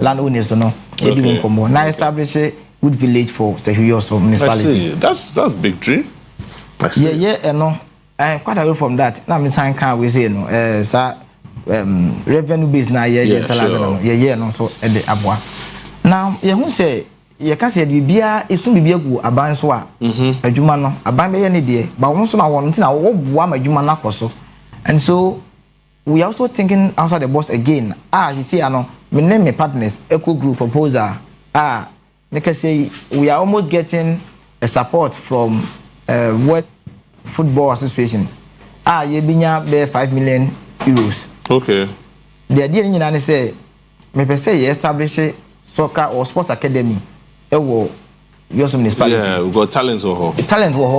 landowners no e di nkomo na establish good village for Sehwioso municipality. That's big dream. Yeah no quite away from that na me san kan we say no revenue base na salary no no so e de aboa now ye hu say ye ka say bibia esu bibia gu aban so a adwuma no aban be ye ne de ba won so na won ntina wo boa ma adwuma na koso and so we also thinking outside the box again you see me name my partners eco group proposal like I say we are almost getting a support from World Football Association ye binya be 5 million euros. Okay, the idea in say me per se establish soccer or sports academy your municipality. Yeah, we got talents or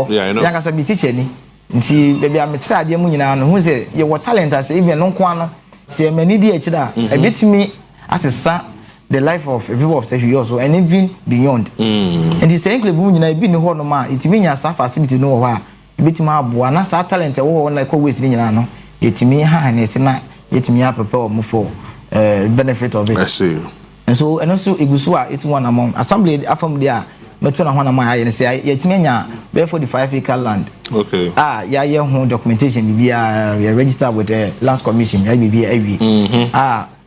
yeah I know yanga say be teacher ni nti baby am try ade mu nyina no hu say ye what talent as even no kwa no say mani di e kida e betimi asesa the life of people of Sehwioso and even beyond and the same club mu nyina e bi ni ho no ma itimi nya sa facility no ho a e betimi aboa na sa talent e wo na ko waste ni nyina no yetimi ha na se na yetimi a prepare mo for benefit of it. I see. And so and also egusu a etu one among assembly afam dia metro na ho na ma ya say yetimi nya be 45 acre land. Okay. Yeah, home documentation we are registered with the Lands Commission.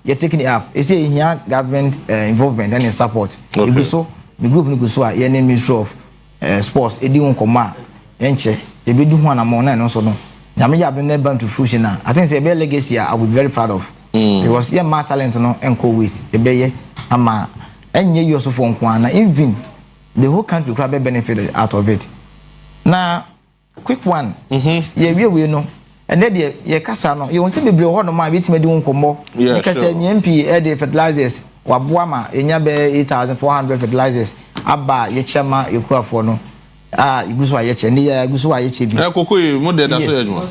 You're taking it up. It's here government involvement and support. If we so the group no go so your name Ministry of Sports. Edi won koma enche. E be do one among na no so no. Nyame ya be never to fruition na. I think say be legacy I would be very proud of. Because yeah my talent no enko waste. E be ye ama enye you so for nko na even the whole country could be benefited out of it. Now quick one. Yeah, we know. And then ye kasa no. You want to be bro no ma betime di nkomo. Because MP the fertilizers waboama enya be 8,400 fertilizers aba ye chema yekuafo no. Iguso a ye che ne ya iguso a ye che bi. Koko e mo de da so adwuma.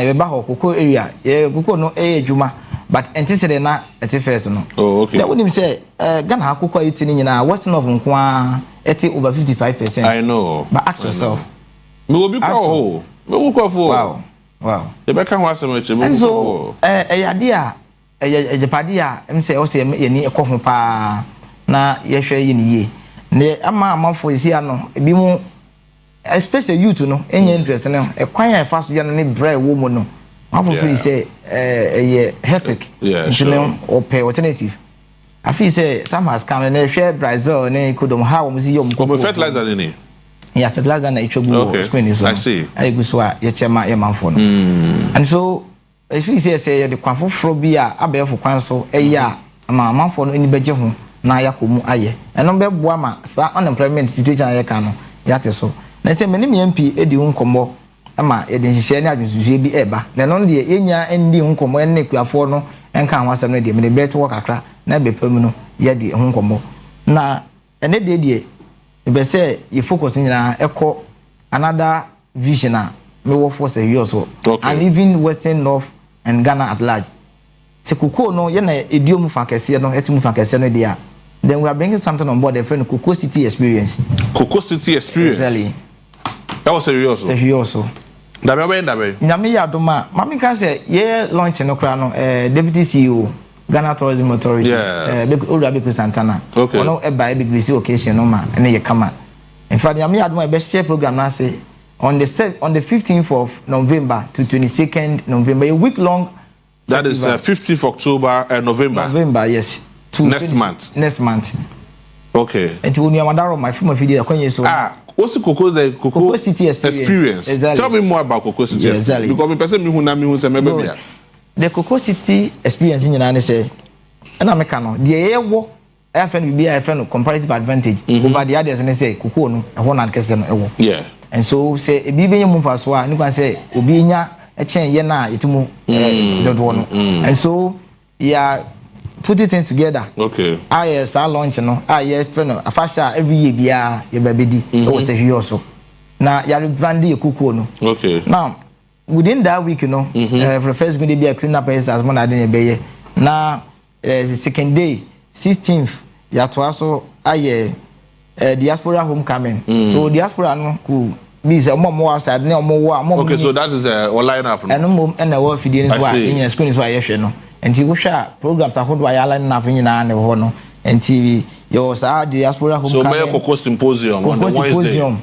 Ye ba ho koko area. Ye koko no adwuma but anticipate na eti first no. Oh okay. Now when him say Ghana koko ayiti ni nyina western of nko eti over 55%. I know. But ask yourself. Me will be call. Me will call for. Wow. The back can was so and so idea Japadi am say o say ye ni ekọ ho pa na ye hwe ye ni ye ne ama for isi ano bi mu especially youth no enye interest no ekwan ya fa so ye no ne bra wo mu no afo feel say ye hectic no or alternative I feel say time has come and share Brazil ne kodom how we see yom ko fertilizer ni. Yeah, fertilizer na ichogbu screen is. I see. I go so ye chema ye manfo no. And so if you say the kwan foforo bi a abefo kwan so eya ama manfo no ni beje ho na yakomu aye. Eno be boa ma sa unemployment situation aye kan no yate so. Na say meni MP edi nkombo ama ye de nhihye ne adwususu bi eba. Na no de enya endi nkombo enne kuafo no enka ho asem no de me beto wo kakra na bepam no ye de ho nkombo. Na ene de be say you focus nyina eko another vision me wo for Sehwioso and even Western North and Ghana at large. Sekuko no ye na ediom fa kese no etimu fa kese no dia. Then we are bringing something on board the friend Cocoa City experience. Cocoa City experience. Exactly. That was Sehwioso. Dabe. Nyame ya doma. Mami kan say ye launch no kra no deputy CEO Ghana Tourism Authority. Big Santana. Okay. Ono e buy big receive occasion no ma na ye kama. In fact, nyame ya doma e be share program na say on the 15th of November to 22nd November, a week long. That festival. Is 15th October and November. November, yes. Next month. Next month. Okay. And when you are my film video, what's the Cocoa City experience? Exactly. Tell me more about Cocoa City experience. Because me person me who na me who say me be. The Cocoa City experience in United say, and I'm a cano. The air wo FN be a friend comparative advantage over the others and say Cocoa no a one and question. Yeah. And so say a bibi move for so you can say obinya a chain yena itumu don't want. And so yeah put it in together. Okay. I launch no friend a fasha every year bia ye babedi it was Sehwioso. Now ya rebrand your Cocoa no. Okay. Now within that week for the first going to be a clean up as one I didn't be now the second day 16th ya to also diaspora homecoming. So diaspora no cool. This more outside, no more. Okay, so that is a line up. And no and the world feeding is why in your screen is why you know. enti wo hwa program ta hodo ayala na fa nyina ne ho no enti yo sa diaspora home so me Cocoa symposium on the Wednesday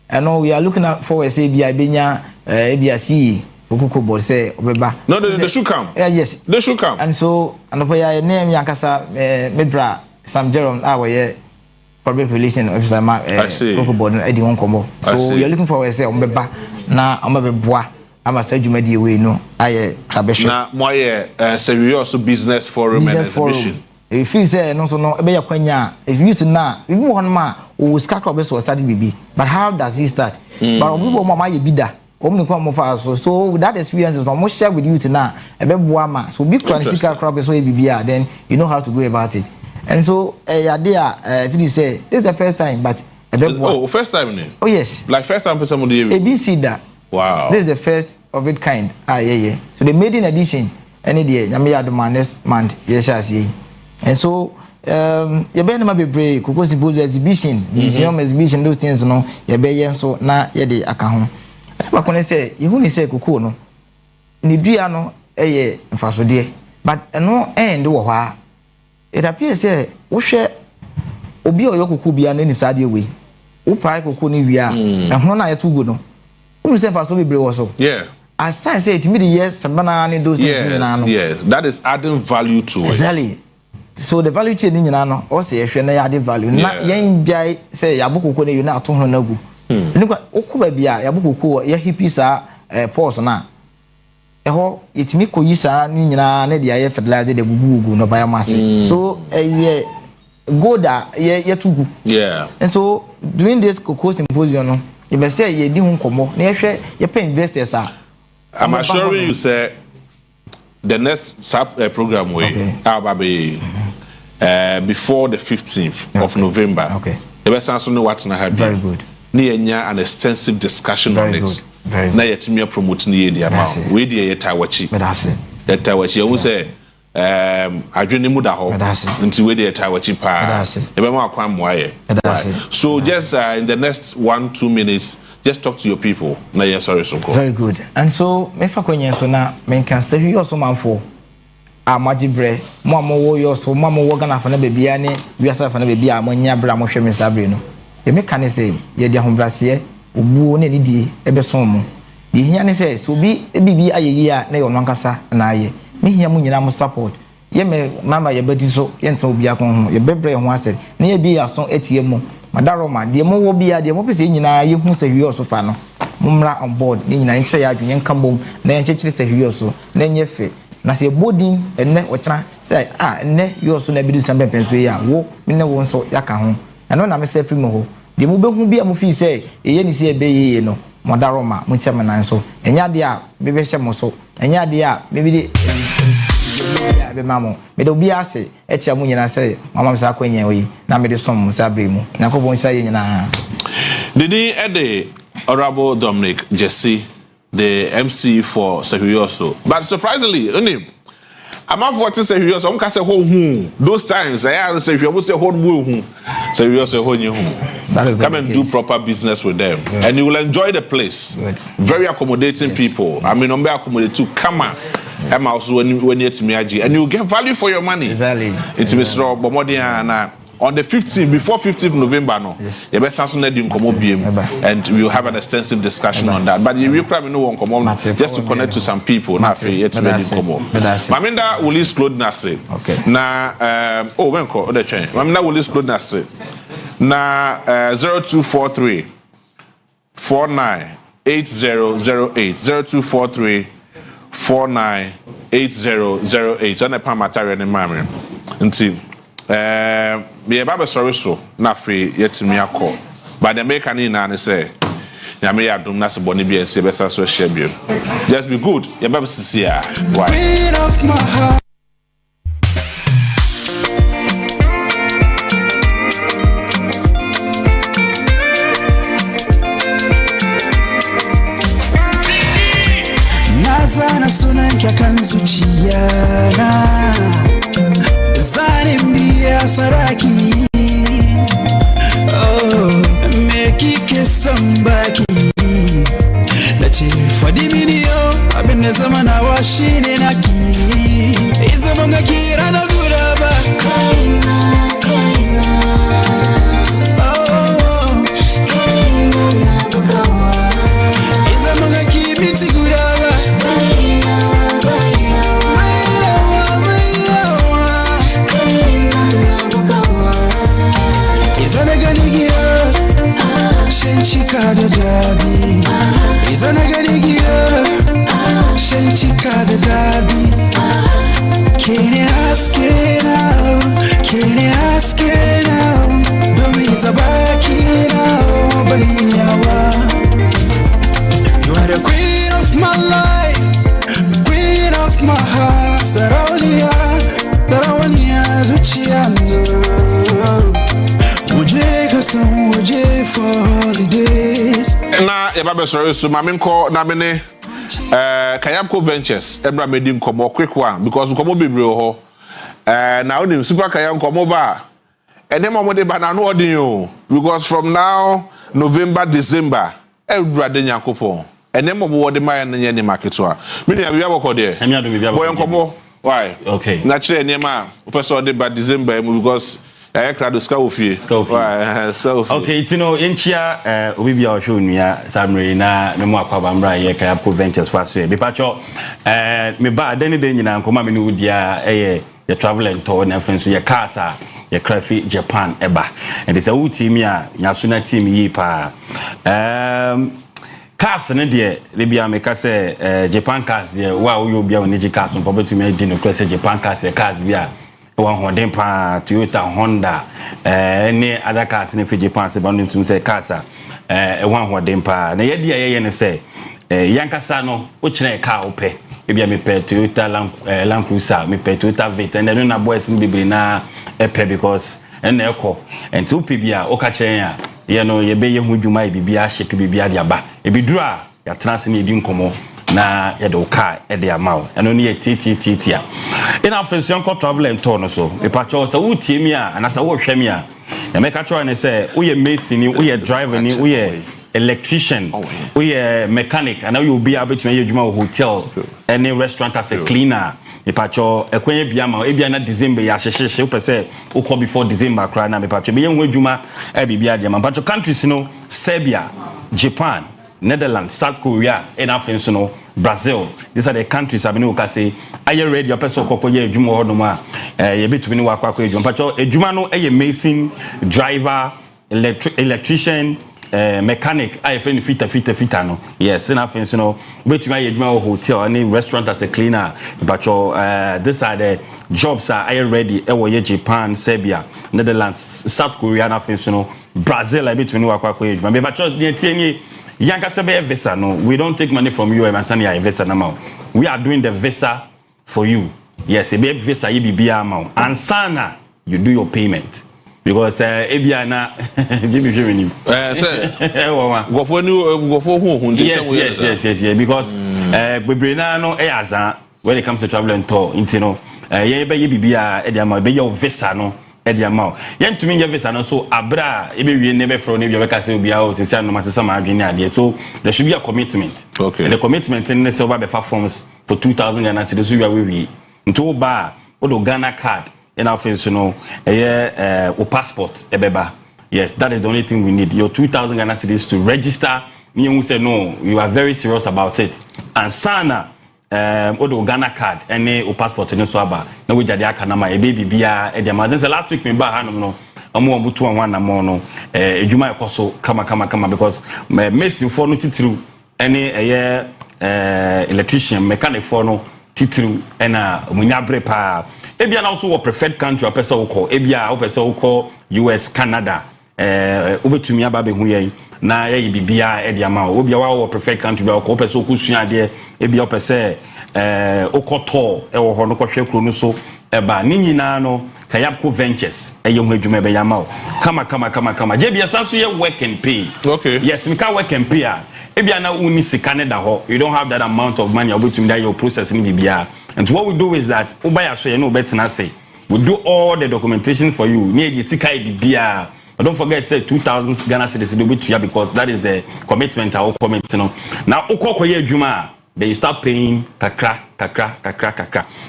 and we are looking forward say bia benya bia see Cocoa board say obeba no they should come yes they should come and so and for your name yankasa medra Sam Jerome our public relation officer Cocoa board edi won kombo so we are looking forward say obeba na omabeboa ama say dwumadi we no aye trabeshe na moye serious business forum and exhibition if you say no so no e be yakwanya if you to na we be won ma o skakro be so start bibi but how does he start but we bo mama ye bida omni kwa mo fa so that experience is almost share with you to na e be boa ma so big transika crop be so e bibia then you know how to go about it and so if you say this is the first time but first time oh yes like first time person would ABC that wow this is the first of its kind yeah so the maiden edition any day nyame ya do next month yes and so you be na be break Cocoa symposium exhibition museum exhibition those things no you be yen so na ye de aka ho ba kono say you hu ni say Cocoa no ni dua no eye mfasode but no end wo hwa it appears say wo hwe obi o Cocoa bia na ni sade we wo pai Cocoa ni wia ehno na ye tugo no wo say mfasode be wo so yeah as I say it me the yes sabana ni those things na no yes that is adding value to exactly. So the value chain nyina no o se ehwe na ya de value na yen jai say yabokoko na you na ato ho na gu nikwa okuba bia yabokoko ya hipisa pause na eho itimi koyi sa ni nyina na dia ye fertilizer de gugu no biomass so goda ye tugu yeah and so during this Cocoa symposium no you be say ye di hu nkomo na ehwe ye pay investors I'm assuring you say the next program we before the 15th of November. Okay. The best answer no what's not very good. Near an extensive discussion very on it. Good. Very good. Now yet me promoting the amount. We the tawachi. But that's it. The tawachi. I will say I dream the muda ho. Until we the tawachi pa. That's it. The mama kwam waye. That's it. So just in the next 1-2 minutes. Just talk to your people. Na yes, sorry, so very good. And so, me fa kwenye so na men can say you also man for amajibre mo wo yo so mo wo gana fa na bebia ne wiasa fa na bebia amanya bra mo hwe me sabre no. Ye me kan say ye de ahobrase obuo ne didi ebe son mo. Ye hia ne say so bi bibi ayeyi a na yo no nkasa na aye. Me hia mo nyina mo support. Ye me mama ye badi so ye ntan obi akon ho ye bebre ho asɛ na ye bi aso etie mo madaroma de mo wo bia de mo pese nyina ye hu sɛ hwi so fa no mumra on board ni nyina nkyɛ ya adwene nka bom na ye nkyɛkyere sɛ hwi so na nye fe na sɛ bodin enne wɔkyena sɛ enne yo so na bi du sambe penso yi a wo ne wo nso yaka ho ɛno na me sɛ firi mo ho de mo behu bia mo fi sɛ eye ni sɛ ebe yeye no madaroma mo nkyɛ manan so enya de a be be hyɛ mo so enya de a me bi de be mamo me do bia se echa mu nyina se mama msa kwanya oyi na me de som msa bremu yakobon sha ye nyina didi ede Honorable Dominic Jesse the MC for Sehwioso but surprisingly only I'm not for Sehwioso am ka se ho hu those times I am Sehwioso say ho hu Sehwioso ho nyi hu come and do proper business with them and you will enjoy the place very accommodating people I mean be accommodate to come and also when you to me and you get value for your money exactly it's Mr. Bomodian on the 15th before 15th November no you better sound let you come and we will have an extensive discussion on that but you will probably know one come just to connect to some people not yet to let you come on Maminda will list clothing say okay na oh when call the chain Maminda will list clothing say na 0243 498008 0243 498008 on the material in memory until me baba sorry so na free yet me akọ but the make an na say ya me adum na se boni bi ense besa so share bi just be good ya baba sisi ya why of my heart nazana sunan kyakan zuciyana zanin biya saraki oh me kike san baki nace fadi mini yo abin da zamana wa shine naki zaman Eba sorry so mamenko na mene Kayamko Ventures Ebra made nkomo quick one because nkomo bebre ho na onim super Kayamko ba ene mo de ba na no odin o because from now November December Ebra de Yakopon ene mo wo de ma nye ne market a me ne bia boko de boy nkomo why okay na chere ne ma person de ba December because crowd ska ofie okay tino enchia obibia o show nua samre na me mo akwaba mra ye Kayamko Ventures faso be pacho me ba deni de nyina nkoma me no dia ye travel and tour na fenso ye casa ye craft Japan eba and this a team ya nyasuna team yi pa cars ne de bia me ka say Japan cars ye wa wo bia oni ji cars on probably me di no say Japan cars ye cars bia one Honda pa Toyota Honda any other cars in Japan se bound to say cars one Honda pa na ye dia ye ne say yankasa no wo kire car wo pe e bia me pe Toyota Land Cruiser me pe Toyota Vit and no na boys ni bibiri na pe because en eko and two bibia o ka kire ya ye no ye be ye hu dwuma e bibia sheke bibia dia ba e bidura ya trans ni edi nkomo na ye do car e de amaw eno ne ye tititia ina fension ko travel and tour no so e pa cho so wutie mi a anasa wo hwe mi a e make sure ne say wo ye mason ni wo ye driver ni wo ye electrician wo ye mechanic and you be able to ye dwuma hotel any restaurant as a cleaner e pa cho ekwenye bia ma e bia na December ya hyehye wo pese wo call before December kra na me pa cho be ye hu adwuma e bibia dia ma pa cho countries no Serbia Japan Netherlands, South Korea, and Africa, no, Brazil. These are the countries I've been say. Are you ready? Your person kokoye ejuma hodoma. You be to be no akwa ejuma. Pacho ejuma no a mason, driver, electrician, mechanic. I friend fita no. Yes, in Africa, no. But you may ejuma hotel, any restaurant as a cleaner. Pacho these are the jobs. Are you ready? Ewo Japan, Serbia, Netherlands, South Korea, and Africa, no. Brazil. I be to be no akwa ejuma. But pacho the Yanka sebe visa no, we don't take money from you and Sanya visa now. We are doing the visa for you. Yes, a visa EBBA amount. And sana you do your payment. Because Ebiana go for new go for who yes because we bring no eaza when it comes to travel and tour intino ye be EBBA ediama be your visa no ediama yen to me visa no so abra e be wie ne be fro ne be ka se obia o sisi no masesa ma adwene ade so there should be a commitment. Okay. And the commitment in the silver be forms for 2000 Ghana cedis so you we into ba o Ghana card in our face no o passport ebeba. Yes, that is the only thing we need. Your 2000 Ghana cedis to register. Me who say no, you are very serious about it. And sana odo Ghana card any o passport no so aba na we jade aka na ma e baby bia e de ma then last week me ba ha no omo butu one na mo no ejuma ekoso kama because Messi for no titiru any electrician mechanic for no titiru ena munyabre pa e bia na also preferred country a person wo e bia wo person wo US Canada obetumi aba be hu yen na ye bibia e de ama obi wa preferred country be ko person ko sua de e bia person okoto e wo ho no kohwe kro no so eba ni nyina no Kayamko Ventures e ye hu adwuma be yama kama je bia sanso ye work and pay. Okay. Yes, we can work and pay e bia na uni sika da ho you don't have that amount of money obetumi that your processing bibia and what we do is that ubaya so ye no betina say we do all the documentation for you near the tika bibia. But don't forget, say 2,000 Ghana cedis to be to because that is the commitment I will commit. You know. Now, Okoye Juma, then you start paying kakra.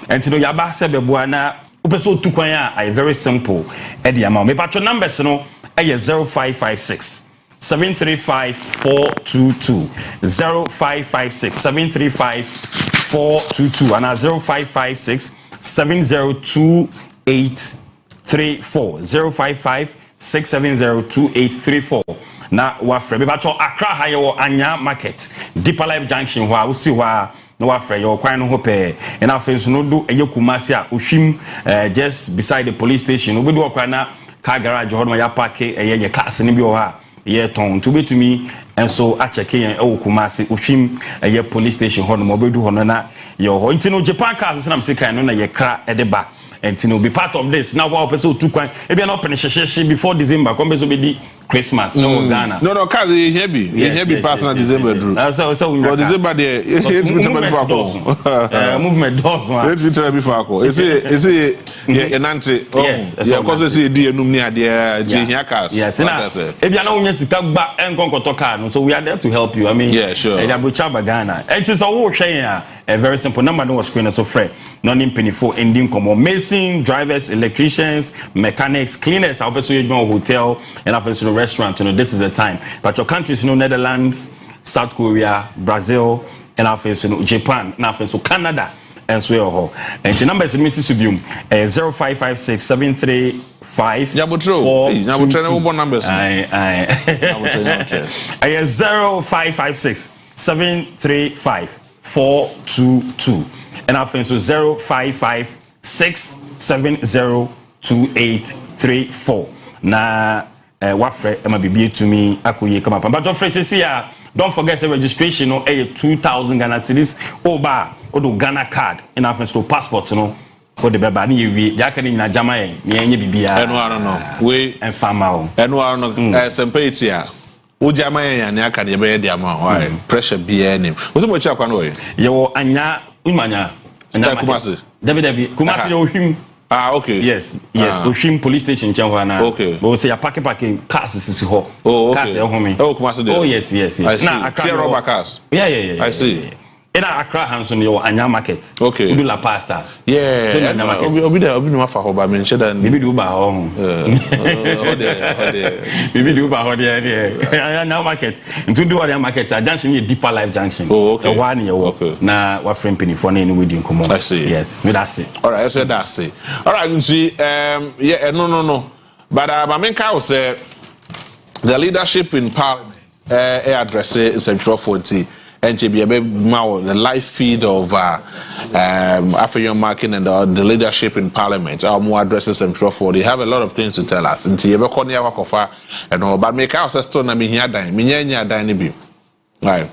And you know, Yaba said, Bebuana, Upeso Tukwaya are very simple. Eddie amount. My patron numbers, you know, 0556 735 422 0556 735 422 and 0556 702 834 055 6702834 na wafre be bacho Accra haye wo anya market Deeper Life Junction ho a wo si ho a na wafre yo kwan no ho pe na afenso no do eye Kumasi a ohwim just beside the police station obi do kwan na car garage ho no ya park eye cars ni bi ho a ye ton to betumi enso a check yen e wo Kumasi ohwim eye police station ho no mo be do ho no na yo ho ntino Japan cars na msika no na ye kra e de ba. And to be part of this now, what person to quite if you're not before December, come be Christmas no Ghana. No, cause heavy personal December drew. So we December there. It's movement does one. Let's be try before I Is it yeah Nancy? Yes. Yeah, cause see the enum near there here cars. Yes. Now, if you know when you come back and go to car, so we are there to help you. I mean, yeah, sure. Ghana. It is a whole share. A very simple number no screen so free. Non penny for ending come mason, drivers, electricians, mechanics, cleaners, obviously you know hotel and obviously restaurant, you know, this is the time. But your countries, you know, Netherlands, South Korea, Brazil, and obviously you know, Japan, and obviously Canada, and so on. And the number is Mississippi 0556 735 numbers. 0556 735 422 and our phone so 0556702834 na wafre ema bibie to me akoye come up but don't forget here don't forget the registration no 2000 Ghana cedis oba odo Ghana card in our phone so passport no o de beba na yewi ya ka ni na jama yen na enye bibia eno ara no we en fama o eno ara no sempeti a Ujama ya ni aka de be de ama why pressure be any. Wo mo cha kwa no ye. Ye wo anya umanya anya Kumasi. David Kumasi yo him. Ah okay. Yes. Oshim police station chan na. Okay. But we say park cars is ho. Oh okay. Cars e ho me. Oh Kumasi there. Oh yes. Na Accra rubber cars. Yeah. I see. In Accra Hanson yo anya market. Okay. Udu la pasta. Yeah. Anya market. Obi no afa ho ba me nche dan. Bibi du ba ho. Bibi du ba ho there. Anya market. Into do anya market. Junction is Deeper Life Junction. Oh okay. One year okay. Na wa friend penny for na any we din komo. I see. Yes. Me that's it. All right, I said that's it. All right, you see yeah no. But my main cow say the leadership in parliament address Central 40 and the live feed of African market and the leadership in parliament. Our more addresses Central 40. They have a lot of things to tell us. Until you ever call near Wakofa and all, but make out still na minya dine bi. Right.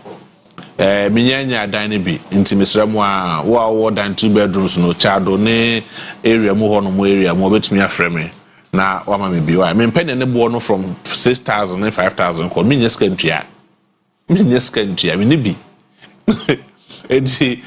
Minya dine bi. Inti misremwa wa dan 2 bedrooms no chado ne area mu hono mu area mu betumi afreme. Na wama me bi wa. Me pen ne bo no from 6,000 and 5,000 ko minya skantua. Minya skantua me ni bi. Enti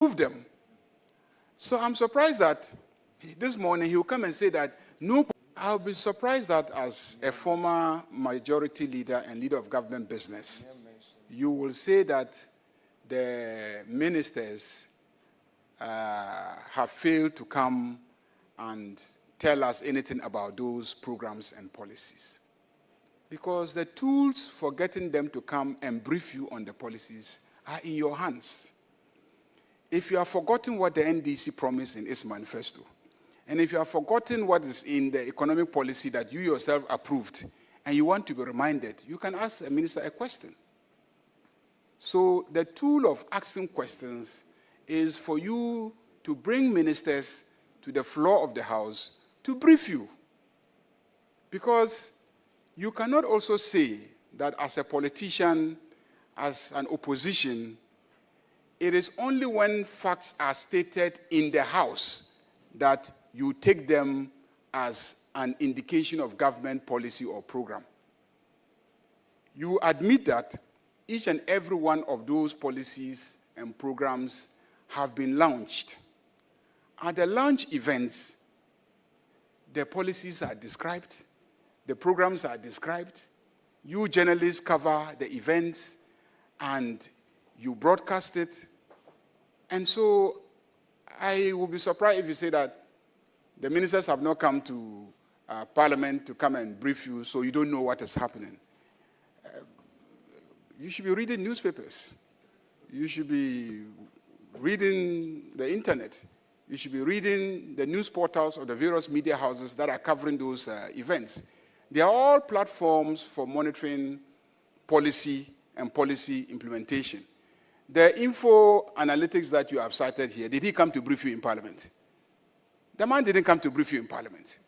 Move them. So I'm surprised that this morning he will come and say that no. I'll be surprised that as a former majority leader and leader of government business, you will say that the ministers have failed to come and tell us anything about those programs and policies. Because the tools for getting them to come and brief you on the policies are in your hands. If you have forgotten what the NDC promised in its manifesto, and if you have forgotten what is in the economic policy that you yourself approved, and you want to be reminded, you can ask a minister a question. So the tool of asking questions is for you to bring ministers to the floor of the House to brief you. Because you cannot also say that as a politician, as an opposition, it is only when facts are stated in the House that you take them as an indication of government policy or program. You admit that each and every one of those policies and programs have been launched. At the launch events, the policies are described, the programs are described, you journalists cover the events, and you broadcast it. And so I will be surprised if you say that the ministers have not come to Parliament to come and brief you, so you don't know what is happening. You should be reading newspapers. You should be reading the internet. You should be reading the news portals of the various media houses that are covering those events. They are all platforms for monitoring policy and policy implementation. the info analytics that you have cited here, did he come to brief you in Parliament? The man didn't come to brief you in Parliament.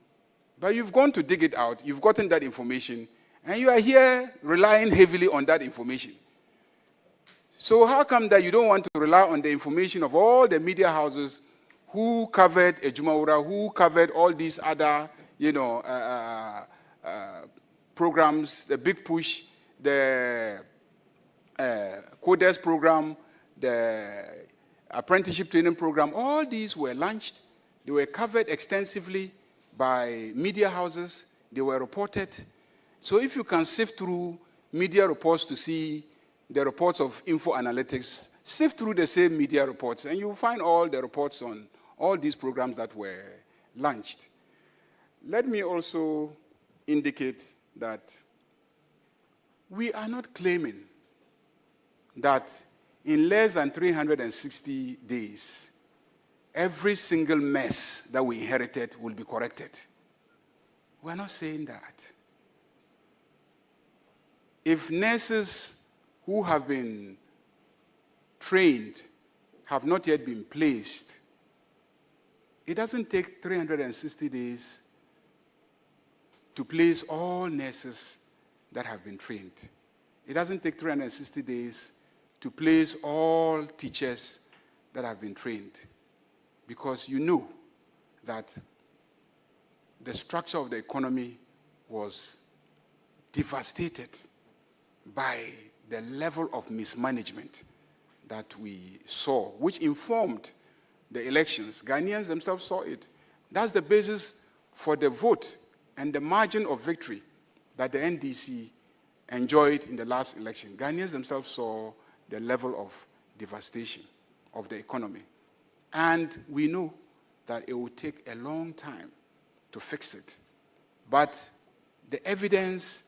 But you've gone to dig it out, you've gotten that information, and you are here relying heavily on that information. So how come that you don't want to rely on the information of all the media houses who covered Ejumawura, who covered all these other, programs, the Big Push, the Coders program, the apprenticeship training program, all these were launched. They were covered extensively by media houses. They were reported. So if you can sift through media reports to see the reports of info analytics, sift through the same media reports, and you'll find all the reports on all these programs that were launched. Let me also indicate that we are not claiming that in less than 360 days, every single mess that we inherited will be corrected. We're not saying that. If nurses who have been trained have not yet been placed, it doesn't take 360 days to place all nurses that have been trained. It doesn't take 360 days to place all teachers that have been trained, because you know that the structure of the economy was devastated by the level of mismanagement that we saw, which informed the elections. Ghanaians themselves saw it. That's the basis for the vote and the margin of victory that the NDC enjoyed in the last election. Ghanaians themselves saw the level of devastation of the economy. And we know that it will take a long time to fix it. But the evidence,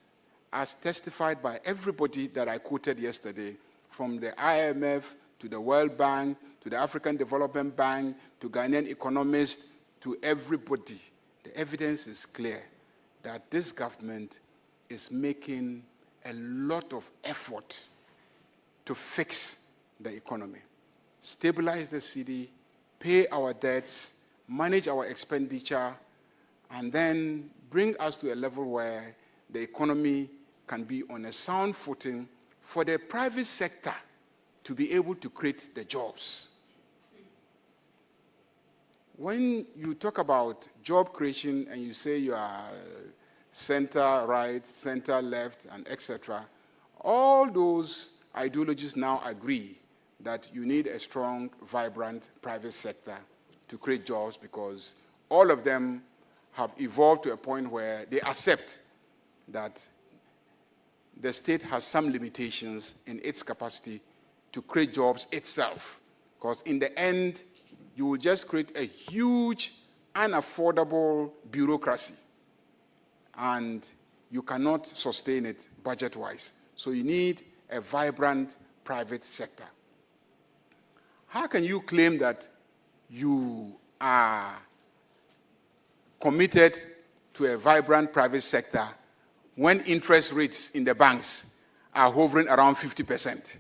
as testified by everybody that I quoted yesterday, from the IMF to the World Bank, to the African Development Bank, to Ghanaian economists, to everybody, the evidence is clear that this government is making a lot of effort to fix the economy, stabilize the city, pay our debts, manage our expenditure, and then bring us to a level where the economy can be on a sound footing for the private sector to be able to create the jobs. When you talk about job creation and you say you are center right, center left, and etc., all those ideologies now agree that you need a strong, vibrant private sector to create jobs, because all of them have evolved to a point where they accept that the state has some limitations in its capacity to create jobs itself. Because in the end, you will just create a huge, unaffordable bureaucracy, and you cannot sustain it budget-wise. So you need a vibrant private sector. How can you claim that you are committed to a vibrant private sector when interest rates in the banks are hovering around 50%,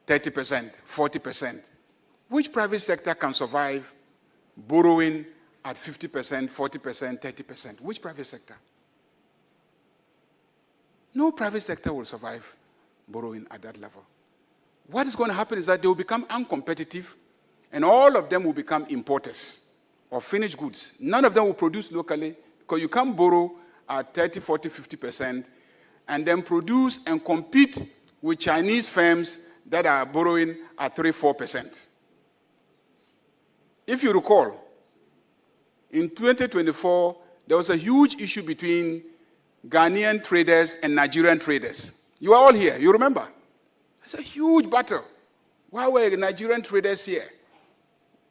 30%, 40%? Which private sector can survive borrowing at 50%, 40%, 30%? Which private sector? No private sector will survive borrowing at that level. What is going to happen is that they will become uncompetitive, and all of them will become importers of finished goods. None of them will produce locally, because you can't borrow at 30, 40, 50%, and then produce and compete with Chinese firms that are borrowing at 3, 4%. If you recall, in 2024, there was a huge issue between Ghanaian traders and Nigerian traders. You are all here, you remember? It's a huge battle. Why were Nigerian traders here?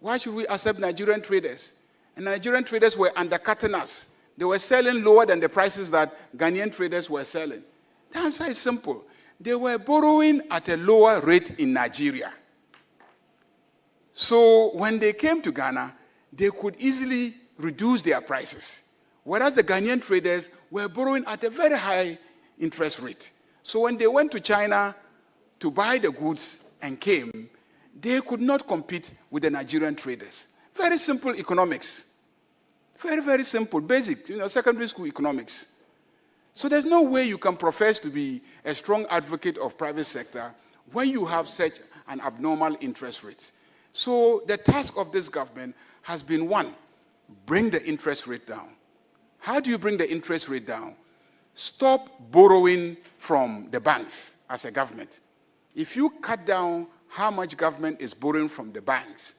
Why should we accept Nigerian traders? And Nigerian traders were undercutting us. They were selling lower than the prices that Ghanaian traders were selling. The answer is simple. They were borrowing at a lower rate in Nigeria. So when they came to Ghana, they could easily reduce their prices, whereas the Ghanaian traders were borrowing at a very high interest rate. So when they went to China to buy the goods, and came, they could not compete with the Nigerian traders. Very simple economics. Very, very simple, basic, secondary school economics. So there's no way you can profess to be a strong advocate of private sector when you have such an abnormal interest rate. So the task of this government has been, one, bring the interest rate down. How do you bring the interest rate down? Stop borrowing from the banks as a government. If you cut down how much government is borrowing from the banks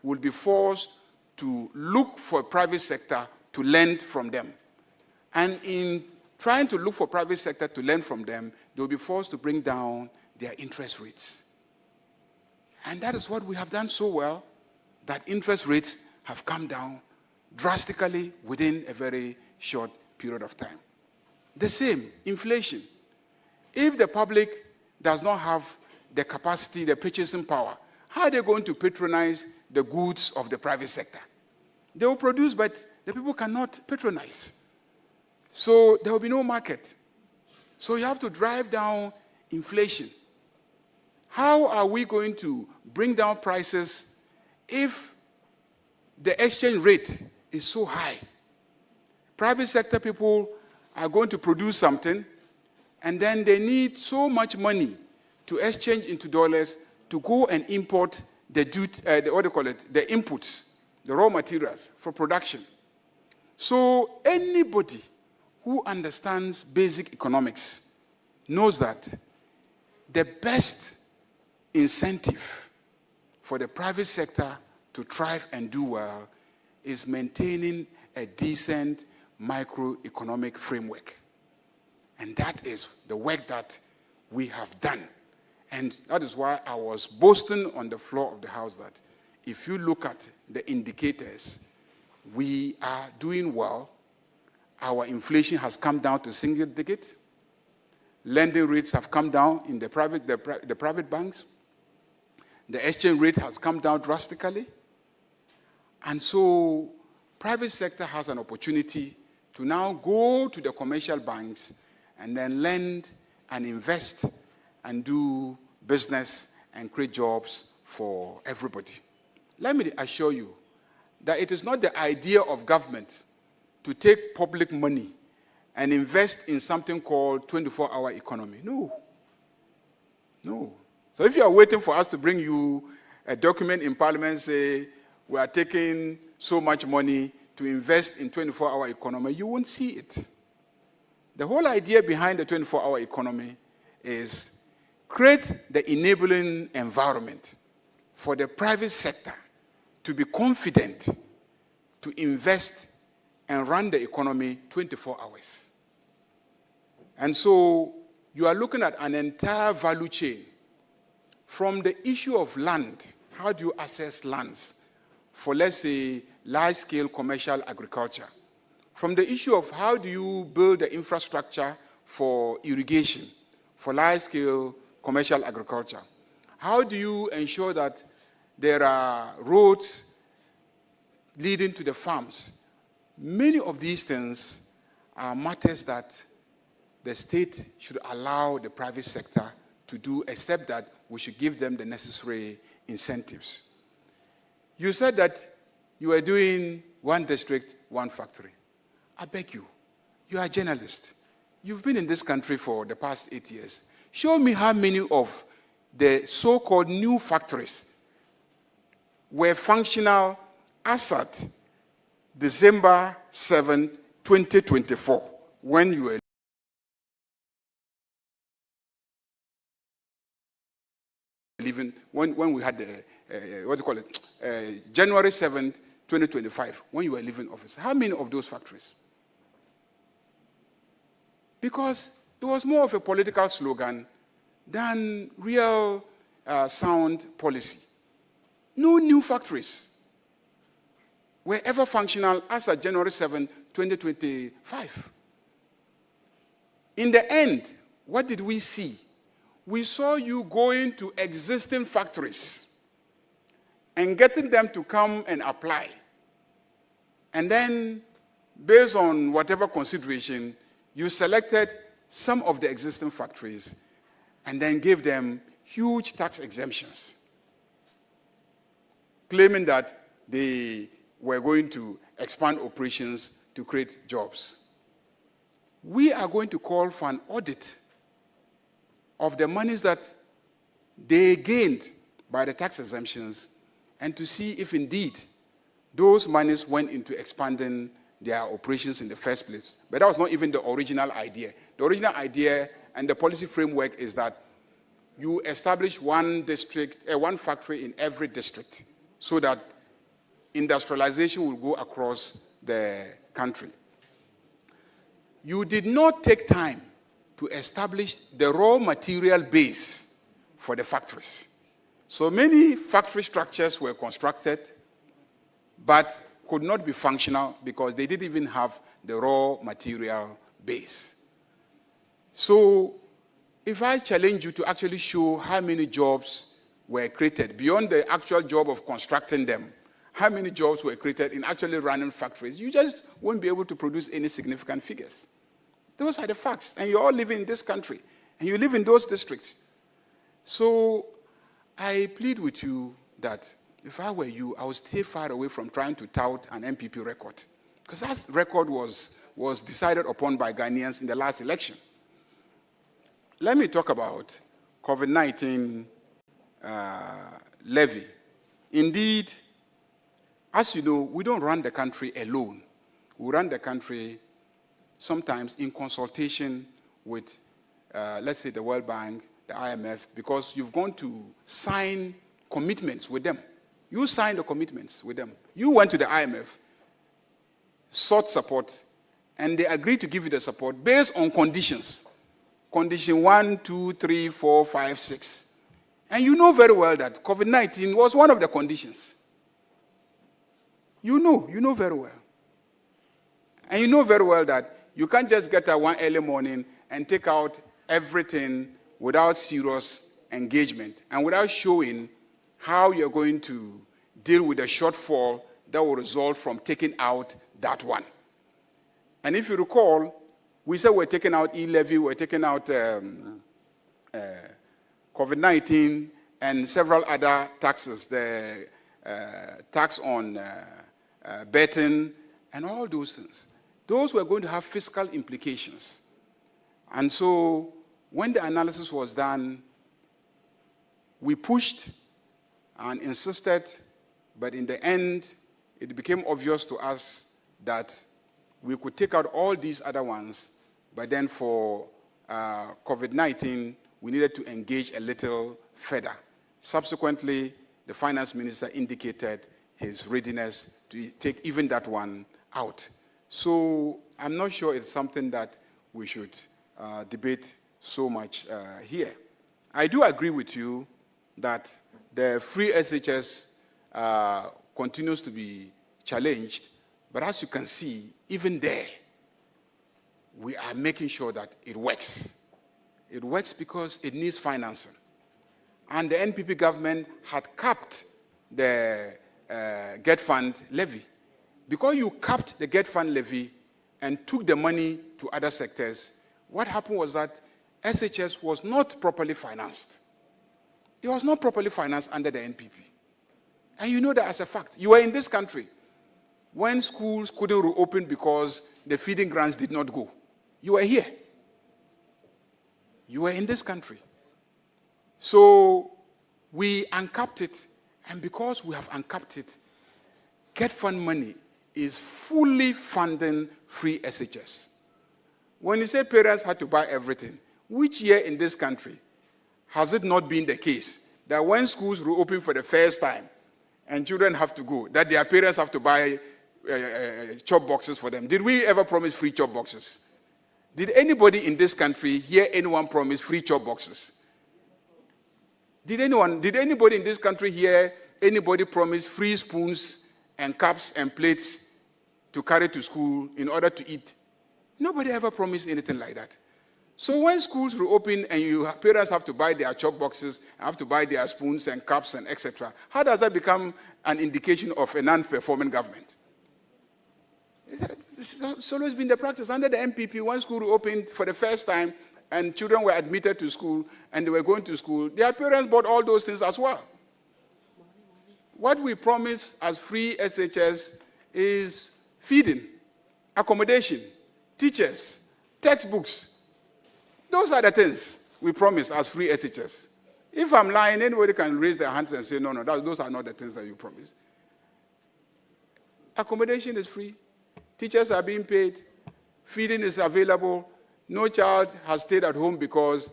will be forced to look for private sector to lend from them. And in trying to look for private sector to lend from them, they will be forced to bring down their interest rates. And that is what we have done so well, that interest rates have come down drastically within a very short period of time. The same, inflation. If the public does not have the capacity, the purchasing power, how are they going to patronize the goods of the private sector? They will produce, but the people cannot patronize. So there will be no market. So you have to drive down inflation. How are we going to bring down prices if the exchange rate is so high? Private sector people are going to produce something, and then they need so much money to exchange into dollars to go and import the inputs, the raw materials for production. So anybody who understands basic economics knows that the best incentive for the private sector to thrive and do well is maintaining a decent microeconomic framework. And that is the work that we have done. And that is why I was boasting on the floor of the House that if you look at the indicators, we are doing well. Our inflation has come down to single digit. Lending rates have come down in the private banks. The exchange rate has come down drastically. And so private sector has an opportunity to now go to the commercial banks and then lend and invest and do business and create jobs for everybody. Let me assure you that it is not the idea of government to take public money and invest in something called 24-hour economy. No. No. So if you are waiting for us to bring you a document in Parliament say we are taking so much money to invest in 24-hour economy, you won't see it. The whole idea behind the 24-hour economy is create the enabling environment for the private sector to be confident to invest and run the economy 24 hours. And so you are looking at an entire value chain from the issue of land. How do you access lands for, let's say, large-scale commercial agriculture? From the issue of how do you build the infrastructure for irrigation, for large-scale commercial agriculture? How do you ensure that there are roads leading to the farms? Many of these things are matters that the state should allow the private sector to do, except that we should give them the necessary incentives. You said that you were doing one district, one factory. I beg you, you are a journalist. You've been in this country for the past 8 years. Show me how many of the so-called new factories were functional as at December 7, 2024, when you were leaving, when we had the, January 7, 2025, when you were leaving office. How many of those factories? Because it was more of a political slogan than real sound policy. No new factories were ever functional as of January 7, 2025. In the end, what did we see? We saw you going to existing factories and getting them to come and apply. And then, based on whatever consideration, you selected some of the existing factories and then gave them huge tax exemptions, claiming that they were going to expand operations to create jobs. We are going to call for an audit of the monies that they gained by the tax exemptions and to see if indeed those monies went into expanding their operations in the first place. But that was not even the original idea. The original idea and the policy framework is that you establish one factory in every district so that industrialization will go across the country. You did not take time to establish the raw material base for the factories. So many factory structures were constructed, but could not be functional because they didn't even have the raw material base. So if I challenge you to actually show how many jobs were created beyond the actual job of constructing them, how many jobs were created in actually running factories, you just won't be able to produce any significant figures. Those are the facts. And you all live in this country, and you live in those districts. So I plead with you that if I were you, I would stay far away from trying to tout an MPP record, because that record was decided upon by Ghanaians in the last election. Let me talk about COVID-19 levy. Indeed, as you know, we don't run the country alone. We run the country sometimes in consultation with, let's say, the World Bank, the IMF, because you've gone to sign commitments with them. You signed the commitments with them. You went to the IMF, sought support, and they agreed to give you the support based on conditions. Condition 1, 2, 3, 4, 5, 6. And you know very well that COVID-19 was one of the conditions. You know very well. And you know very well that you can't just get up one early morning and take out everything without serious engagement and without showing how you're going to deal with the shortfall that will result from taking out that one. And if you recall, we said we're taking out e-levy, we're taking out COVID-19 and several other taxes, the tax on betting and all those things. Those were going to have fiscal implications. And so when the analysis was done, we pushed and insisted, but in the end, it became obvious to us that we could take out all these other ones, but then for COVID-19, we needed to engage a little further. Subsequently, the finance minister indicated his readiness to take even that one out. So I'm not sure it's something that we should debate so much here. I do agree with you that the free SHS continues to be challenged, but as you can see, even there, we are making sure that it works. It works because it needs financing. And the NPP government had capped the Get Fund levy. Because you capped the Get Fund levy and took the money to other sectors, what happened was that SHS was not properly financed. It was not properly financed under the NPP. And you know that as a fact. You were in this country when schools couldn't reopen because the feeding grants did not go. You were here. You were in this country. So we uncapped it, and because we have uncapped it, Get Fund money is fully funding free SHS. When you say parents had to buy everything, which year in this country has it not been the case that when schools reopen for the first time and children have to go, that their parents have to buy chop boxes for them? Did we ever promise free chop boxes? Did anybody in this country hear anyone promise free chop boxes? Did anybody in this country hear anybody promise free spoons and cups and plates to carry to school in order to eat? Nobody ever promised anything like that. So when schools reopen and your parents have to buy their chop boxes, have to buy their spoons and cups and etc., how does that become an indication of a non-performing government? It's always been the practice under the MPP. When school reopened for the first time, and children were admitted to school and they were going to school, their parents bought all those things as well. What we promise as free SHS is feeding, accommodation, teachers, textbooks. Those are the things we promise as free SHS. If I'm lying, anybody can raise their hands and say, no, those are not the things that you promise. Accommodation is free. Teachers are being paid. Feeding is available. No child has stayed at home because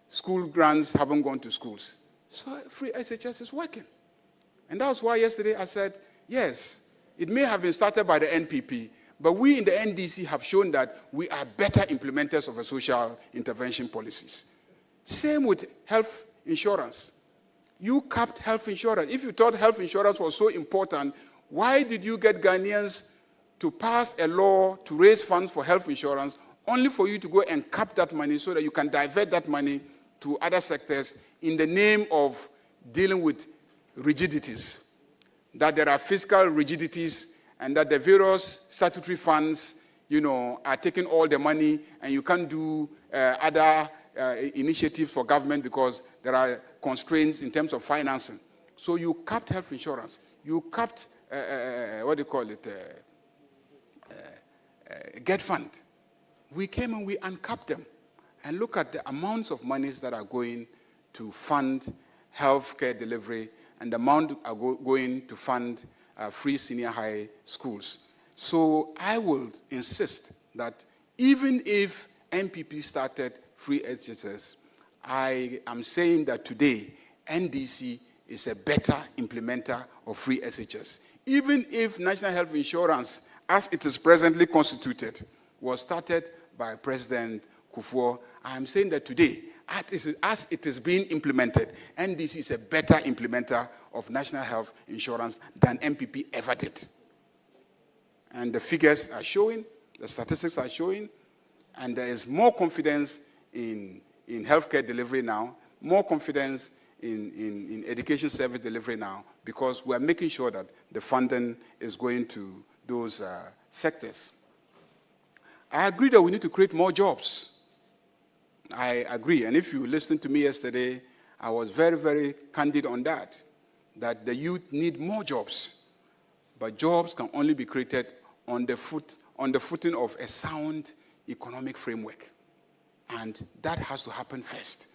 school grants haven't gone to schools. So free SHS is working. And that's why yesterday I said, yes, it may have been started by the NPP, but we in the NDC have shown that we are better implementers of the social intervention policies. Same with health insurance. You capped health insurance. If you thought health insurance was so important, why did you get Ghanaians to pass a law to raise funds for health insurance only for you to go and cap that money so that you can divert that money to other sectors in the name of dealing with rigidities? That there are fiscal rigidities and that the various statutory funds, are taking all the money and you can't do other initiatives for government because there are constraints in terms of financing. So you capped health insurance. You capped, Get Fund. We came and we uncapped them. And look at the amounts of monies that are going to fund healthcare delivery and the amount are going to fund free senior high schools. So I will insist that even if NPP started free SHS, I am saying that today NDC is a better implementer of free SHS. Even if National Health Insurance, as it is presently constituted, was started by President Kufuor, I am saying that today, as it is being implemented, NDC is a better implementer of National Health Insurance than MPP ever did. And the figures are showing, the statistics are showing, and there is more confidence in healthcare delivery now, more confidence in education service delivery now, because we are making sure that the funding is going to those sectors. I agree that we need to create more jobs. I agree, and if you listened to me yesterday, I was very, very candid on that the youth need more jobs, but jobs can only be created on the footing of a sound economic framework, and that has to happen first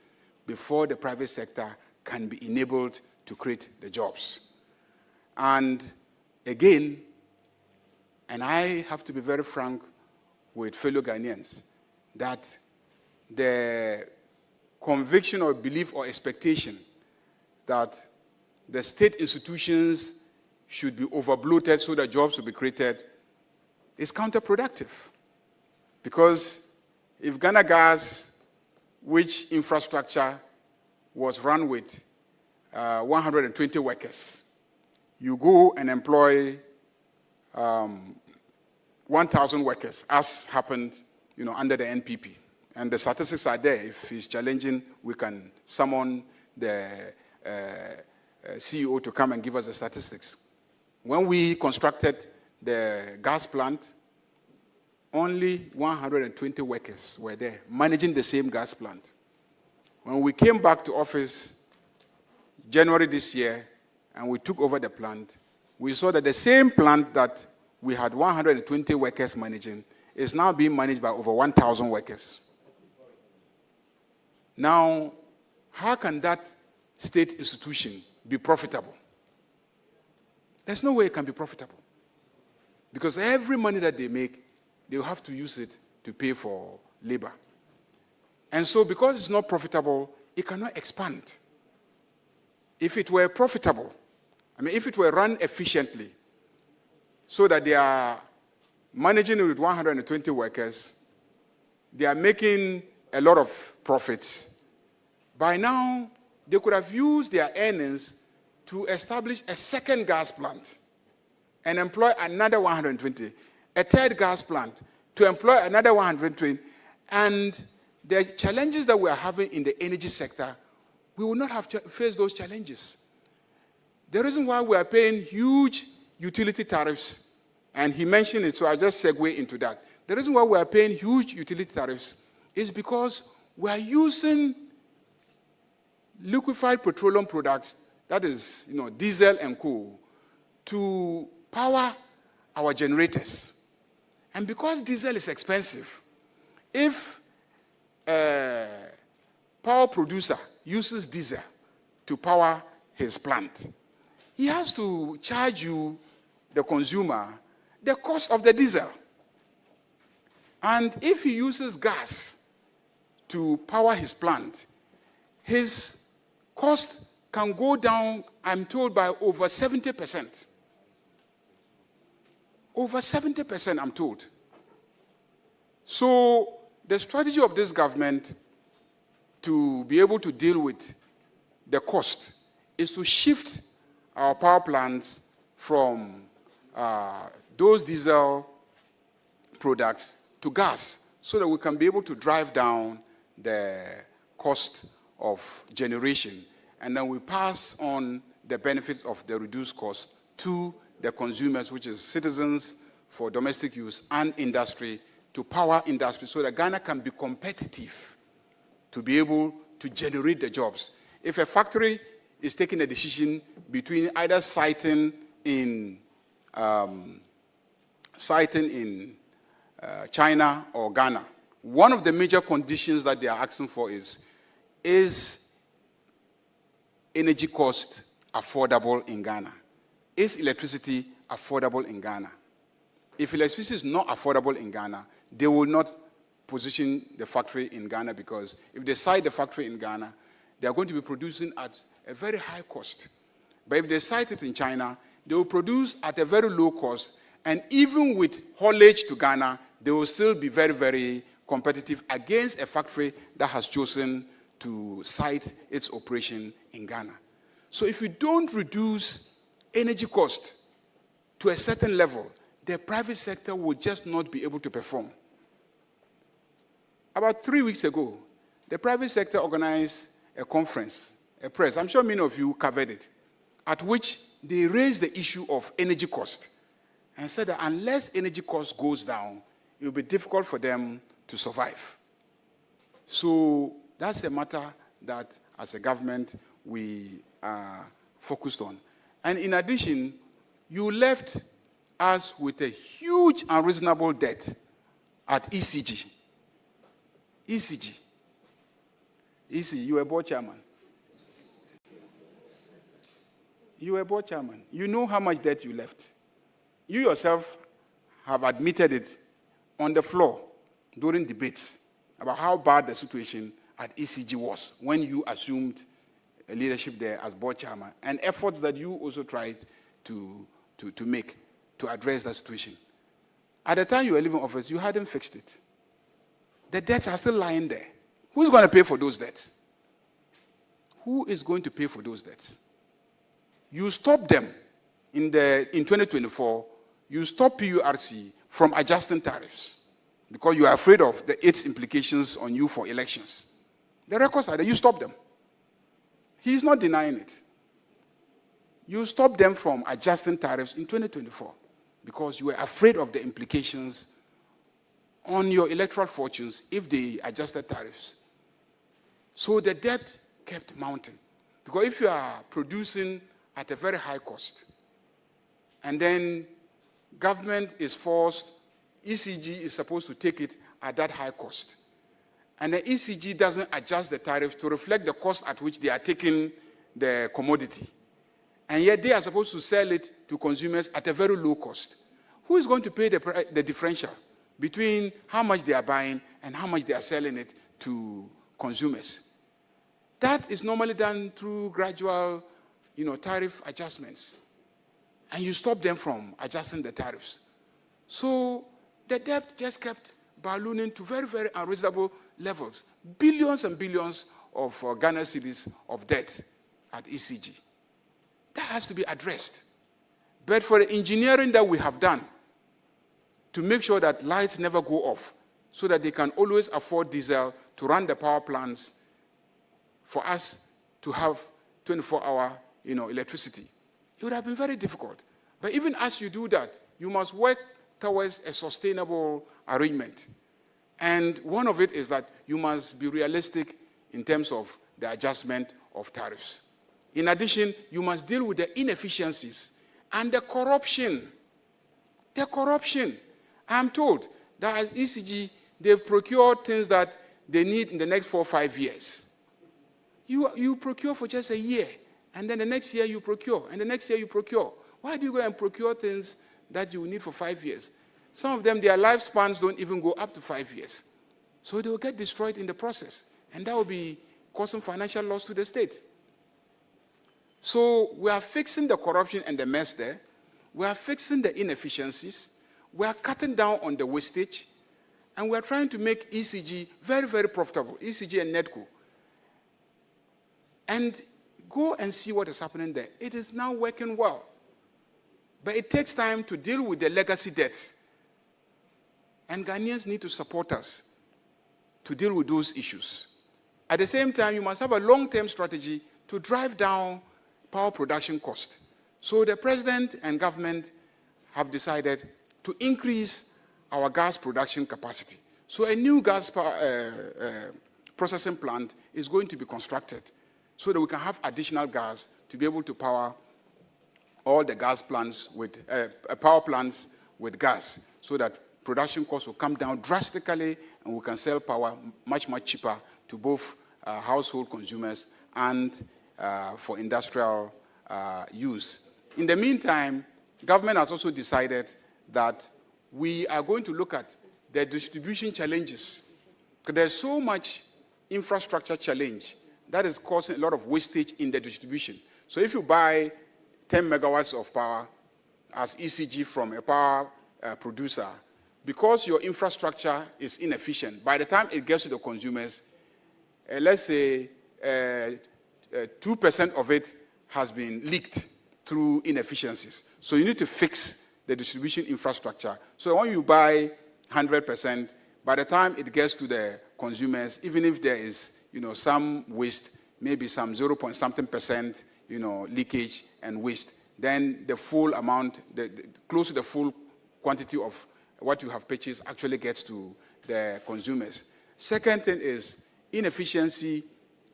before the private sector can be enabled to create the jobs. And again, and I have to be very frank with fellow Ghanaians, that the conviction or belief or expectation that the state institutions should be overbloated so that jobs will be created is counterproductive. Because if Ghana Gas, which infrastructure was run with 120 workers, you go and employ 1,000 workers, as happened under the NPP. And the statistics are there. If it's challenging, we can summon the CEO to come and give us the statistics. When we constructed the gas plant, only 120 workers were there managing the same gas plant. When we came back to office January this year and we took over the plant, we saw that the same plant that we had 120 workers managing is now being managed by over 1,000 workers. Now, how can that state institution be profitable? There's no way it can be profitable. Because every money that they make, they will have to use it to pay for labor. And so because it's not profitable, it cannot expand. If it were profitable, if it were run efficiently, so that they are managing it with 120 workers, they are making a lot of profits. By now, they could have used their earnings to establish a second gas plant and employ another 120, a third gas plant to employ another 120, and the challenges that we are having in the energy sector, we will not have to face those challenges. The reason why we are paying huge utility tariffs, and he mentioned it, so I'll just segue into that. The reason why we are paying huge utility tariffs is because we are using liquefied petroleum products, that is, diesel and coal, to power our generators. And because diesel is expensive, if a power producer uses diesel to power his plant, he has to charge you, the consumer, the cost of the diesel. And if he uses gas to power his plant, his cost can go down, I'm told, by over 70%. Over 70%, I'm told. So the strategy of this government to be able to deal with the cost is to shift our power plants from those diesel products to gas, so that we can be able to drive down the cost of generation, and then we pass on the benefits of the reduced cost to the consumers, which is citizens for domestic use and industry, to power industry, so that Ghana can be competitive to be able to generate the jobs. If a factory is taking a decision between either siting in China or Ghana, one of the major conditions that they are asking for is energy cost affordable in Ghana? Is electricity affordable in Ghana? If electricity is not affordable in Ghana, they will not position the factory in Ghana, because if they site the factory in Ghana, they are going to be producing at a very high cost. But if they site it in China, they will produce at a very low cost, and even with haulage to Ghana, they will still be very, very competitive against a factory that has chosen to site its operation in Ghana. So if you don't reduce energy cost to a certain level, the private sector will just not be able to perform. About 3 weeks ago, the private sector organized a conference, a press, I'm sure many of you covered it, at which they raised the issue of energy cost and said that unless energy cost goes down, it will be difficult for them to survive. So that's a matter that, as a government, we are focused on. And in addition, you left us with a huge unreasonable debt at ECG. ECG, you were board chairman. You were board chairman. You know how much debt you left. You yourself have admitted it on the floor during debates about how bad the situation at ECG was when you assumed leadership there as board chairman, and efforts that you also tried to make to address that situation. At the time you were leaving office, you hadn't fixed it. The debts are still lying there. Who's going to pay for those debts? Who is going to pay for those debts? You stopped them in 2024. You stopped PURC from adjusting tariffs because you are afraid of its implications on you for elections. The records are there. You stopped them. He's not denying it. You stopped them from adjusting tariffs in 2024 because you were afraid of the implications on your electoral fortunes if they adjusted tariffs. So the debt kept mounting. Because if you are producing at a very high cost, and then government is forced, ECG is supposed to take it at that high cost, and the ECG doesn't adjust the tariff to reflect the cost at which they are taking the commodity, and yet they are supposed to sell it to consumers at a very low cost. Who is going to pay the differential between how much they are buying and how much they are selling it to consumers? That is normally done through gradual, tariff adjustments. And you stop them from adjusting the tariffs. So the debt just kept ballooning to very, very unreasonable levels. Billions and billions of Ghana cedis of debt at ECG. That has to be addressed. But for the engineering that we have done to make sure that lights never go off, so that they can always afford diesel to run the power plants, for us to have 24-hour, electricity, it would have been very difficult. But even as you do that, you must work towards a sustainable arrangement. And one of it is that you must be realistic in terms of the adjustment of tariffs. In addition, you must deal with the inefficiencies and the corruption. The corruption. I'm told that as ECG, they've procured things that they need in the next 4 or 5 years. You procure for just a year, and then the next year you procure, and the next year you procure. Why do you go and procure things that you need for 5 years? Some of them, their lifespans don't even go up to 5 years. So they will get destroyed in the process, and that will be causing financial loss to the state. So we are fixing the corruption and the mess there. We are fixing the inefficiencies. We are cutting down on the wastage, and we are trying to make ECG very, very profitable, ECG and NEDCO. And go and see what is happening there. It is now working well. But it takes time to deal with the legacy debts. And Ghanaians need to support us to deal with those issues. At the same time, you must have a long-term strategy to drive down power production cost. So the president and government have decided to increase our gas production capacity. So a new gas processing plant is going to be constructed so that we can have additional gas to be able to power all the gas plants with power plants with gas, so that production costs will come down drastically, and we can sell power much, much cheaper to both household consumers and for industrial use. In the meantime, government has also decided that we are going to look at the distribution challenges, because there's so much infrastructure challenge that is causing a lot of wastage in the distribution. So if you buy 10 megawatts of power as ECG from a power producer, because your infrastructure is inefficient, by the time it gets to the consumers, let's say 2% of it has been leaked through inefficiencies. So you need to fix the distribution infrastructure. So when you buy 100%, by the time it gets to the consumers, even if there is some waste, maybe some 0.something%, leakage and waste, then the full amount, close to the full quantity of what you have purchased actually gets to the consumers. Second thing is inefficiency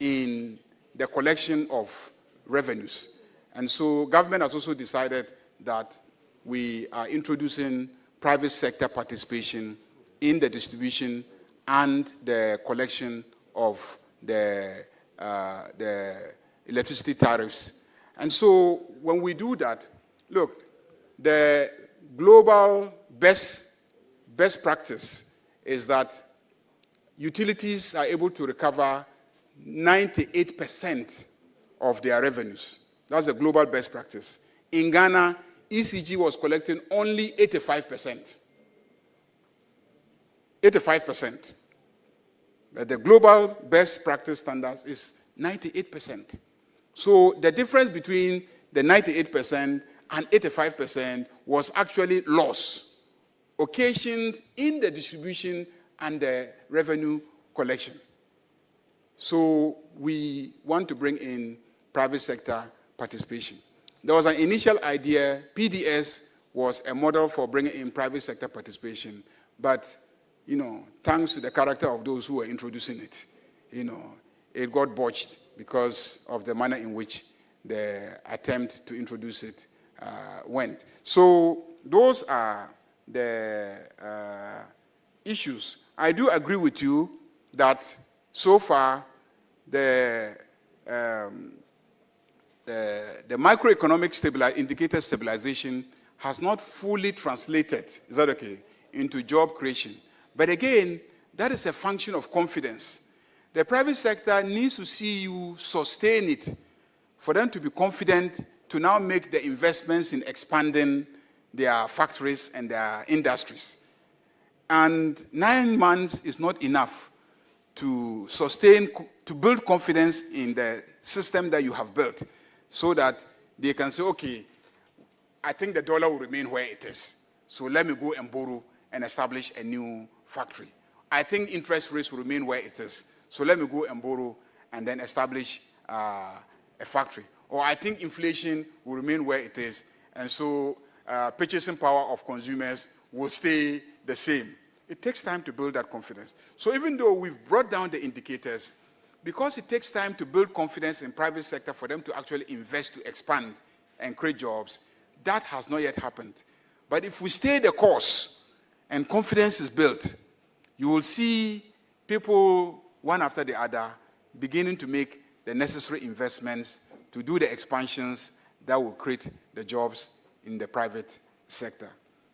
in the collection of revenues. And so government has also decided that we are introducing private sector participation in the distribution and the collection of the electricity tariffs. And so when we do that, look, the global best practice is that utilities are able to recover 98% of their revenues. That's the global best practice. In Ghana, ECG was collecting only 85%. 85%. But the global best practice standards is 98%. So the difference between the 98% and 85% was actually loss occasioned in the distribution and the revenue collection. So we want to bring in private sector participation. There was an initial idea. PDS was a model for bringing in private sector participation, but thanks to the character of those who were introducing it, it got botched because of the manner in which the attempt to introduce it went. So those are the issues. I do agree with you that so far the macroeconomic indicator stabilization has not fully translated, is that okay, into job creation. But again, that is a function of confidence. The private sector needs to see you sustain it for them to be confident to now make the investments in expanding their factories and their industries. And 9 months is not enough to sustain, to build confidence in the system that you have built, so that they can say, okay, I think the dollar will remain where it is, so let me go and borrow and establish a new factory. I think interest rates will remain where it is, so let me go and borrow and then establish a factory. Or I think inflation will remain where it is, and so purchasing power of consumers will stay the same. It takes time to build that confidence. So even though we've brought down the indicators, because it takes time to build confidence in private sector for them to actually invest to expand and create jobs, that has not yet happened. But if we stay the course and confidence is built, you will see people, one after the other, beginning to make the necessary investments to do the expansions that will create the jobs in the private sector.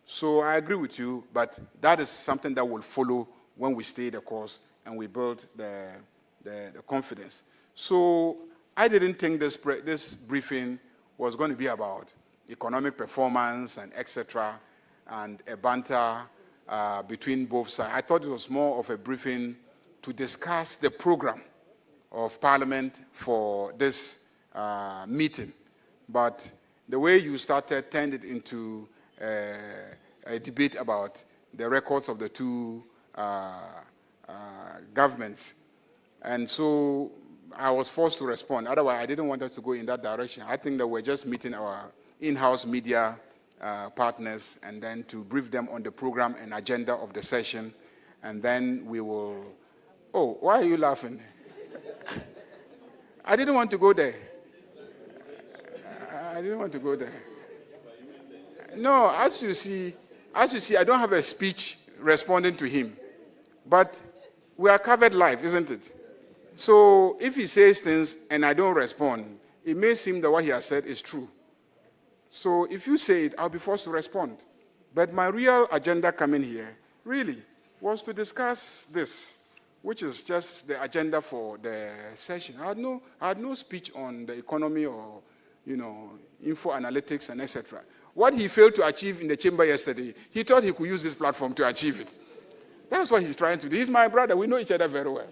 So I agree with you, but that is something that will follow when we stay the course and we build the confidence. So I didn't think this briefing was going to be about economic performance and etc. and a banter between both sides. I thought it was more of a briefing to discuss the program of Parliament for this meeting. But the way you started turned it into a debate about the records of the two governments. And so I was forced to respond. Otherwise, I didn't want us to go in that direction. I think that we're just meeting our in-house media partners and then to brief them on the program and agenda of the session. And then we will... Oh, why are you laughing? I didn't want to go there. I didn't want to go there. No, as you see, I don't have a speech responding to him. But we are covered live, isn't it? So if he says things and I don't respond, it may seem that what he has said is true. So if you say it, I'll be forced to respond. But my real agenda coming here, really, was to discuss this, which is just the agenda for the session. I had no speech on the economy or, info analytics and etc. What he failed to achieve in the chamber yesterday, he thought he could use this platform to achieve it. That's what he's trying to do. He's my brother. We know each other very well.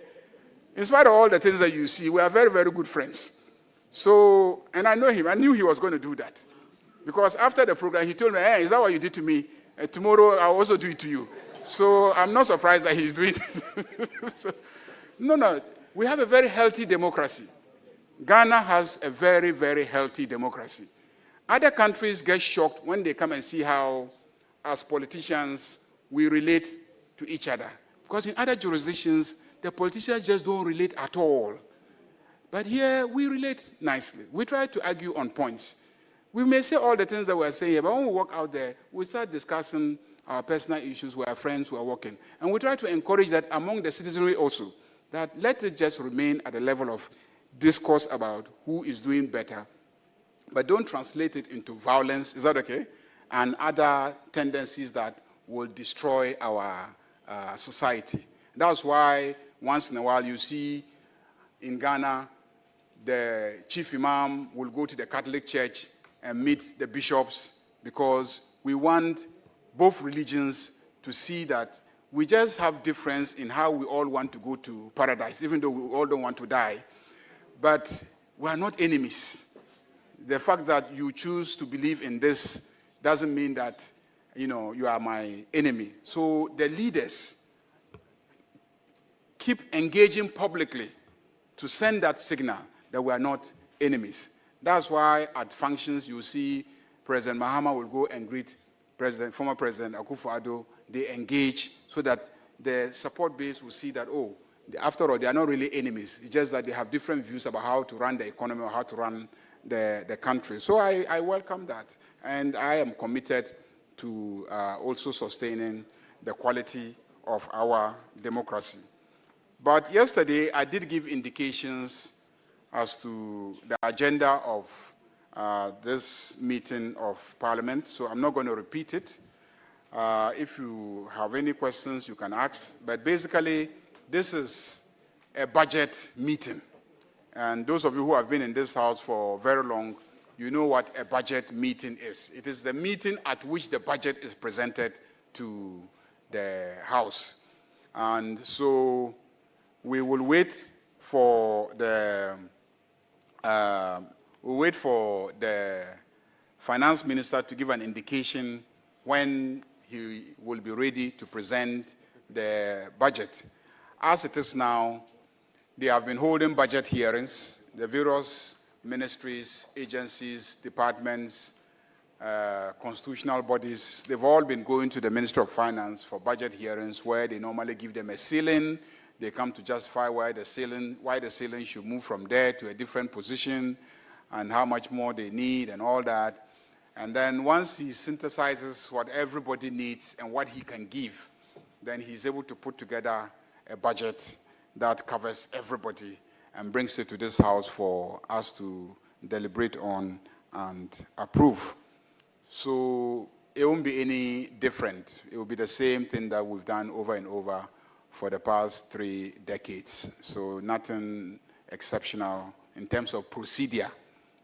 In spite of all the things that you see, we are very, very good friends. So, and I know him. I knew he was going to do that. Because after the program, he told me, hey, is that what you did to me? Tomorrow, I'll also do it to you. So I'm not surprised that he's doing it. No. We have a very healthy democracy. Ghana has a very, very healthy democracy. Other countries get shocked when they come and see how, as politicians, we relate to each other. Because in other jurisdictions, the politicians just don't relate at all. But here, we relate nicely. We try to argue on points. We may say all the things that we're saying here, but when we walk out there, we start discussing our personal issues with our friends who are working. And we try to encourage that among the citizenry also, that let it just remain at the level of discourse about who is doing better, but don't translate it into violence, is that okay? And other tendencies that will destroy our society. That's why once in a while you see in Ghana, the chief imam will go to the Catholic Church and meet the bishops because we want both religions to see that we just have difference in how we all want to go to paradise, even though we all don't want to die. But we are not enemies. The fact that you choose to believe in this doesn't mean that, you are my enemy. So the leaders keep engaging publicly to send that signal that we are not enemies. That's why at functions you see President Mahama will go and greet former President Akufo-Addo. They engage so that the support base will see that, after all, they are not really enemies. It's just that they have different views about how to run the economy or how to run the country. So I welcome that. And I am committed to also sustaining the quality of our democracy. But yesterday, I did give indications as to the agenda of this meeting of Parliament, so I'm not going to repeat it. If you have any questions, you can ask. But basically, this is a budget meeting. And those of you who have been in this house for very long, you know what a budget meeting is. It is the meeting at which the budget is presented to the House. And so we will wait for the finance minister to give an indication when he will be ready to present the budget. As it is now, they have been holding budget hearings. The various ministries, agencies, departments, constitutional bodies, they've all been going to the Minister of Finance for budget hearings where they normally give them a ceiling. They come to justify why the ceiling should move from there to a different position and how much more they need and all that. And then once he synthesizes what everybody needs and what he can give, then he's able to put together a budget that covers everybody and brings it to this house for us to deliberate on and approve. So it won't be any different. It will be the same thing that we've done over and over for the past 3 decades. So nothing exceptional in terms of procedure.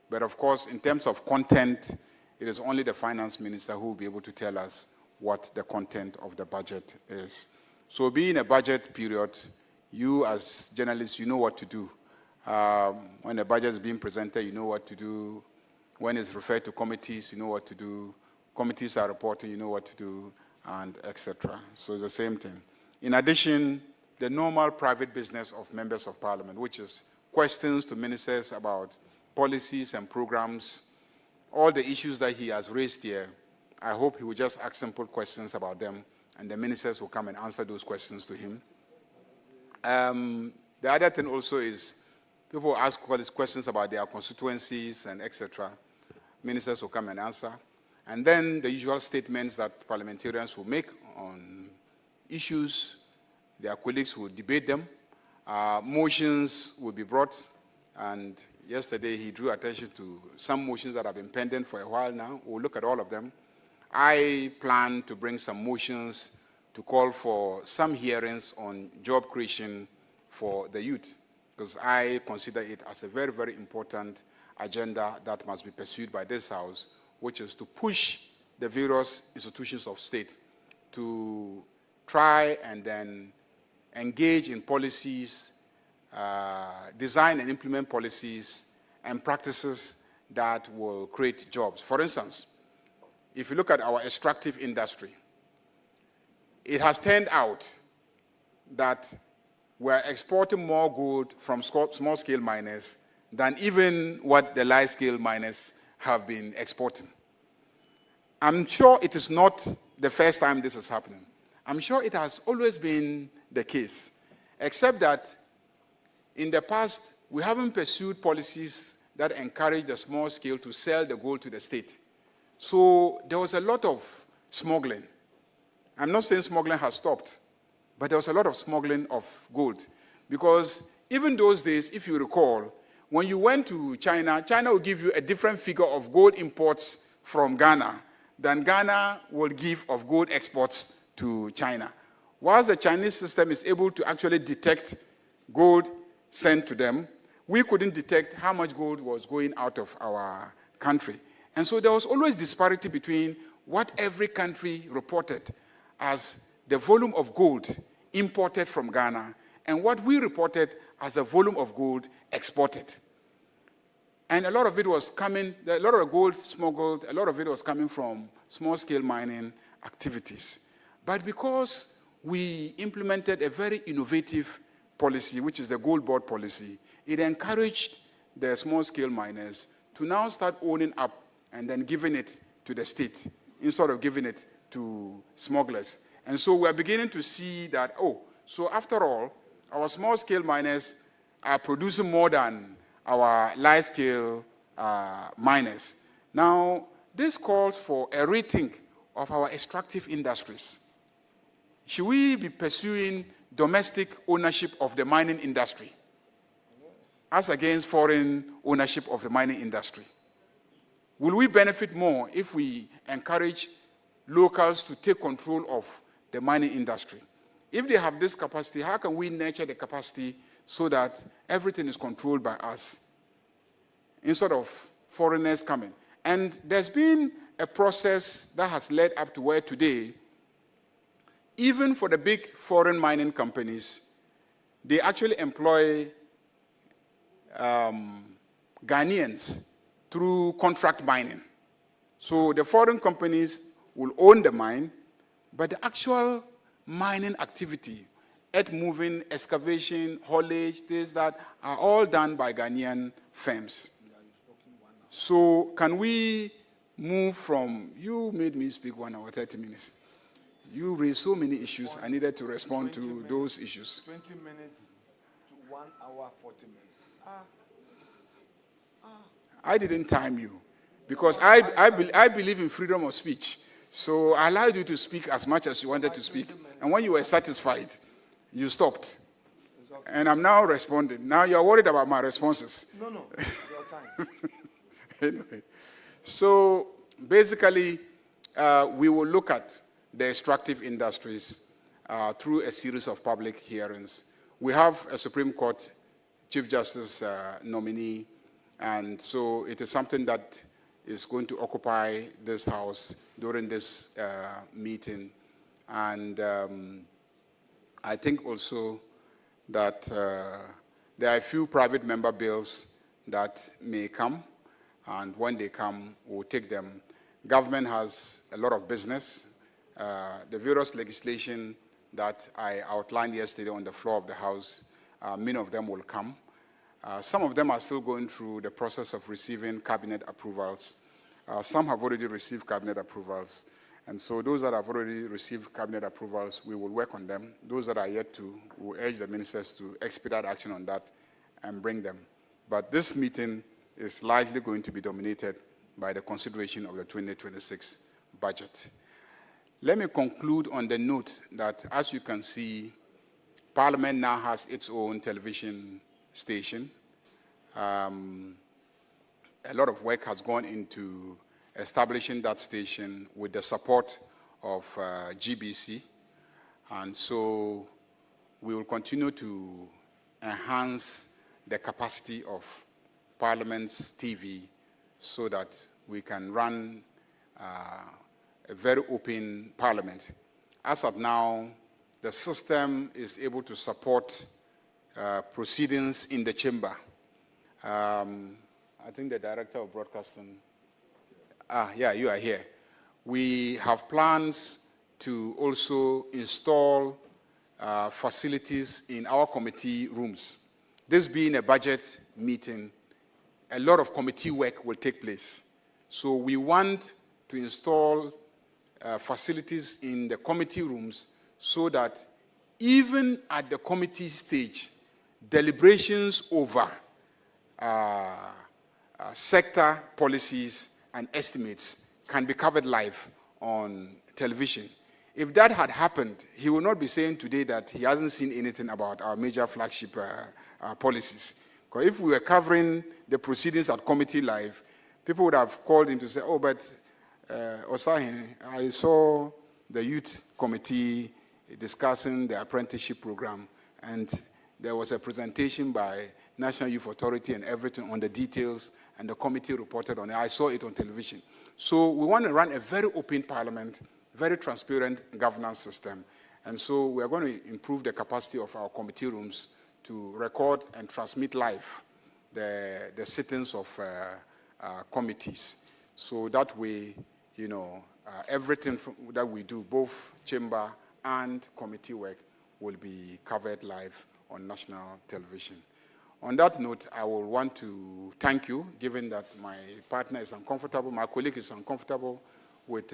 But of course, in terms of content, it is only the finance minister who will be able to tell us what the content of the budget is. So being a budget period, you as journalists, you know what to do. When the budget is being presented, you know what to do. When it's referred to committees, you know what to do. Committees are reporting, you know what to do, and etc. So it's the same thing. In addition, the normal private business of members of parliament, which is questions to ministers about policies and programs, all the issues that he has raised here, I hope he will just ask simple questions about them, and the ministers will come and answer those questions to him. The other thing also is people ask all these questions about their constituencies and etc. Ministers will come and answer. And then the usual statements that parliamentarians will make on issues, their colleagues will debate them. Motions will be brought, and yesterday he drew attention to some motions that have been pending for a while now. We'll look at all of them. I plan to bring some motions to call for some hearings on job creation for the youth, because I consider it as a very, very important agenda that must be pursued by this House, which is to push the various institutions of state to try and then engage in policies, design and implement policies and practices that will create jobs. For instance, if you look at our extractive industry, it has turned out that we're exporting more gold from small-scale miners than even what the large-scale miners have been exporting. I'm sure it is not the first time this is happening. I'm sure it has always been the case, except that in the past, we haven't pursued policies that encourage the small scale to sell the gold to the state. So there was a lot of smuggling. I'm not saying smuggling has stopped, but there was a lot of smuggling of gold. Because even those days, if you recall, when you went to China, China will give you a different figure of gold imports from Ghana than Ghana will give of gold exports to China. Whilst the Chinese system is able to actually detect gold sent to them, we couldn't detect how much gold was going out of our country. And so there was always disparity between what every country reported as the volume of gold imported from Ghana and what we reported as the volume of gold exported. And a lot of it was coming, a lot of the gold smuggled, a lot of it was coming from small-scale mining activities. But because we implemented a very innovative policy, which is the gold board policy, it encouraged the small-scale miners to now start owning up and then giving it to the state instead of giving it to smugglers. And so we're beginning to see that, so after all, our small-scale miners are producing more than our large-scale miners. Now, this calls for a rethink of our extractive industries. Should we be pursuing domestic ownership of the mining industry as against foreign ownership of the mining industry? Will we benefit more if we encourage locals to take control of the mining industry? If they have this capacity, how can we nurture the capacity so that everything is controlled by us instead of foreigners coming? And there's been a process that has led up to where today, even for the big foreign mining companies, they actually employ Ghanaians through contract mining. So the foreign companies will own the mine, but the actual mining activity, earth moving, excavation, haulage, this, that, are all done by Ghanaian firms. So can we move from, you made me speak 1 hour, 30 minutes. You raised so many issues. I needed to respond to those issues. 20 minutes to 1 hour, 40 minutes. I didn't time you because I believe in freedom of speech. So I allowed you to speak as much as you wanted to speak. And when you were satisfied, you stopped. And I'm now responding. Now you're worried about my responses. No, your time. Anyway, so basically, we will look at the extractive industries through a series of public hearings. We have a Supreme Court Chief Justice nominee, and so it is something that is going to occupy this House during this meeting. And I think also that there are a few private member bills that may come, and when they come, we'll take them. Government has a lot of business. The various legislation that I outlined yesterday on the floor of the House, many of them will come. Some of them are still going through the process of receiving cabinet approvals. Some have already received cabinet approvals. And so those that have already received cabinet approvals, we will work on them. Those that are yet to, we will urge the ministers to expedite action on that and bring them. But this meeting is largely going to be dominated by the consideration of the 2026 budget. Let me conclude on the note that, as you can see, Parliament now has its own television station. A lot of work has gone into establishing that station with the support of GBC. And so we will continue to enhance the capacity of Parliament's TV so that we can run a very open Parliament. As of now, the system is able to support proceedings in the chamber. I think the Director of Broadcasting, yeah, you are here. We have plans to also install facilities in our committee rooms. This being a budget meeting, a lot of committee work will take place. So we want to install facilities in the committee rooms so that even at the committee stage, deliberations over sector policies and estimates can be covered live on television. If that had happened, he would not be saying today that he hasn't seen anything about our major flagship policies. Because if we were covering the proceedings at committee live, people would have called him to say, oh, but Osahin, I saw the youth committee discussing the apprenticeship program, and there was a presentation by National Youth Authority and everything on the details, and the committee reported on it. I saw it on television. So we want to run a very open Parliament, very transparent governance system. And so we are going to improve the capacity of our committee rooms to record and transmit live the sittings of committees. So that way, you know, everything that we do, both chamber and committee work, will be covered live on national television. On that note, I will want to thank you, given that my partner is uncomfortable, my colleague is uncomfortable with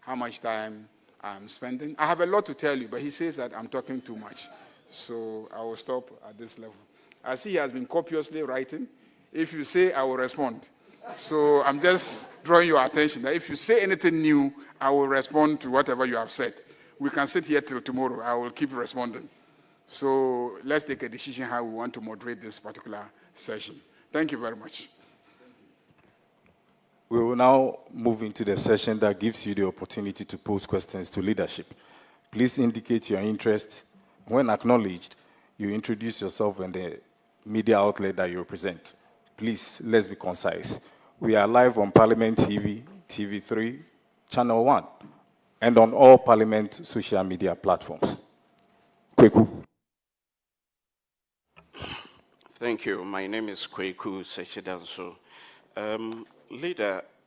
how much time I'm spending. I have a lot to tell you, but he says that I'm talking too much. So I will stop at this level. I see he has been copiously writing. If you say, I will respond. So I'm just drawing your attention that if you say anything new, I will respond to whatever you have said. We can sit here till tomorrow. I will keep responding. So let's take a decision how we want to moderate this particular session. Thank you very much. We will now move into the session that gives you the opportunity to pose questions to leadership. Please indicate your interest. When acknowledged, you introduce yourself and the media outlet that you represent. Please, let's be concise. We are live on Parliament TV, TV3, Channel 1, and on all Parliament social media platforms. Kweku. Thank you. My name is Kweku Sechidanso.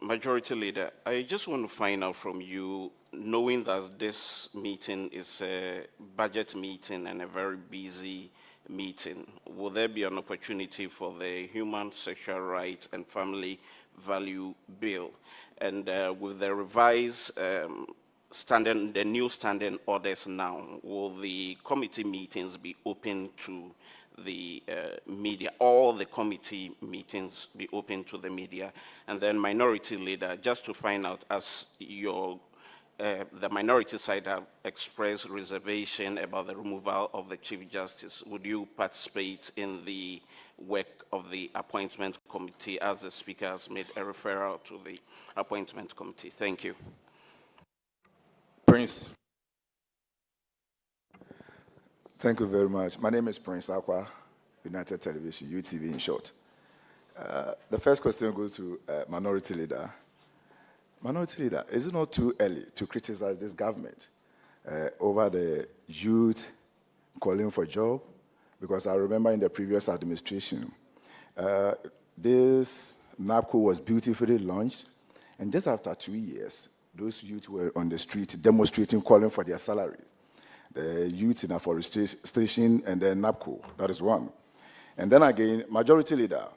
Majority Leader, I just want to find out from you, knowing that this meeting is a budget meeting and a very busy meeting, will there be an opportunity for the Human, Sexual Rights and Family value bill. And with the revised the new standing orders now, will the committee meetings be open to the media? All the committee meetings be open to the media? And then minority leader, just to find out, as your the minority side have expressed reservation about the removal of the Chief Justice, would you participate in the work of the appointment committee, as the Speaker has made a referral to the appointment committee? Thank you. Prince. Thank you very much. My name is Prince Akwa, United Television, UTV in short. The first question goes to Minority Leader. Minority Leader, is it not too early to criticize this government over the youth calling for job? Because I remember in the previous administration, this NAPCO was beautifully launched, and just after 2 years, those youth were on the street demonstrating, calling for their salary. The youth in afforestation and then NAPCO, that is one. And then again, Majority Leader,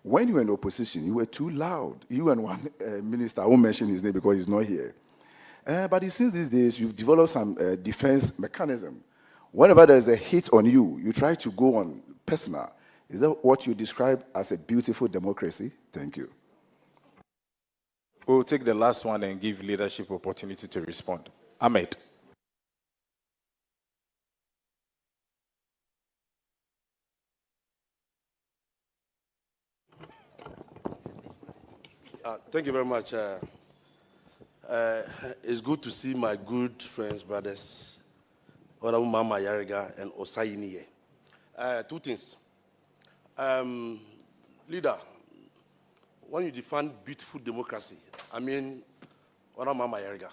when you were in opposition, you were too loud. You and one minister, I won't mention his name because he's not here. But since these days, you've developed some defense mechanism. Whenever there's a hit on you, you try to go on personal. Is that what you describe as a beautiful democracy? Thank you. We'll take the last one and give leadership opportunity to respond. Ahmed. Thank you very much. It's good to see my good friends, brothers, Honorable Mama Yarega and Osayini here. Two things. Leader, when you define beautiful democracy, I mean, Honorable Mama Yarega.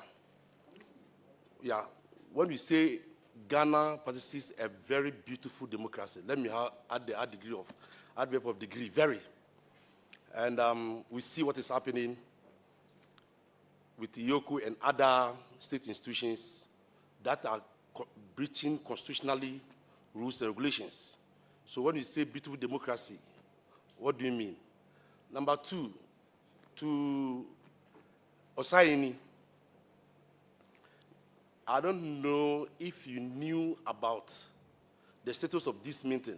Yeah, when we say Ghana possesses a very beautiful democracy, let me add the adverb of degree, very. And we see what is happening with Iyoku and other state institutions that are breaching constitutionally rules and regulations. So when you say beautiful democracy, what do you mean? Number two, to Osayini, I don't know if you knew about the status of this meeting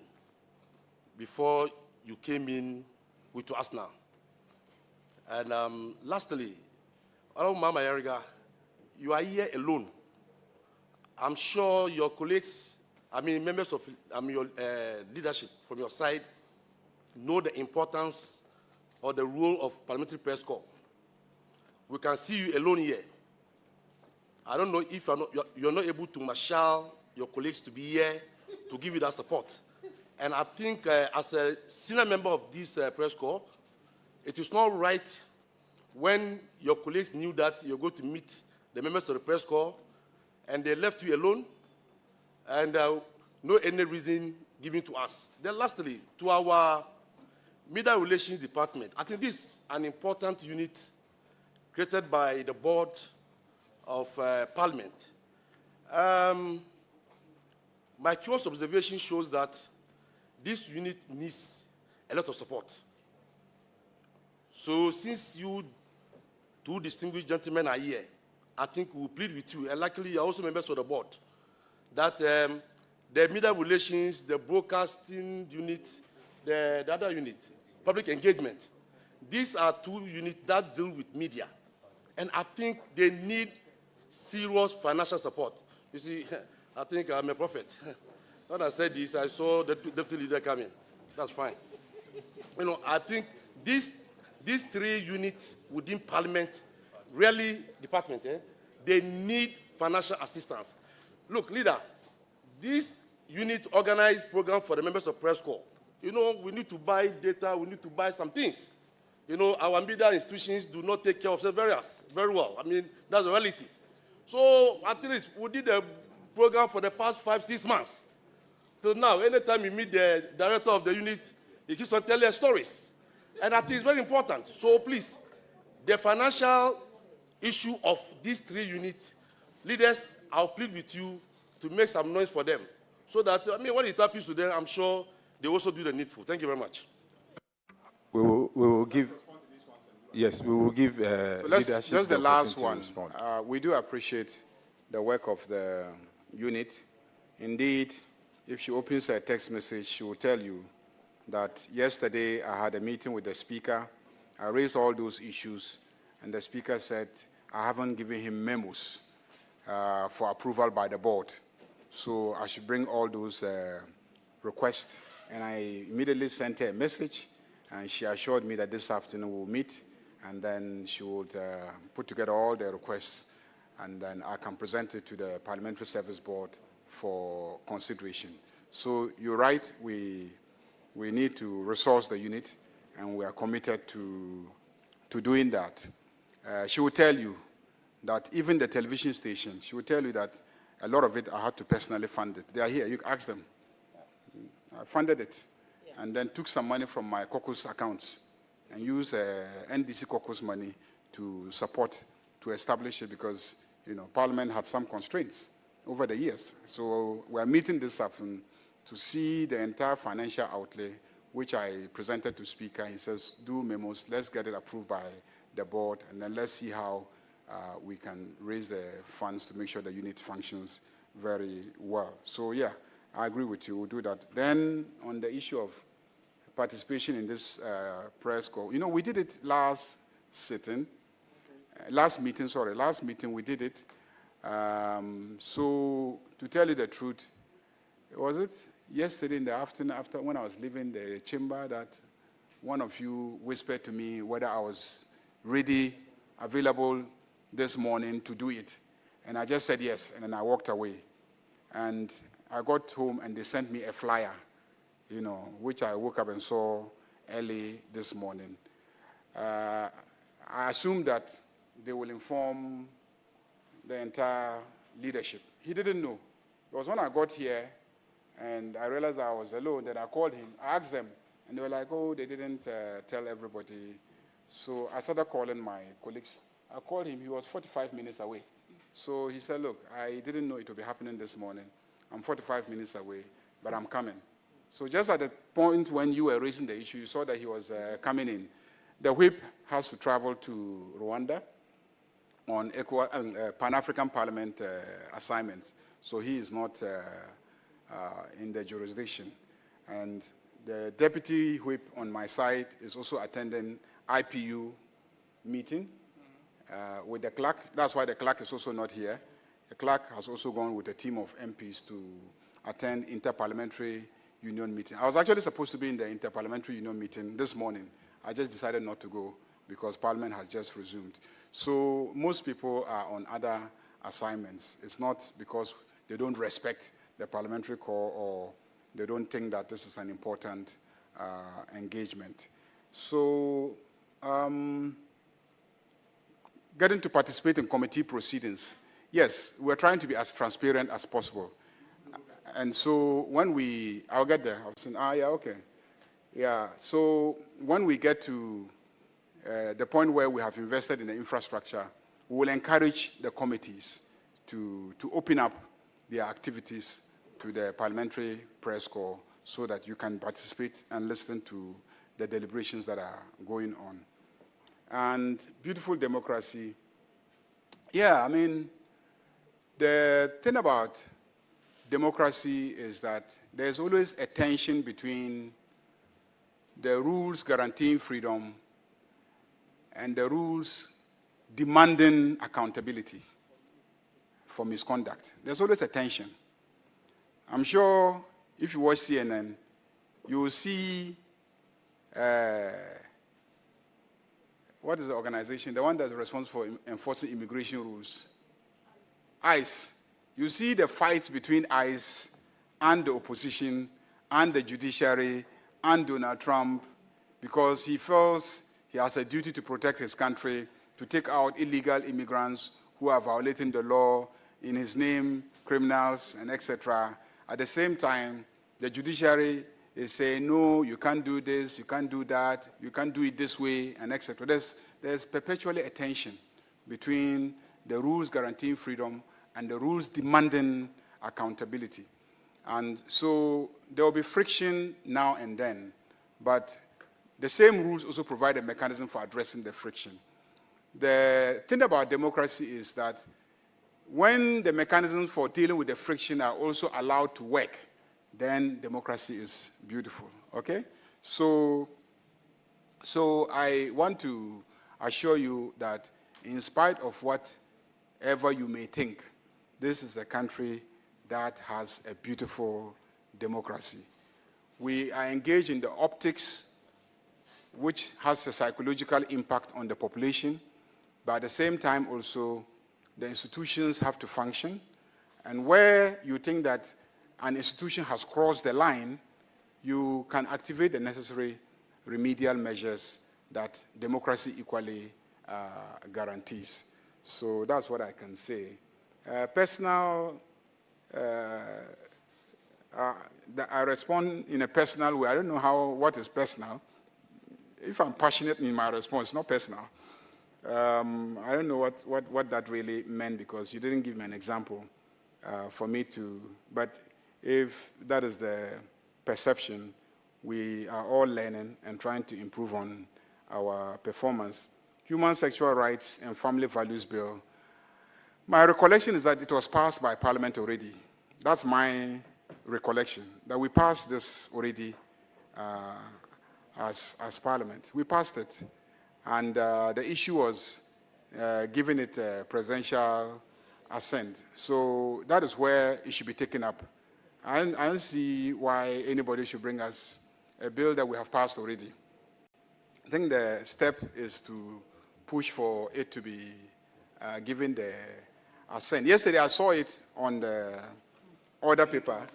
before you came in with us now. And lastly, Mama Yarega, you are here alone. I'm sure your colleagues, members of your leadership from your side know the importance or the role of parliamentary press corps. We can see you alone here. I don't know if you're not able to marshal your colleagues to be here to give you that support. And I think as a senior member of this press corps, it is not right when your colleagues knew that you're going to meet the members of the press corps and they left you alone and no any reason given to us. Then lastly, to our media relations department, I think this is an important unit created by the board of parliament. My close observation shows that this unit needs a lot of support. So since you two distinguished gentlemen are here, I think we'll plead with you, and luckily you're also members of the board, that the media relations, the broadcasting unit, the other unit, public engagement, these are two units that deal with media. And I think they need serious financial support. You see, I think I'm a prophet. When I said this, I saw the deputy leader coming. That's fine. You know, I think these three units within parliament, really department, they need financial assistance. Look, leader, this unit organized program for the members of press corps. You know, we need to buy data, we need to buy some things. You know, our media institutions do not take care of themselves very well. I mean, that's the reality. So at least we did a program for the past 5-6 months. Till now, anytime you meet the director of the unit, he keeps on telling us stories. And I think it's very important. So please, the financial issue of these three units, leaders, I'll plead with you to make some noise for them. So that, when it happens to them, I'm sure they also do the needful. Thank you very much. We will give. Yes, we will give So leadership just the last opportunity to one. respond. We do appreciate the work of the unit. Indeed, if she opens her text message, she will tell you that yesterday I had a meeting with the speaker. I raised all those issues, and the speaker said I haven't given him memos for approval by the board. So I should bring all those requests. And I immediately sent her a message, and she assured me that this afternoon we'll meet, and then she would put together all the requests, and then I can present it to the Parliamentary Service Board for consideration. So you're right, we need to resource the unit, and we are committed to doing that. She will tell you that even the television station, she will tell you that a lot of it I had to personally fund it. They are here, you ask them. I funded it, and then took some money from my caucus accounts and used NDC caucus money to support, to establish it, because Parliament had some constraints over the years. So we're meeting this afternoon to see the entire financial outlay, which I presented to Speaker. He says, do memos, let's get it approved by the board, and then let's see how we can raise the funds to make sure the unit functions very well. So yeah, I agree with you, we'll do that. Then on the issue of participation in this press call, we did it last meeting we did it. So to tell you the truth, was it yesterday in the afternoon after when I was leaving the chamber that one of you whispered to me whether I was ready, available this morning to do it. And I just said yes, and then I walked away. And I got home and they sent me a flyer, which I woke up and saw early this morning. I assumed that they will inform the entire leadership. He didn't know. It was when I got here and I realized I was alone, then I called him, I asked them, and they were like, oh, they didn't tell everybody. So I started calling my colleagues. I called him, he was 45 minutes away. So he said, look, I didn't know it would be happening this morning. I'm 45 minutes away, but I'm coming. So just at the point when you were raising the issue, you saw that he was coming in. The whip has to travel to Rwanda on Pan-African Parliament assignments. So he is not in the jurisdiction. And the deputy whip on my side is also attending IPU meeting with the clerk. That's why the clerk is also not here. The clerk has also gone with a team of MPs to attend Interparliamentary Union meeting. I was actually supposed to be in the Interparliamentary Union meeting this morning. I just decided not to go because Parliament has just resumed. So most people are on other assignments. It's not because they don't respect the parliamentary call or they don't think that this is an important engagement. So getting to participate in committee proceedings, yes, we're trying to be as transparent as possible. And so when I'll get there. I was saying, yeah, okay. Yeah, so when we get to the point where we have invested in the infrastructure, we will encourage the committees to open up their activities to the parliamentary press call so that you can participate and listen to the deliberations that are going on. And beautiful democracy, yeah, I mean, the thing about democracy is that there's always a tension between the rules guaranteeing freedom and the rules demanding accountability for misconduct. There's always a tension. I'm sure if you watch CNN, you will see, what is the organization? The one that's responsible for enforcing immigration rules. ICE. You see the fights between ICE and the opposition and the judiciary and Donald Trump because he feels he has a duty to protect his country, to take out illegal immigrants who are violating the law, in his name, criminals, and etc. At the same time, the judiciary is saying, no, you can't do this, you can't do that, you can't do it this way, and etc. There's perpetually a tension between the rules guaranteeing freedom and the rules demanding accountability. And so there will be friction now and then, but the same rules also provide a mechanism for addressing the friction. The thing about democracy is that when the mechanisms for dealing with the friction are also allowed to work, then democracy is beautiful, okay? So I want to assure you that in spite of whatever you may think, this is a country that has a beautiful democracy. We are engaged in the optics, which has a psychological impact on the population, but at the same time also, the institutions have to function. And where you think that an institution has crossed the line, you can activate the necessary remedial measures that democracy equally guarantees. So that's what I can say. I respond in a personal way. I don't know what is personal. If I'm passionate in my response, it's not personal. I don't know what that really meant because you didn't give me an example for me to, but if that is the perception, we are all learning and trying to improve on our performance. Human Sexual Rights and Family Values Bill, my recollection is that it was passed by Parliament already. That's my recollection, that we passed this already as Parliament. We passed it. And the issue was giving it a presidential assent. So that is where it should be taken up. I don't see why anybody should bring us a bill that we have passed already. I think the step is to push for it to be given the assent. Yesterday I saw it on the order paper,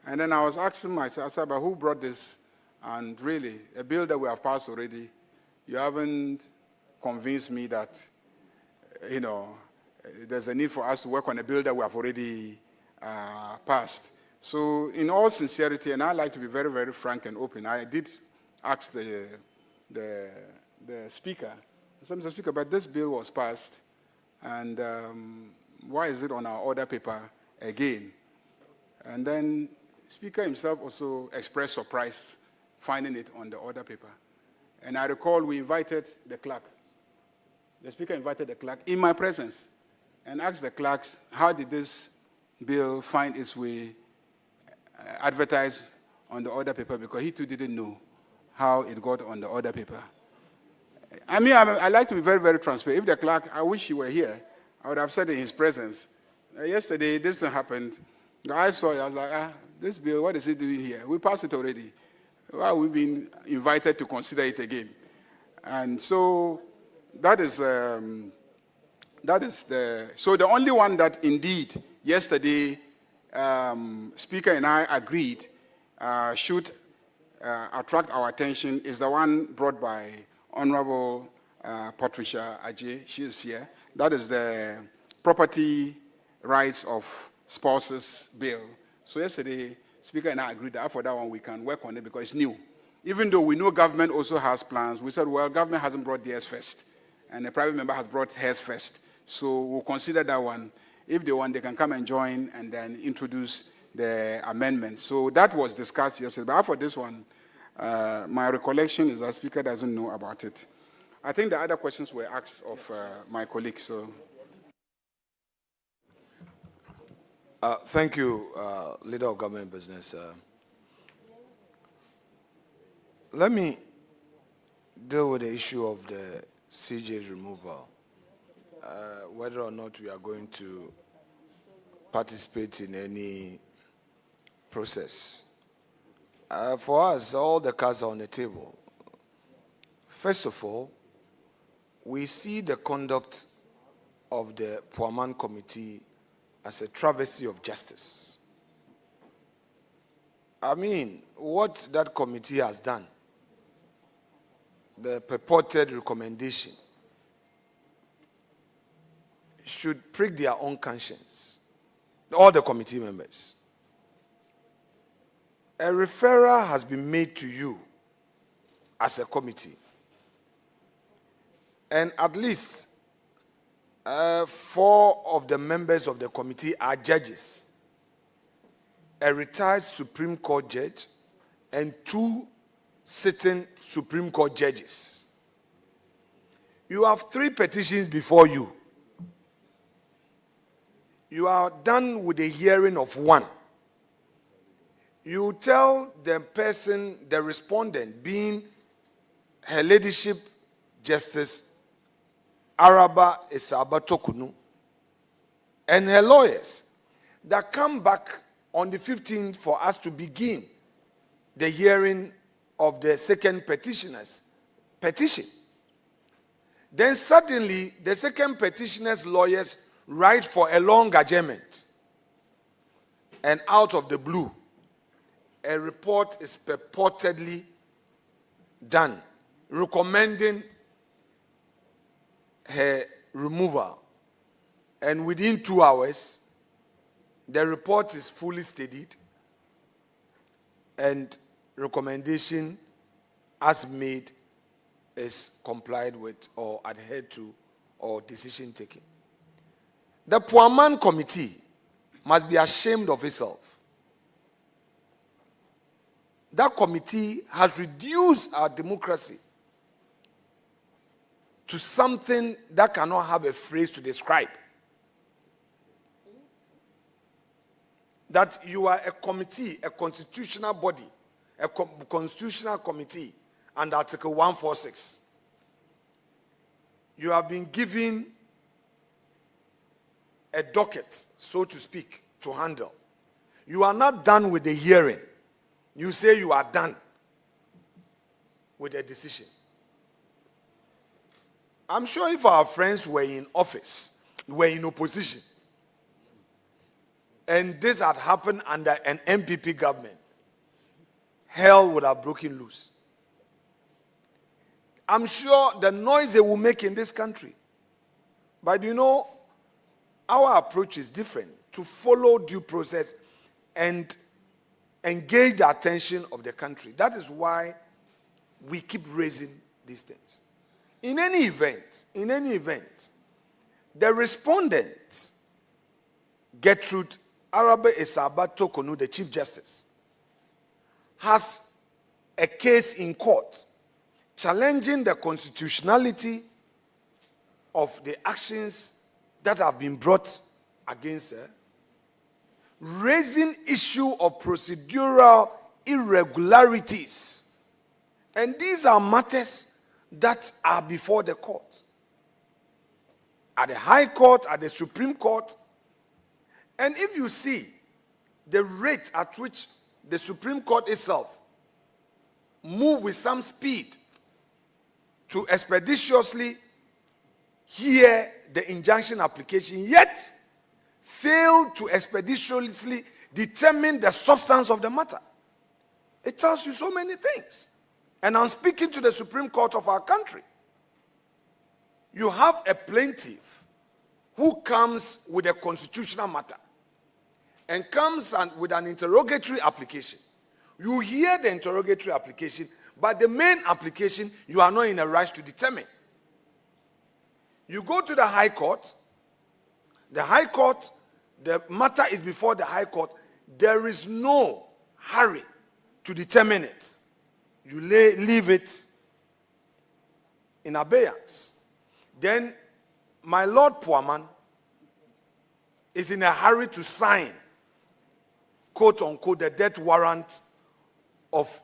and then I was asking myself, but who brought this? And really, a bill that we have passed already, you haven't convinced me that, there's a need for us to work on a bill that we have already passed. So in all sincerity, and I like to be very, very frank and open, I did ask the speaker, Mr. Speaker, but this bill was passed, and why is it on our order paper again? And then Speaker himself also expressed surprise finding it on the order paper. And I recall we invited the clerk. The Speaker invited the clerk in my presence and asked the clerks, how did this bill find its way advertised on the order paper, because he too didn't know how it got on the order paper. I mean, I like to be very, very transparent. If the clerk, I wish he were here, I would have said in his presence. Yesterday, this thing happened. I saw it, I was like, this bill, what is it doing here? We passed it already. Why we've been invited to consider it again? And so that is the, so the only one that indeed yesterday Speaker and I agreed should attract our attention is the one brought by Honorable Patricia Ajay. She is here. That is the Property Rights of Spouses Bill. So yesterday, Speaker and I agreed that for that one we can work on it because it's new. Even though we know government also has plans, we said, well, government hasn't brought theirs first, and the private member has brought hers first. So we'll consider that one. If they want, they can come and join and then introduce the amendments. So that was discussed yesterday. But for this one, my recollection is that Speaker doesn't know about it. I think the other questions were asked of my colleagues. So. Thank you, Leader of Government Business. Let me deal with the issue of the CJ's removal, whether or not we are going to participate in any process. For us, all the cards are on the table. First of all, we see the conduct of the Puaman Committee as a travesty of justice. I mean, what that committee has done, the purported recommendation, should prick their own conscience, all the committee members. A referral has been made to you as a committee, and at least 4 of the members of the committee are judges, a retired Supreme Court judge and 2 sitting Supreme Court judges. You have 3 petitions before you. You are done with the hearing of 1. You tell the person, the respondent, being Her Ladyship Justice Araba Esaba Tokunu, and her lawyers, that come back on the 15th for us to begin the hearing of the second petitioner's petition. Then suddenly, the second petitioner's lawyers write for a long adjournment. And out of the blue, a report is purportedly done recommending her removal. And within 2 hours, the report is fully studied and recommendation as made is complied with or adhered to or decision taken. The Puaman Committee must be ashamed of itself. That committee has reduced our democracy to something that cannot have a phrase to describe. That you are a committee, a constitutional body, a constitutional committee under Article 146. You have been given a docket, so to speak, to handle. You are not done with the hearing. You say you are done with the decision. I'm sure if our friends were in office, were in opposition, and this had happened under an MPP government, hell would have broken loose. I'm sure the noise they will make in this country. But you know, our approach is different, to follow due process and engage the attention of the country. That is why we keep raising these things. In any event, the respondent, Gertrude Arabe Esaba Tokonu, the Chief Justice, has a case in court challenging the constitutionality of the actions that have been brought against her, raising issue of procedural irregularities. And these are matters that are before the court. At the High Court, at the Supreme Court. And if you see the rate at which the Supreme Court itself move with some speed to expeditiously hear the injunction application, yet fail to expeditiously determine the substance of the matter. It tells you so many things. And I'm speaking to the Supreme Court of our country. You have a plaintiff who comes with a constitutional matter and comes with an interrogatory application. You hear the interrogatory application, but the main application you are not in a rush to determine. You go to the High Court. The High Court, the matter is before the High Court. There is no hurry to determine it. You leave it in abeyance. Then my Lord Puaman is in a hurry to sign, quote unquote, the death warrant of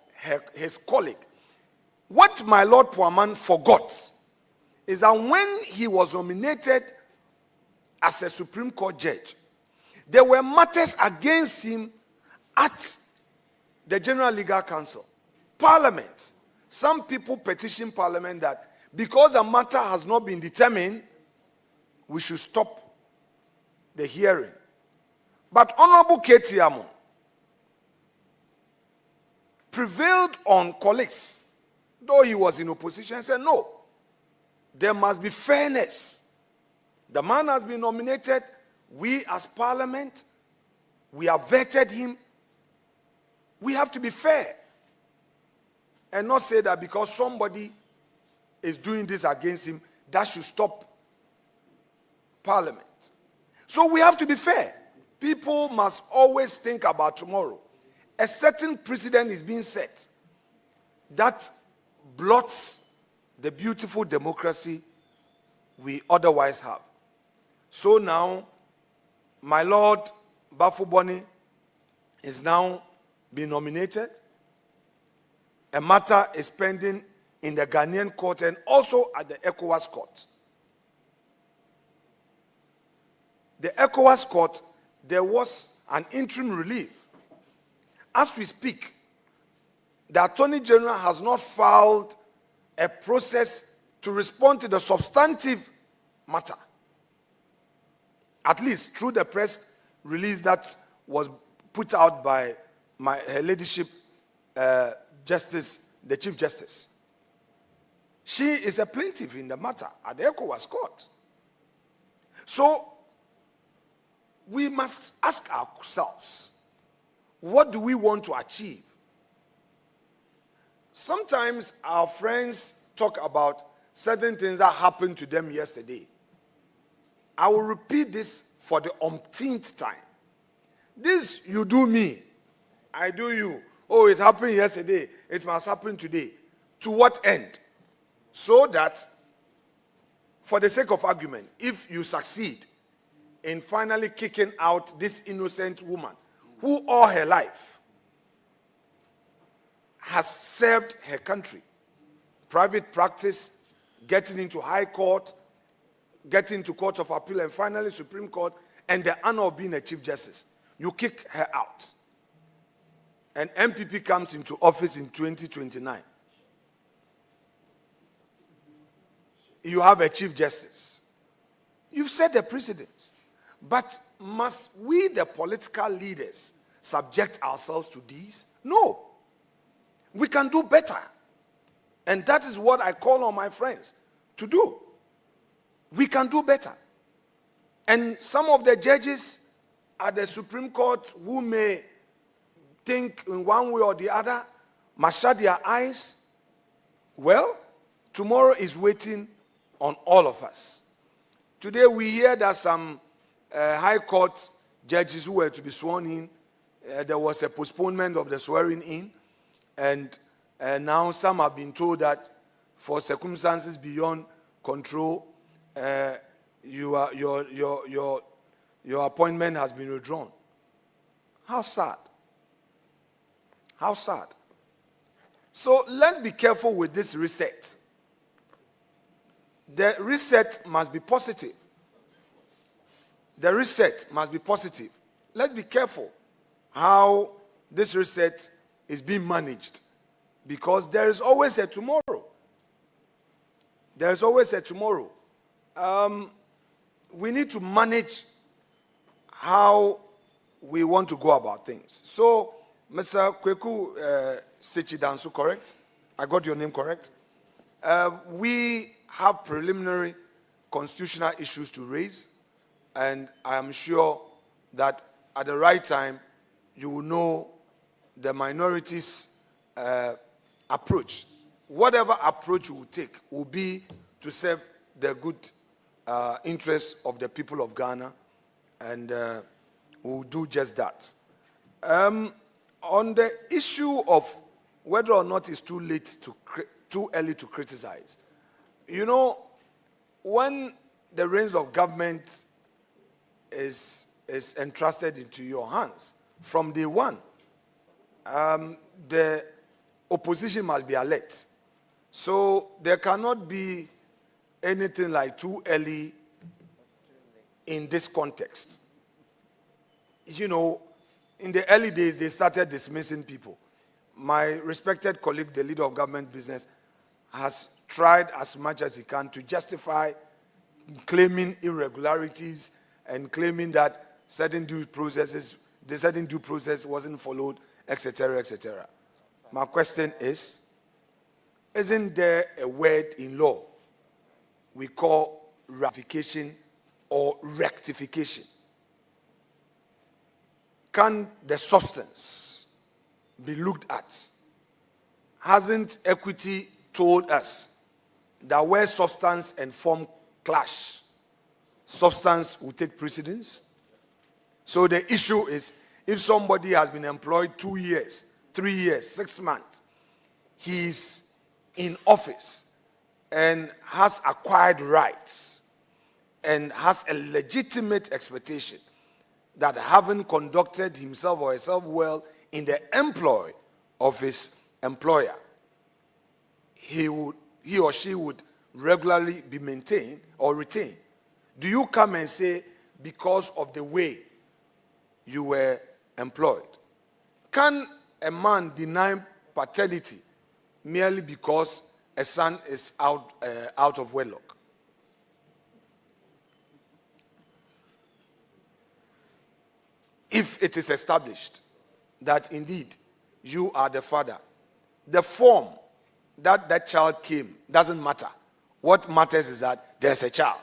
his colleague. What my Lord Puaman forgot is that when he was nominated as a Supreme Court judge, there were matters against him at the General Legal Council, Parliament. Some people petition Parliament that because the matter has not been determined, we should stop the hearing. But Honorable Ketiamo prevailed on colleagues, though he was in opposition, and said, no, there must be fairness. The man has been nominated. We as Parliament, we have vetted him. We have to be fair and not say that because somebody is doing this against him, that should stop Parliament. So we have to be fair. People must always think about tomorrow. A certain precedent is being set. that blots the beautiful democracy we otherwise have. So now, my Lord Bafuboni is now being nominated. A matter is pending in the Ghanaian court and also at the ECOWAS court. The ECOWAS court, there was an interim relief. As we speak, the Attorney General has not filed a process to respond to the substantive matter, at least through the press release that was put out by Her Ladyship Justice, the Chief Justice. She is a plaintiff in the matter at the ECOWAS court. So we must ask ourselves, what do we want to achieve? Sometimes our friends talk about certain things that happened to them yesterday. I will repeat this for the umpteenth time. This, you do me, I do you. Oh, it happened yesterday, it must happen today. To what end? So that, for the sake of argument, if you succeed in finally kicking out this innocent woman, who all her life has served her country, private practice, getting into high court, getting to court of appeal, and finally Supreme Court, and the honor of being a Chief Justice, you kick her out. And MPP comes into office in 2029. You have a Chief Justice. You've set the precedent. But must we, the political leaders, subject ourselves to these? No. We can do better. And that is what I call on my friends to do. We can do better. And some of the judges at the Supreme Court who may think in one way or the other, must shut their eyes. Well, tomorrow is waiting on all of us. Today we hear that some high court judges who were to be sworn in, there was a postponement of the swearing in, and now some have been told that for circumstances beyond control, your appointment has been withdrawn. How sad. How sad. So let's be careful with this reset. The reset must be positive. The reset must be positive. Let's be careful how this reset is being managed, because there is always a tomorrow. There is always a tomorrow. We need to manage how we want to go about things. So, Mr. Kweku Sechidansu, correct? I got your name correct? We have preliminary constitutional issues to raise, and I am sure that at the right time, you will know the minorities' approach. Whatever approach we will take will be to serve the good interests of the people of Ghana, and we will do just that. On the issue of whether or not it's too early to criticize, you know, when the reins of government is entrusted into your hands from day one, the opposition must be alert. So there cannot be anything like too early in this context. You know, in the early days, they started dismissing people. My respected colleague, the leader of government business, has tried as much as he can to justify claiming irregularities and claiming that certain due process wasn't followed, etc., etc. My question is, isn't there a word in law we call ratification or rectification? Can the substance be looked at? Hasn't equity told us that where substance and form clash, substance will take precedence? So the issue is, if somebody has been employed 2 years, 3 years, 6 months, he's in office and has acquired rights and has a legitimate expectation that having conducted himself or herself well in the employ of his employer, he or she would regularly be maintained or retained. Do you come and say, because of the way you were employed? Can a man deny paternity merely because a son is out of wedlock? If it is established that indeed you are the father, the form that that child came doesn't matter. What matters is that there's a child.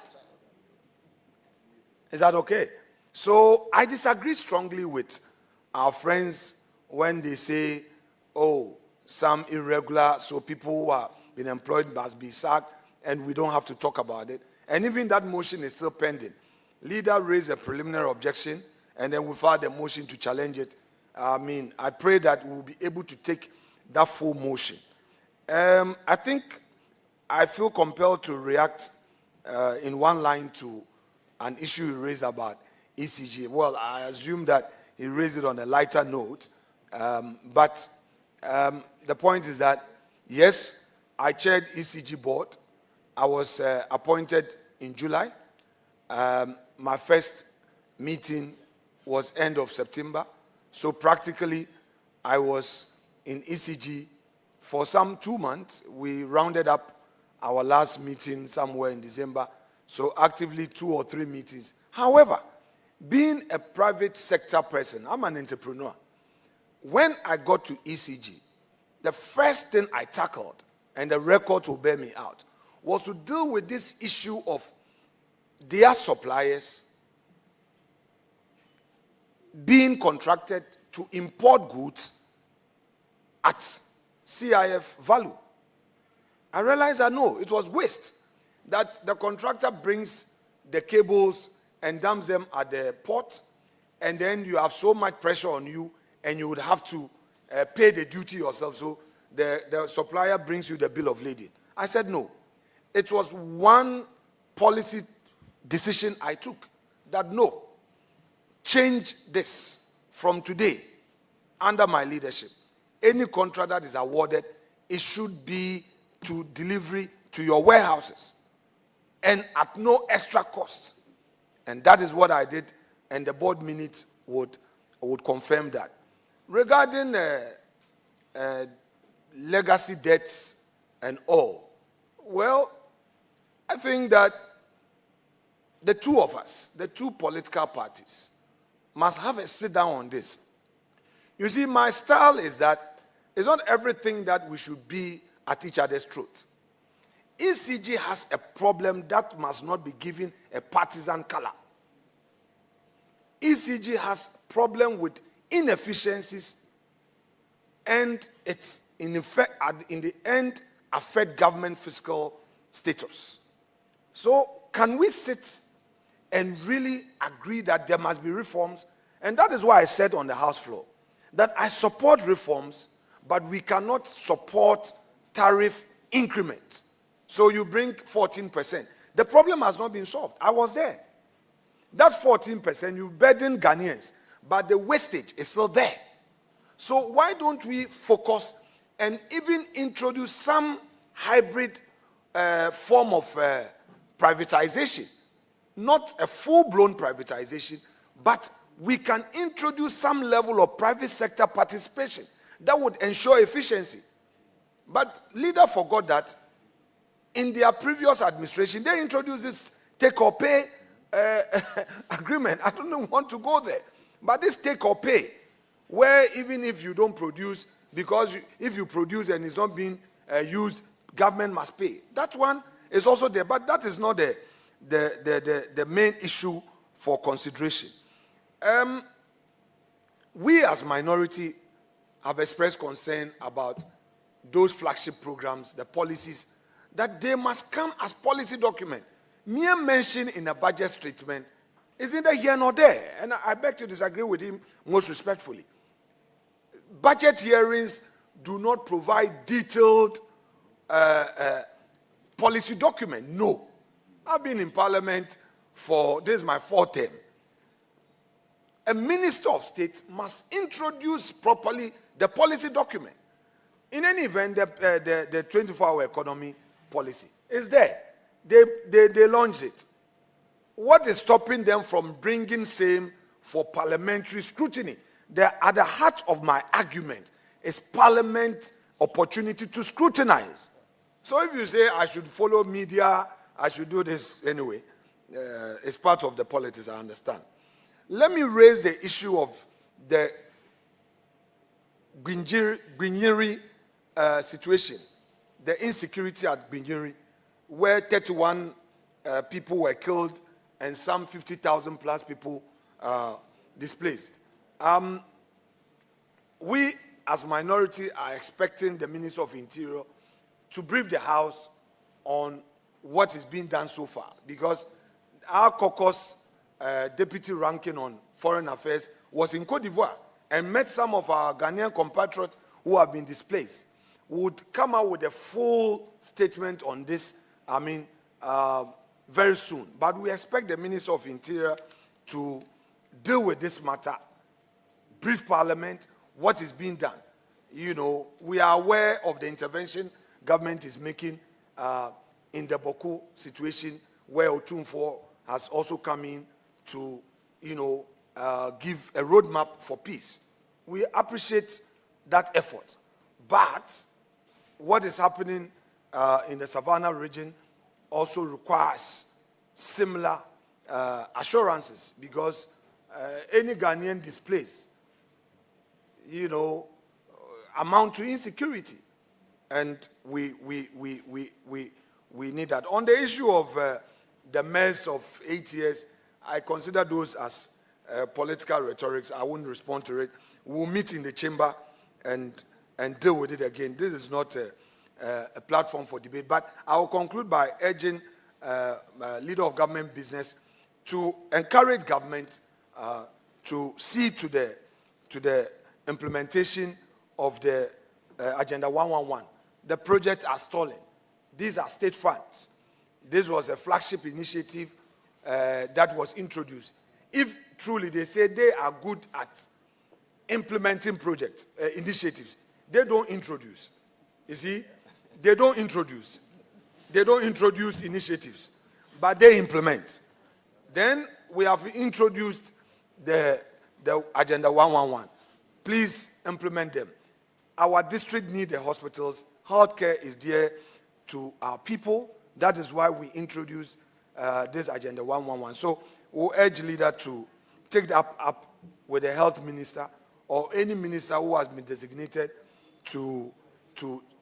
Is that okay? So I disagree strongly with our friends when they say, oh, some irregular, so people who have been employed must be sacked, and we don't have to talk about it. And even that motion is still pending. Leader raised a preliminary objection, and then we filed a motion to challenge it. I pray that we will be able to take that full motion. I think I feel compelled to react in one line to an issue he raised about ECG. Well, I assume that he raised it on a lighter note, but the point is that, yes, I chaired ECG board. I was appointed in July. My first meeting was end of September. So practically, I was in ECG for some 2 months. We rounded up our last meeting somewhere in December. So actively 2 or 3 meetings. However, being a private sector person, I'm an entrepreneur. When I got to ECG, the first thing I tackled, and the record will bear me out, was to deal with this issue of their suppliers being contracted to import goods at CIF value. I realized that no, it was waste. That the contractor brings the cables and dumps them at the port, and then you have so much pressure on you, and you would have to pay the duty yourself. So the supplier brings you the bill of lading. I said no. It was one policy decision I took, that no, change this from today under my leadership. Any contract that is awarded, it should be to delivery to your warehouses and at no extra cost. And that is what I did, and the board minutes would confirm that. Regarding legacy debts and all, well, I think that the two of us, the two political parties, must have a sit down on this. You see, my style is that it's not everything that we should be at each other's throats. ECG has a problem that must not be given a partisan color. ECG has problem with inefficiencies, and it's in the end affect government fiscal status. So can we sit and really agree that there must be reforms? And that is why I said on the House floor that I support reforms, but we cannot support tariff increments. So you bring 14%. The problem has not been solved. I was there. That 14%, you burden Ghanaians, but the wastage is still there. So why don't we focus and even introduce some hybrid form of privatization? Not a full-blown privatization, but we can introduce some level of private sector participation that would ensure efficiency. But leader forgot that in their previous administration, they introduced this take-or-pay agreement. I don't want to go there. But this take-or-pay, where even if you don't produce, because if you produce and it's not being used, government must pay. That one is also there, but that is not the main issue for consideration. We as minority have expressed concern about those flagship programs, the policies, that they must come as policy document. Mere mention in a budget statement is neither here nor there, and I beg to disagree with him most respectfully. Budget hearings do not provide detailed policy document. No. I've been in Parliament this is my 4th term. A Minister of State must introduce properly the policy document. In any event, the 24-hour economy policy is there. They launched it. What is stopping them from bringing same for parliamentary scrutiny? At the heart of my argument is Parliament opportunity to scrutinize. So if you say I should follow media, I should do this anyway, it's part of the politics, I understand. Let me raise the issue of the Gwinyiri situation, the insecurity at Gwinyiri, where 31 people were killed and some 50,000 plus people displaced. We, as minority, are expecting the Minister of Interior to brief the House on what is being done so far, because our caucus deputy ranking on foreign affairs was in Côte d'Ivoire and met some of our Ghanaian compatriots who have been displaced. We would come out with a full statement on this, very soon. But we expect the Minister of Interior to deal with this matter, brief Parliament, what is being done. You know, we are aware of the intervention government is making in the Boko situation, where Otumfuo has also come in to, give a roadmap for peace. We appreciate that effort. But what is happening in the Savannah region also requires similar assurances, because any Ghanaian displaced, amount to insecurity. And we need that. On the issue of the mess of 8 years, I consider those as political rhetorics. I wouldn't respond to it. We'll meet in the chamber and deal with it again. This is not a platform for debate. But I will conclude by urging leader of government business to encourage government to see to the implementation of the Agenda 111. The projects are stalling. These are state funds. This was a flagship initiative that was introduced. If truly they say they are good at implementing projects, initiatives, they don't introduce. You see, they don't introduce. They don't introduce initiatives, but they implement. Then we have introduced the Agenda 111. Please implement them. Our district needs the hospitals. Healthcare is dear to our people. That is why we introduced this Agenda 111. So we'll urge leader to take that up with the health minister or any minister who has been designated to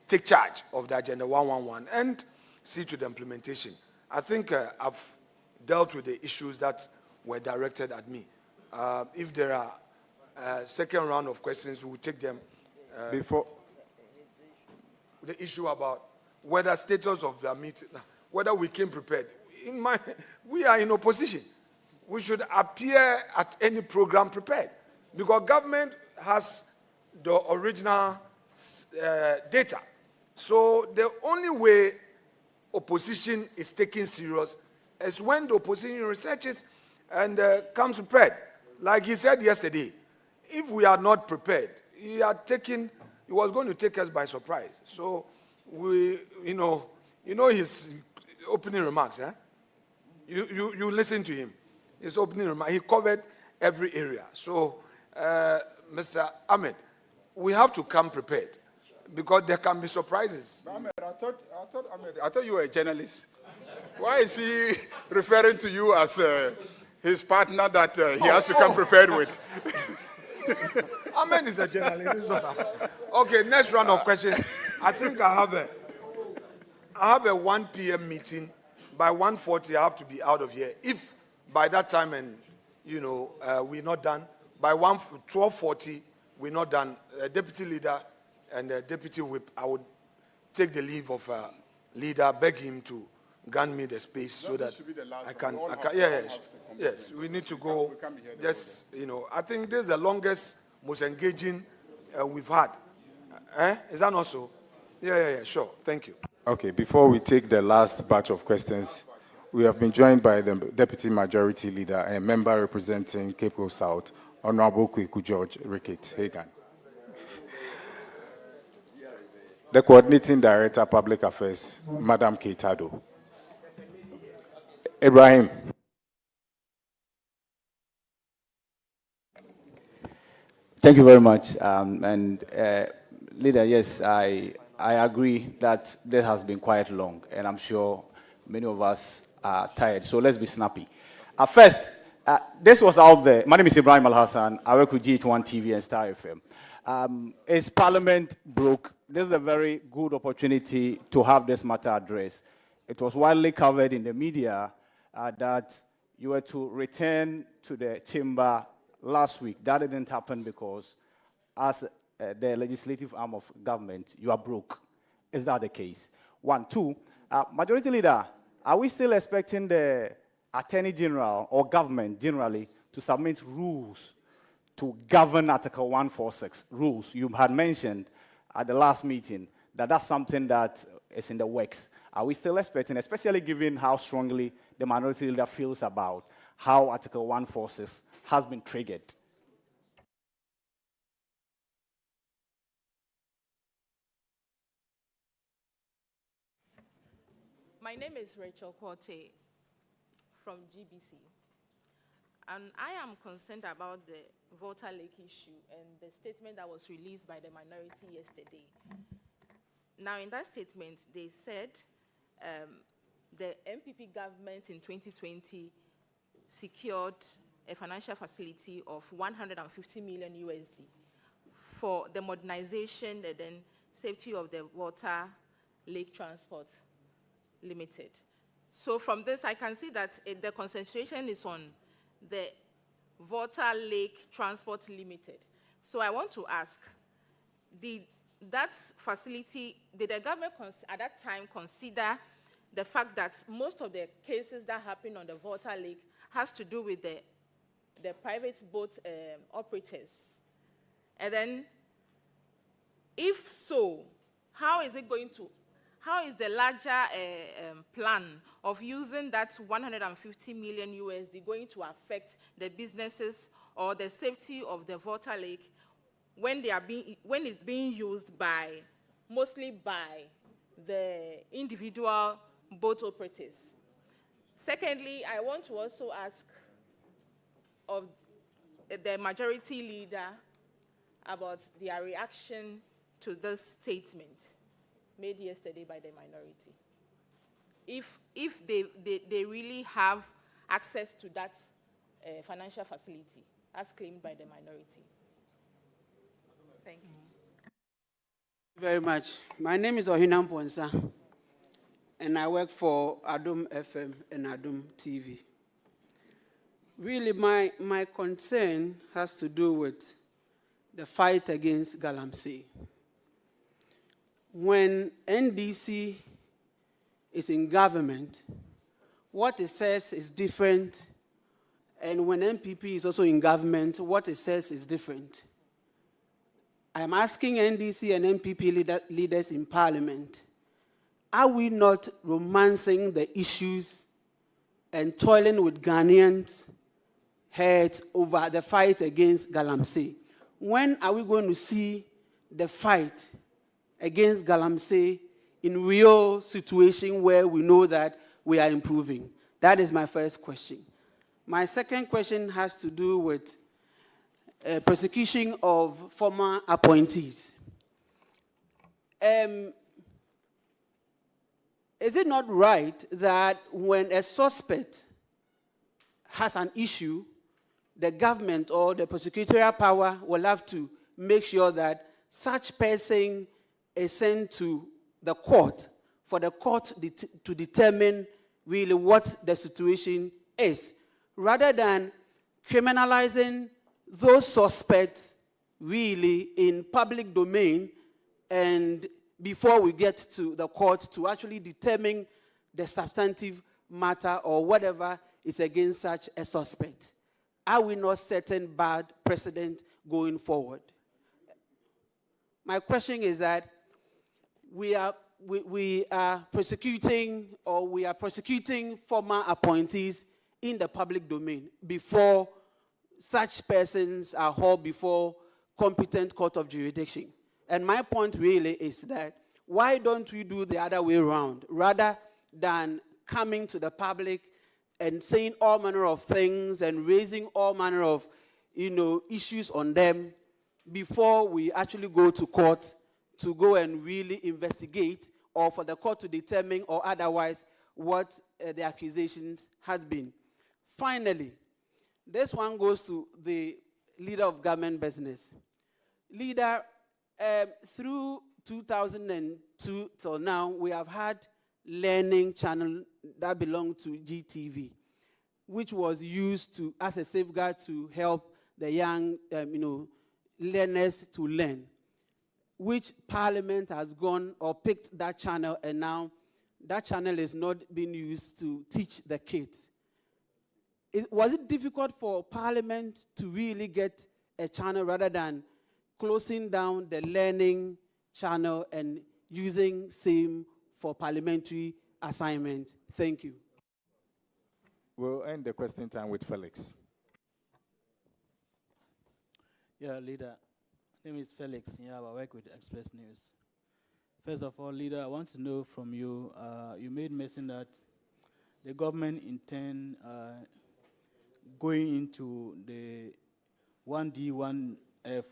take charge of the Agenda 111 and see to the implementation. I think I've dealt with the issues that were directed at me. If there are second round of questions, we will take them. Before the issue about whether status of the meeting, whether we came prepared. We are in opposition. We should appear at any program prepared, because government has the original data. So the only way opposition is taken serious is when the opposition researches and comes prepared. Like he said yesterday, if we are not prepared, he was going to take us by surprise. So we, his opening remarks, eh? You listen to him. His opening remarks, he covered every area. So, Mr. Ahmed, we have to come prepared, because there can be surprises. Ahmed, I thought you were a journalist. Why is he referring to you as his partner that he has to come prepared with? Ahmed is a journalist. Okay, next round of questions. I think I have a 1 p.m. meeting. By 1:40, I have to be out of here. If by that time we're not done, by 12:40 we're not done, deputy leader and deputy whip, I would take the leave of leader, beg him to grant me the space so that I can. Yes, we need to go. Just I think this is the longest, most engaging we've had. Is that not so? Yeah, sure. Thank you. Okay, before we take the last batch of questions, we have been joined by the Deputy Majority Leader and member representing Cape Coast South, Honorable Kweku George Ricketts Hagan. The Coordinating Director, Public Affairs, Madam Keitado. Ibrahim. Thank you very much. Leader, yes, I agree that this has been quite long, and I'm sure many of us are tired. So let's be snappy. First, this was out there. My name is Ibrahim Al-Hassan. I work with G1 TV and Star FM. Is Parliament broke? This is a very good opportunity to have this matter addressed. It was widely covered in the media that you were to return to the chamber last week. That didn't happen because as the legislative arm of government, you are broke. Is that the case? 1, 2, Majority Leader, are we still expecting the Attorney General or government generally to submit rules to govern Article 146 rules? You had mentioned at the last meeting that that's something that is in the works. Are we still expecting, especially given how strongly the Minority Leader feels about how Article 146 has been triggered? My name is Rachel Korte from GBC, and I am concerned about the voter lake issue and the statement that was released by the minority yesterday. Now, in that statement, they said the MPP government in 2020 secured a financial facility of 150 million USD for the modernization and then safety of the water lake transport limited. So from this, I can see that the concentration is on the water lake transport limited. So I want to ask, did that facility, did the government at that time consider the fact that most of the cases that happen on the water lake has to do with the private boat operators? And then, if so, how is the larger plan of using that 150 million USD going to affect the businesses or the safety of the water lake when it's being used mostly by the individual boat operators? Secondly, I want to also ask of the Majority Leader about their reaction to this statement made yesterday by the minority. If they really have access to that financial facility as claimed by the minority. Thank you. Very much. My name is Ohinam Ponsa, and I work for Adum FM and Adum TV. Really, my concern has to do with the fight against Galamsey. When NDC is in government, what it says is different, and when MPP is also in government, what it says is different. I'm asking NDC and MPP leaders in Parliament, are we not romancing the issues and toiling with Ghanaians' heads over the fight against Galamsey? When are we going to see the fight against Galamsey in real situation where we know that we are improving? That is my first question. My second question has to do with prosecution of former appointees. Is it not right that when a suspect has an issue, the government or the prosecutorial power will have to make sure that such person is sent to the court for the court to determine really what the situation is, rather than criminalizing those suspects really in public domain and before we get to the court to actually determine the substantive matter or whatever is against such a suspect? Are we not setting bad precedent going forward? My question is that we are prosecuting former appointees in the public domain before such persons are hauled before competent court of jurisdiction. And my point really is that why don't we do the other way around, rather than coming to the public and saying all manner of things and raising all manner of issues on them before we actually go to court to go and really investigate, or for the court to determine or otherwise what the accusations had been. Finally, this one goes to the leader of government business. Leader, through 2002 till now, we have had learning channel that belonged to GTV, which was used as a safeguard to help the young learners to learn, which Parliament has gone or picked that channel, and now that channel is not being used to teach the kids. Was it difficult for Parliament to really get a channel rather than closing down the learning channel and using same for parliamentary assignment? Thank you. We'll end the question time with Felix. Yeah, Leader. My name is Felix. Yeah, I work with Express News. First of all, Leader, I want to know from you, you made mention that the government intend going into the 1D, 1F,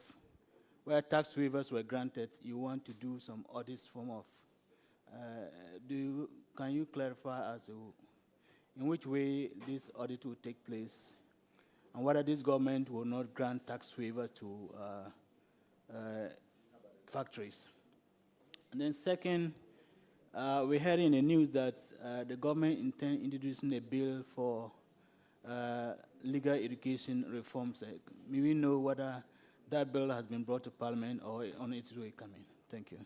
where tax waivers were granted, you want to do some audits form of. Can you clarify as to in which way this audit will take place, and whether this government will not grant tax waivers to factories? And then second, we heard in the news that the government intends introducing a bill for legal education reforms. May we know whether that bill has been brought to Parliament or on its way coming? Thank you.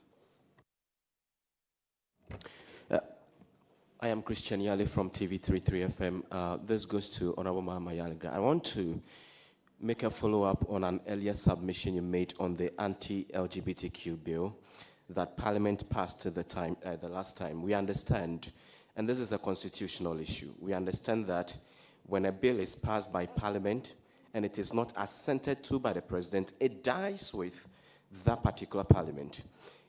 I am Christian Yale from TV33 FM. This goes to Honorable Maakye. I want to make a follow-up on an earlier submission you made on the anti-LGBTQ bill that Parliament passed the last time. We understand, and this is a constitutional issue, we understand that when a bill is passed by Parliament and it is not assented to by the President, it dies with that particular Parliament.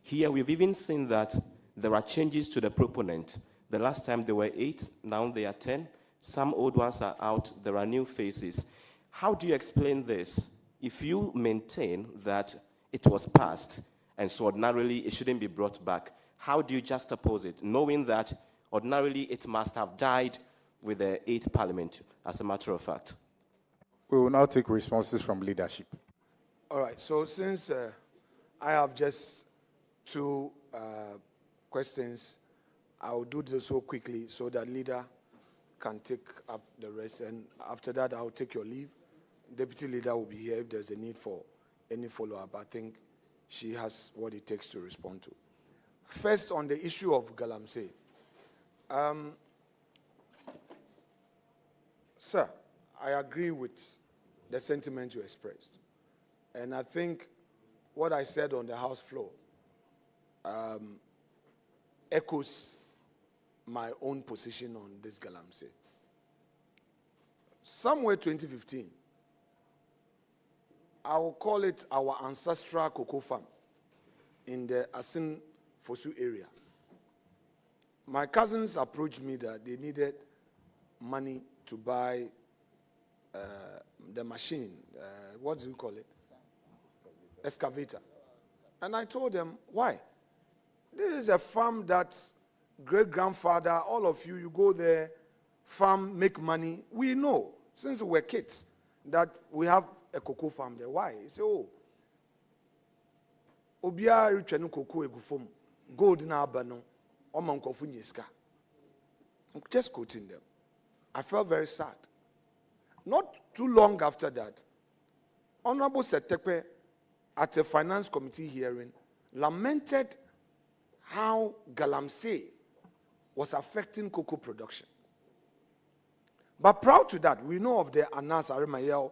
Here we've even seen that there are changes to the proponent. The last time there were 8, now they are 10. Some old ones are out, there are new faces. How do you explain this if you maintain that it was passed and so ordinarily it shouldn't be brought back? How do you juxtapose it, knowing that ordinarily it must have died with the 8th Parliament, as a matter of fact? We will now take responses from leadership. All right, so since I have just 2 questions, I will do this so quickly so that leader can take up the rest, and after that I'll take your leave. Deputy leader will be here if there's a need for any follow-up. I think she has what it takes to respond to. First, on the issue of Galamsey. Sir, I agree with the sentiment you expressed. And I think what I said on the House floor echoes my own position on this Galamsey. Somewhere 2015, I will call it our ancestral cocoa farm in the Asin Fosu area. My cousins approached me that they needed money to buy the machine, what do you call it? Excavator. And I told them, why? This is a farm that great-grandfather, all of you, you go there, farm, make money. We know, since we were kids, that we have a cocoa farm there. Why? He said, oh, Obia richenu cocoa egufom, gold na abano, omankofu nyeska. I'm just quoting them. I felt very sad. Not too long after that, Honorable Setekwe, at a finance committee hearing, lamented how Galamsey was affecting cocoa production. But proud to that, we know of the Anas Arimayel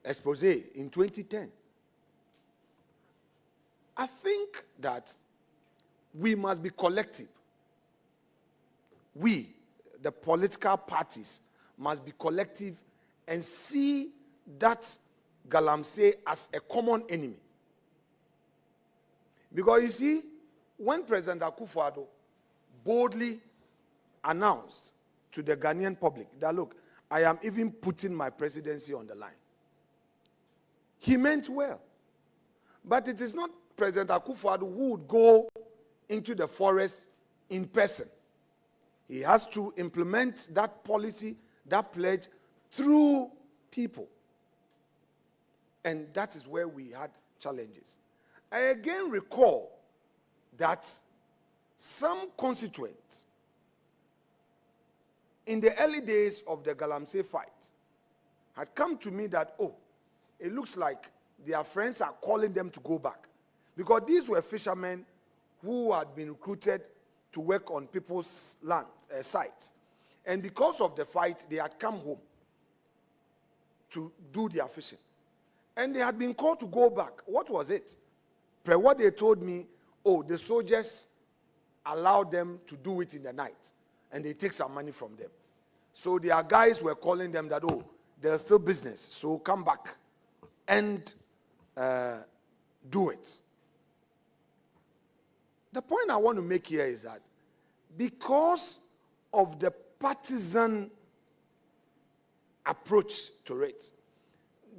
expose in 2010. I think that we must be collective. We, the political parties, must be collective and see that Galamsey as a common enemy. Because you see, when President Akufo-Addo boldly announced to the Ghanaian public that, look, I am even putting my presidency on the line, he meant well. But it is not President Akufo-Addo who would go into the forest in person. He has to implement that policy, that pledge, through people. And that is where we had challenges. I again recall that some constituents in the early days of the Galamsey fight had come to me that, oh, it looks like their friends are calling them to go back. Because these were fishermen who had been recruited to work on people's land, sites. And because of the fight, they had come home to do their fishing. And they had been called to go back. What was it? What they told me, oh, the soldiers allowed them to do it in the night, and they take some money from them. So their guys were calling them that, oh, there's still business, so come back and do it. The point I want to make here is that because of the partisan approach to it,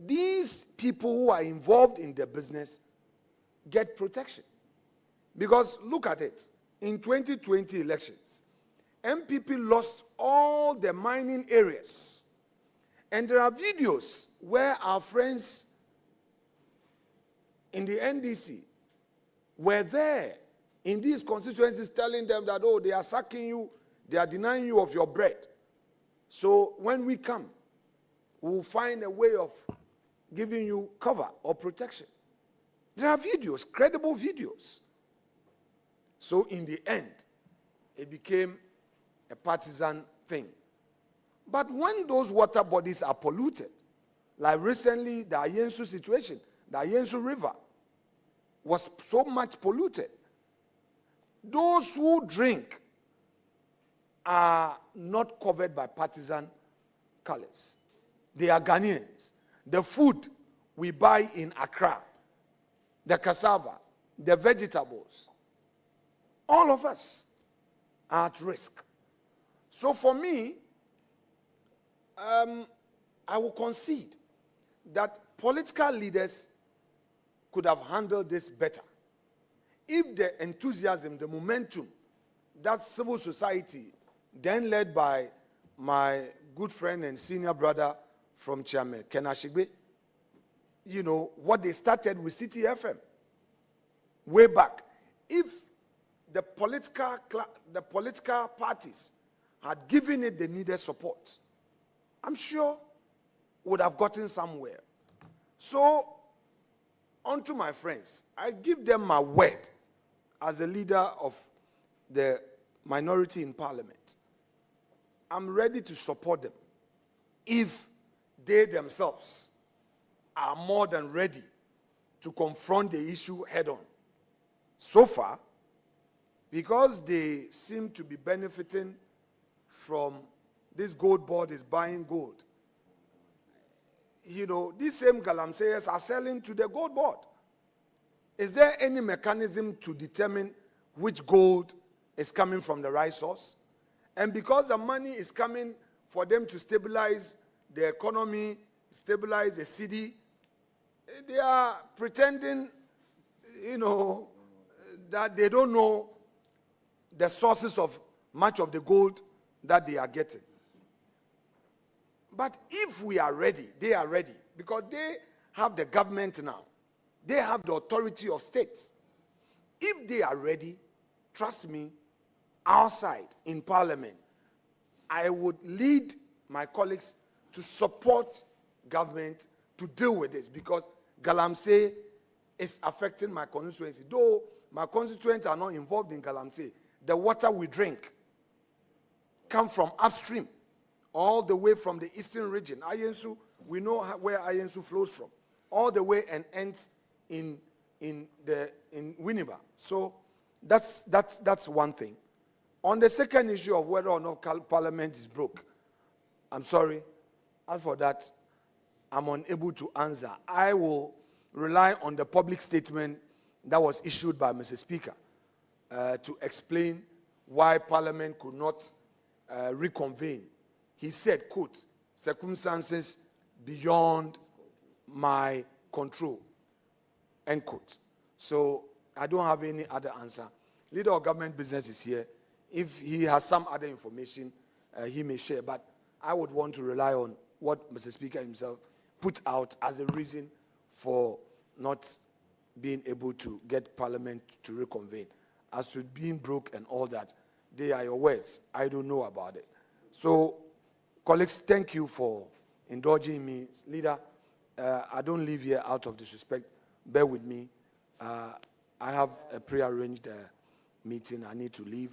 these people who are involved in the business get protection. Because look at it. In 2020 elections, MPP lost all the mining areas. And there are videos where our friends in the NDC were there in these constituencies telling them that, oh, they are sacking you, they are denying you of your bread. So when we come, we'll find a way of giving you cover or protection. There are videos, credible videos. So in the end, it became a partisan thing. But when those water bodies are polluted, like recently the Ayensu situation, the Ayensu River was so much polluted, those who drink are not covered by partisan colors. They are Ghanaians. The food we buy in Accra, the cassava, the vegetables, all of us are at risk. So for me, I will concede that political leaders could have handled this better if the enthusiasm, the momentum that civil society, then led by my good friend and senior brother from Chiame, Ken Ashigbe, you know, what they started with City FM way back. If the political parties had given it the needed support, I'm sure would have gotten somewhere. So, unto my friends, I give them my word as a leader of the minority in parliament. I'm ready to support them if they themselves are more than ready to confront the issue head on. So far, because they seem to be benefiting from this gold board is buying gold, you know, these same galamseyers are selling to the gold board. Is there any mechanism to determine which gold is coming from the right source? And because the money is coming for them to stabilize the economy, stabilize the city, they are pretending, you know, that they don't know the sources of much of the gold that they are getting. But if we are ready, they are ready, because they have the government now. They have the authority of states. If they are ready, trust me, outside in parliament, I would lead my colleagues to support government to deal with this, because Galamsey is affecting my constituency. Though my constituents are not involved in Galamsey, the water we drink come from upstream, all the way from the eastern region. Ayensu, we know where Ayensu flows from, all the way and ends in in Winneba. So that's one thing. On the second issue of whether or not Parliament is broke, I'm sorry. As for that, I'm unable to answer. I will rely on the public statement that was issued by Mr. Speaker to explain why Parliament could not reconvene. He said, quote, circumstances beyond my control, end quote. So I don't have any other answer. Leader of Government Business is here. If he has some other information, he may share. But I would want to rely on what Mr. Speaker himself put out as a reason for not being able to get Parliament to reconvene. As to being broke and all that, they are your words. I don't know about it. So, colleagues, thank you for indulging me. Leader, I don't leave here out of disrespect. Bear with me. I have a pre-arranged meeting. I need to leave.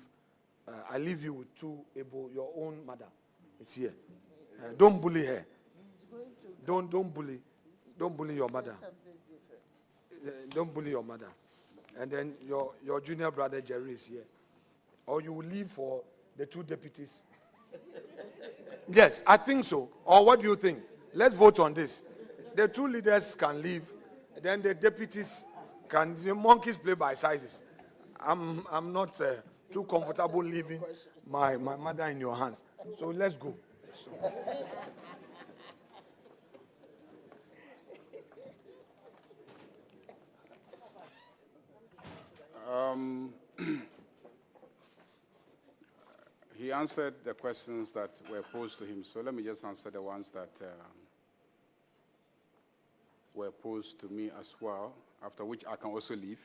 I leave you with two able, your own mother is here. Don't bully her. Don't bully your mother. Don't bully your mother. And then your junior brother Jerry is here. Or you will leave for the two deputies. Yes, I think so. Or what do you think? Let's vote on this. The two leaders can leave. Then the deputies can. The monkeys play by sizes. I'm not too comfortable leaving my mother in your hands. So let's go. He answered the questions that were posed to him, so let me just answer the ones that were posed to me as well, after which I can also leave.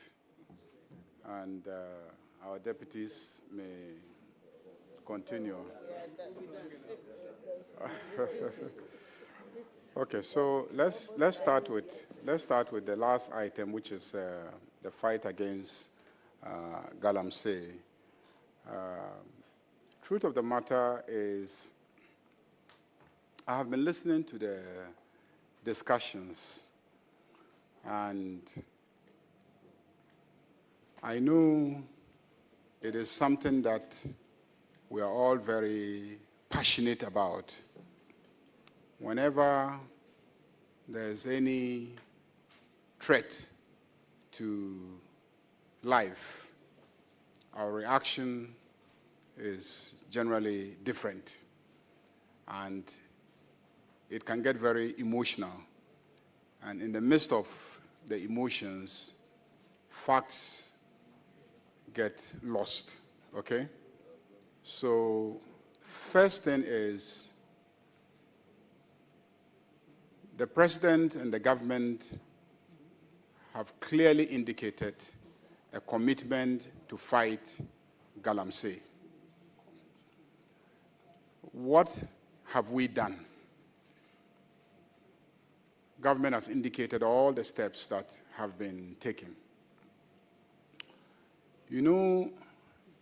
And our deputies may continue. Okay, so let's start with the last item, which is the fight against Galamsey. Truth of the matter is, I have been listening to the discussions, and I know it is something that we are all very passionate about. Whenever there's any threat to life, our reaction is generally different, and it can get very emotional. And in the midst of the emotions, facts get lost, okay? So first thing is, the president and the government have clearly indicated a commitment to fight Galamsey. What have we done? Government has indicated all the steps that have been taken. You know,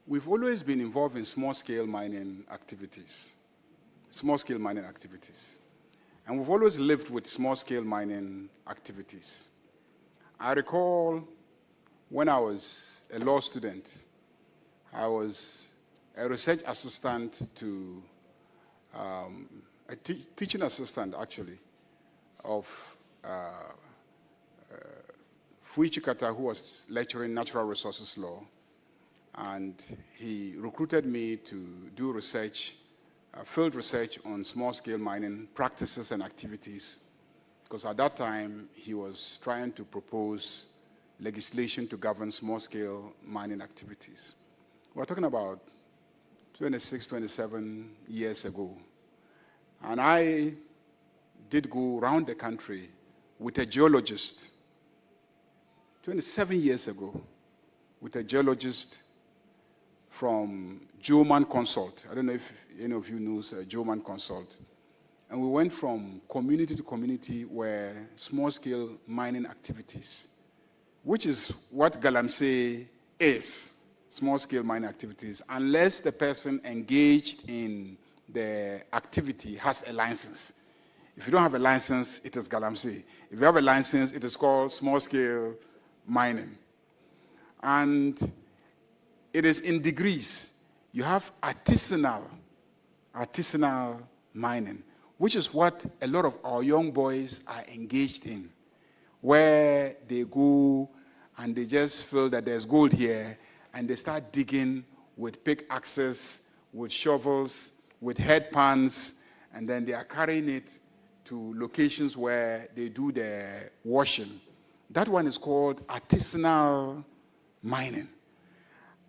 we've always been involved in small-scale mining activities. And we've always lived with small-scale mining activities. I recall when I was a law student, I was a research assistant to a teaching assistant, actually, of Fui Chikata, who was lecturing natural resources law. And he recruited me to do research, field research on small-scale mining practices and activities, because at that time, he was trying to propose legislation to govern small-scale mining activities. We're talking about 26, 27 years ago. And I did go around the country with a geologist, 27 years ago, with a geologist from Geoman Consult. I don't know if any of you knows Geoman Consult. And we went from community to community where small-scale mining activities, which is what Galamsey is, small-scale mining activities, unless the person engaged in the activity has a license. If you don't have a license, it is Galamsey. If you have a license, it is called small-scale mining. And it is in degrees. You have artisanal mining, which is what a lot of our young boys are engaged in, where they go and they just feel that there's gold here, and they start digging with pickaxes, with shovels, with headpans, and then they are carrying it to locations where they do their washing. That one is called artisanal mining.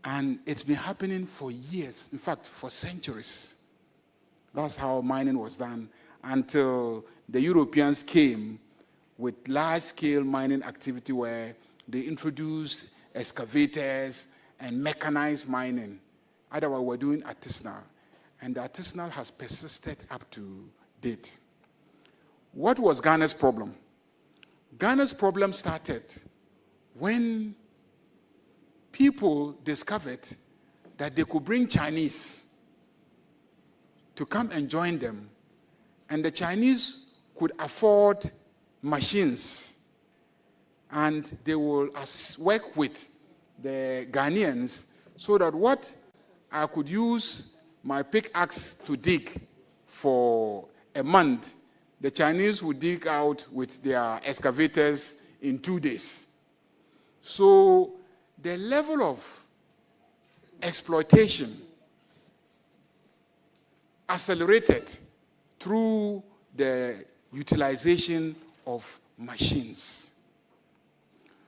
And it's been happening for years, in fact, for centuries. That's how mining was done until the Europeans came with large-scale mining activity where they introduced excavators and mechanized mining. Otherwise, we're doing artisanal. And the artisanal has persisted up to date. What was Ghana's problem? Ghana's problem started when people discovered that they could bring Chinese to come and join them, and the Chinese could afford machines, and they will work with the Ghanaians so that what I could use my pickaxe to dig for a month, the Chinese would dig out with their excavators in 2 days. So the level of exploitation accelerated through the utilization of machines.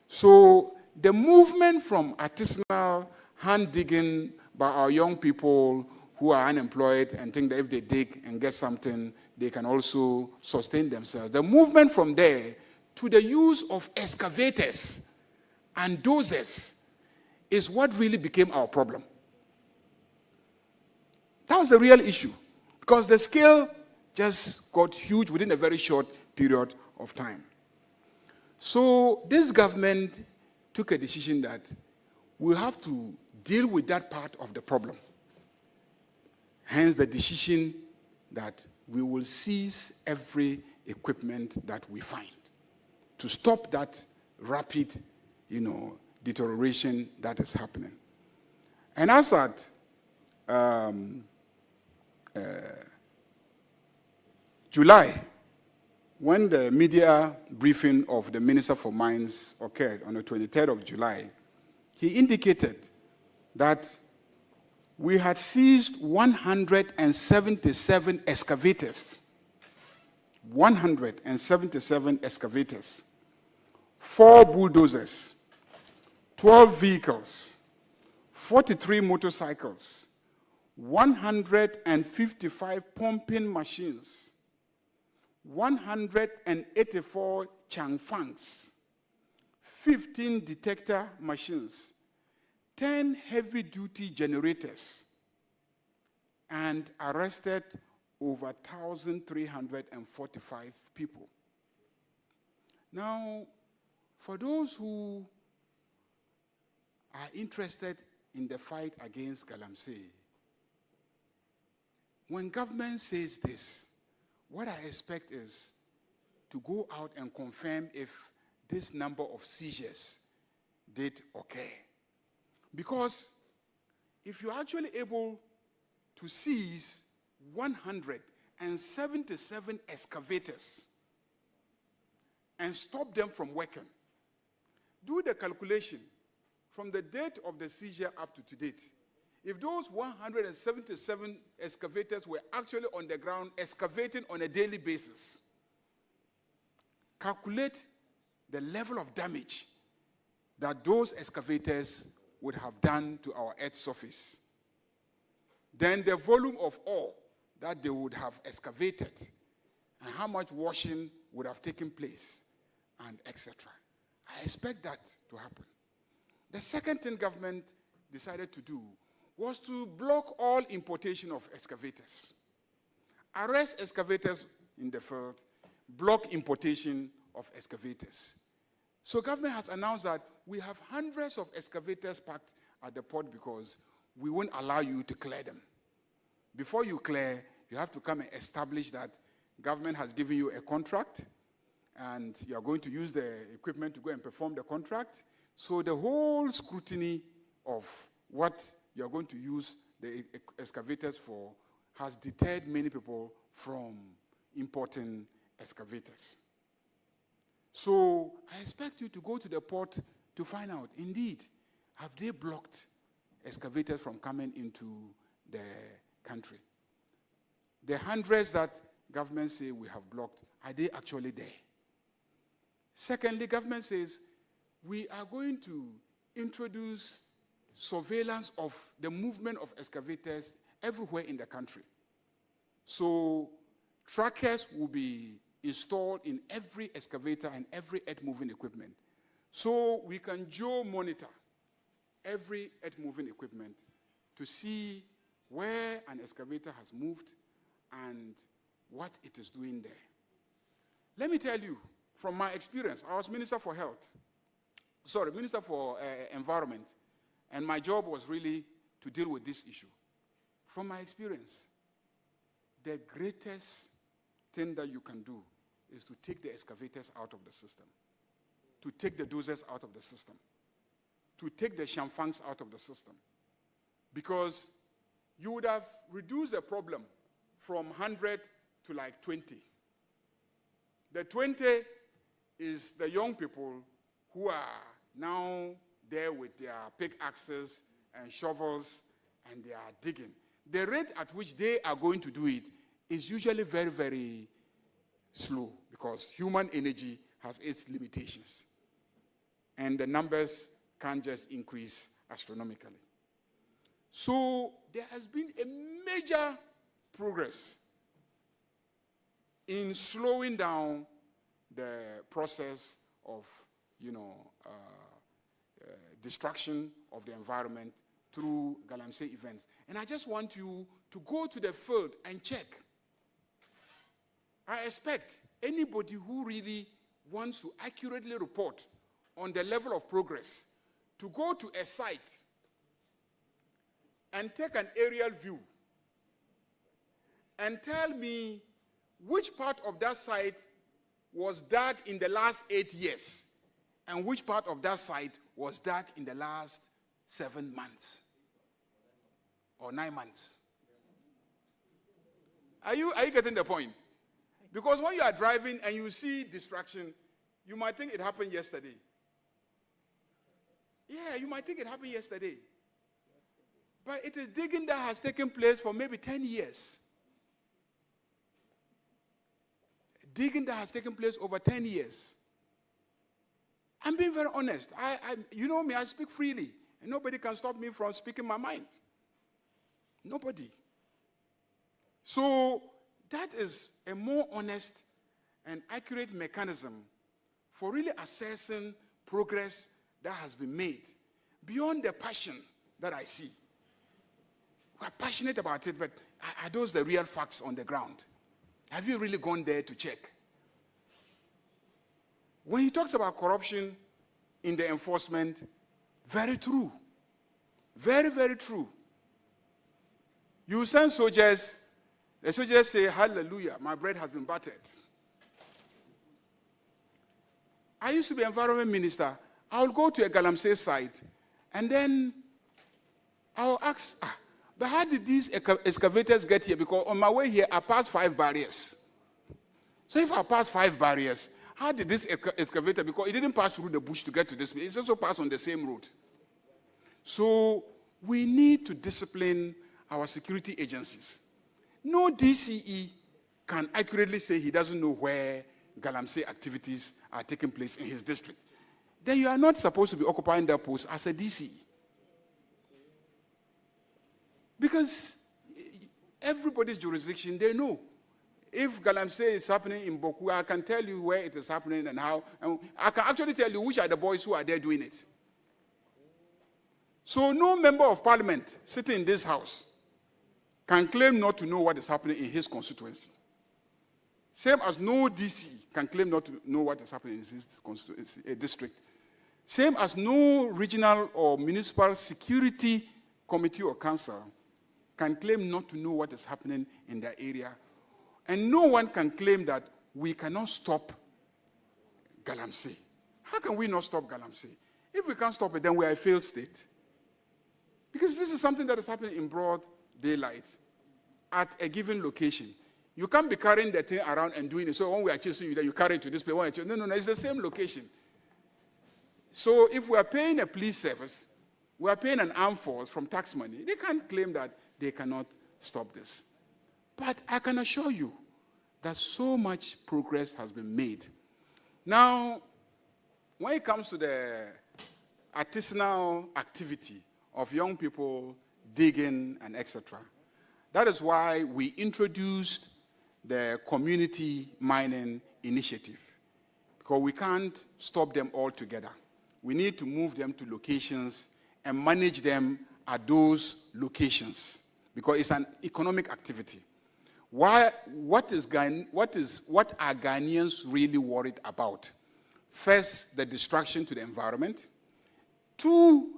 So the movement from artisanal hand digging by our young people who are unemployed and think that if they dig and get something, they can also sustain themselves. The movement from there to the use of excavators and dozers is what really became our problem. That was the real issue, because the scale just got huge within a very short period of time. So this government took a decision that we have to deal with that part of the problem. Hence the decision that we will seize every equipment that we find to stop that rapid, deterioration that is happening. And as at July, when the media briefing of the Minister for Mines occurred on the 23rd of July, he indicated that we had seized 177 excavators. 177 excavators, 4 bulldozers, 12 vehicles, 43 motorcycles, 155 pumping machines, 184 changfangs, 15 detector machines, 10 heavy-duty generators, and arrested over 1,345 people. Now, for those who are interested in the fight against Galamsey, when government says this, what I expect is to go out and confirm if this number of seizures did occur. Because if you're actually able to seize 177 excavators and stop them from working, do the calculation from the date of the seizure up to date. If those 177 excavators were actually on the ground excavating on a daily basis, calculate the level of damage that those excavators would have done to our Earth's surface. Then the volume of ore that they would have excavated and how much washing would have taken place, and etc. I expect that to happen. The second thing government decided to do was to block all importation of excavators. Arrest excavators in the field, block importation of excavators. So government has announced that we have hundreds of excavators parked at the port because we won't allow you to clear them. Before you clear, you have to come and establish that government has given you a contract and you are going to use the equipment to go and perform the contract. So the whole scrutiny of what you're going to use the excavators for has deterred many people from importing excavators. So I expect you to go to the port to find out, indeed, have they blocked excavators from coming into the country? The hundreds that government say we have blocked, are they actually there? Secondly, government says we are going to introduce surveillance of the movement of excavators everywhere in the country. So trackers will be installed in every excavator and every earth-moving equipment. So we can geo-monitor every earth-moving equipment to see where an excavator has moved and what it is doing there. Let me tell you, from my experience, I was Minister for Environment, and my job was really to deal with this issue. From my experience, the greatest thing that you can do is to take the excavators out of the system, to take the dozers out of the system, to take the shamfangs out of the system, because you would have reduced the problem from 100 to like 20. The 20 is the young people who are now there with their pickaxes and shovels and they are digging. The rate at which they are going to do it is usually very, very slow because human energy has its limitations. And the numbers can't just increase astronomically. So there has been a major progress in slowing down the process of, destruction of the environment through Galamsey events. And I just want you to go to the field and check. I expect anybody who really wants to accurately report on the level of progress to go to a site and take an aerial view and tell me which part of that site was dug in the last 8 years and which part of that site was dug in the last 7 months or 9 months. Are you getting the point? Because when you are driving and you see destruction, you might think it happened yesterday. Yeah, you might think it happened yesterday. But it is digging that has taken place for maybe 10 years. Digging that has taken place over 10 years. I'm being very honest. You know me, I speak freely. And nobody can stop me from speaking my mind. Nobody. So that is a more honest and accurate mechanism for really assessing progress that has been made beyond the passion that I see. We're passionate about it, but are those the real facts on the ground? Have you really gone there to check? When he talks about corruption in the enforcement, very true. Very, very true. You send soldiers, the soldiers say, hallelujah, my bread has been buttered. I used to be environment minister. I'll go to a Galamsey site, and then I'll ask, but how did these excavators get here? Because on my way here, I passed 5 barriers. So if I passed 5 barriers, how did this excavator, because it didn't pass through the bush to get to this place, it also passed on the same road. So we need to discipline our security agencies. No DCE can accurately say he doesn't know where Galamsey activities are taking place in his district. Then you are not supposed to be occupying that post as a DCE. Because everybody's jurisdiction, they know. If Galamsey is happening in Boku, I can tell you where it is happening and how. And I can actually tell you which are the boys who are there doing it. So no member of parliament sitting in this house can claim not to know what is happening in his constituency. Same as no DC can claim not to know what is happening in his constituency, district. Same as no regional or municipal security committee or council can claim not to know what is happening in their area. And no one can claim that we cannot stop Galamsey. How can we not stop Galamsey? If we can't stop it, then we are a failed state. Because this is something that is happening in broad daylight at a given location. You can't be carrying the thing around and doing it. So when we are chasing you, then you carry it to this place. No, it's the same location. So if we are paying a police service, we are paying an armed force from tax money, they can't claim that they cannot stop this. But I can assure you that so much progress has been made. Now, when it comes to the artisanal activity of young people digging and etc., that is why we introduced the community mining initiative, because we can't stop them altogether. We need to move them to locations and manage them at those locations, because it's an economic activity. What are Ghanaians really worried about? First, the destruction to the environment. Two,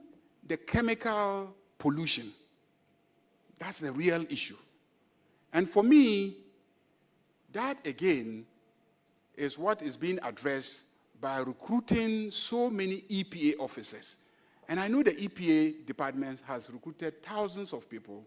the chemical pollution. That's the real issue. And for me, that again is what is being addressed by recruiting so many EPA officers. And I know the EPA department has recruited thousands of people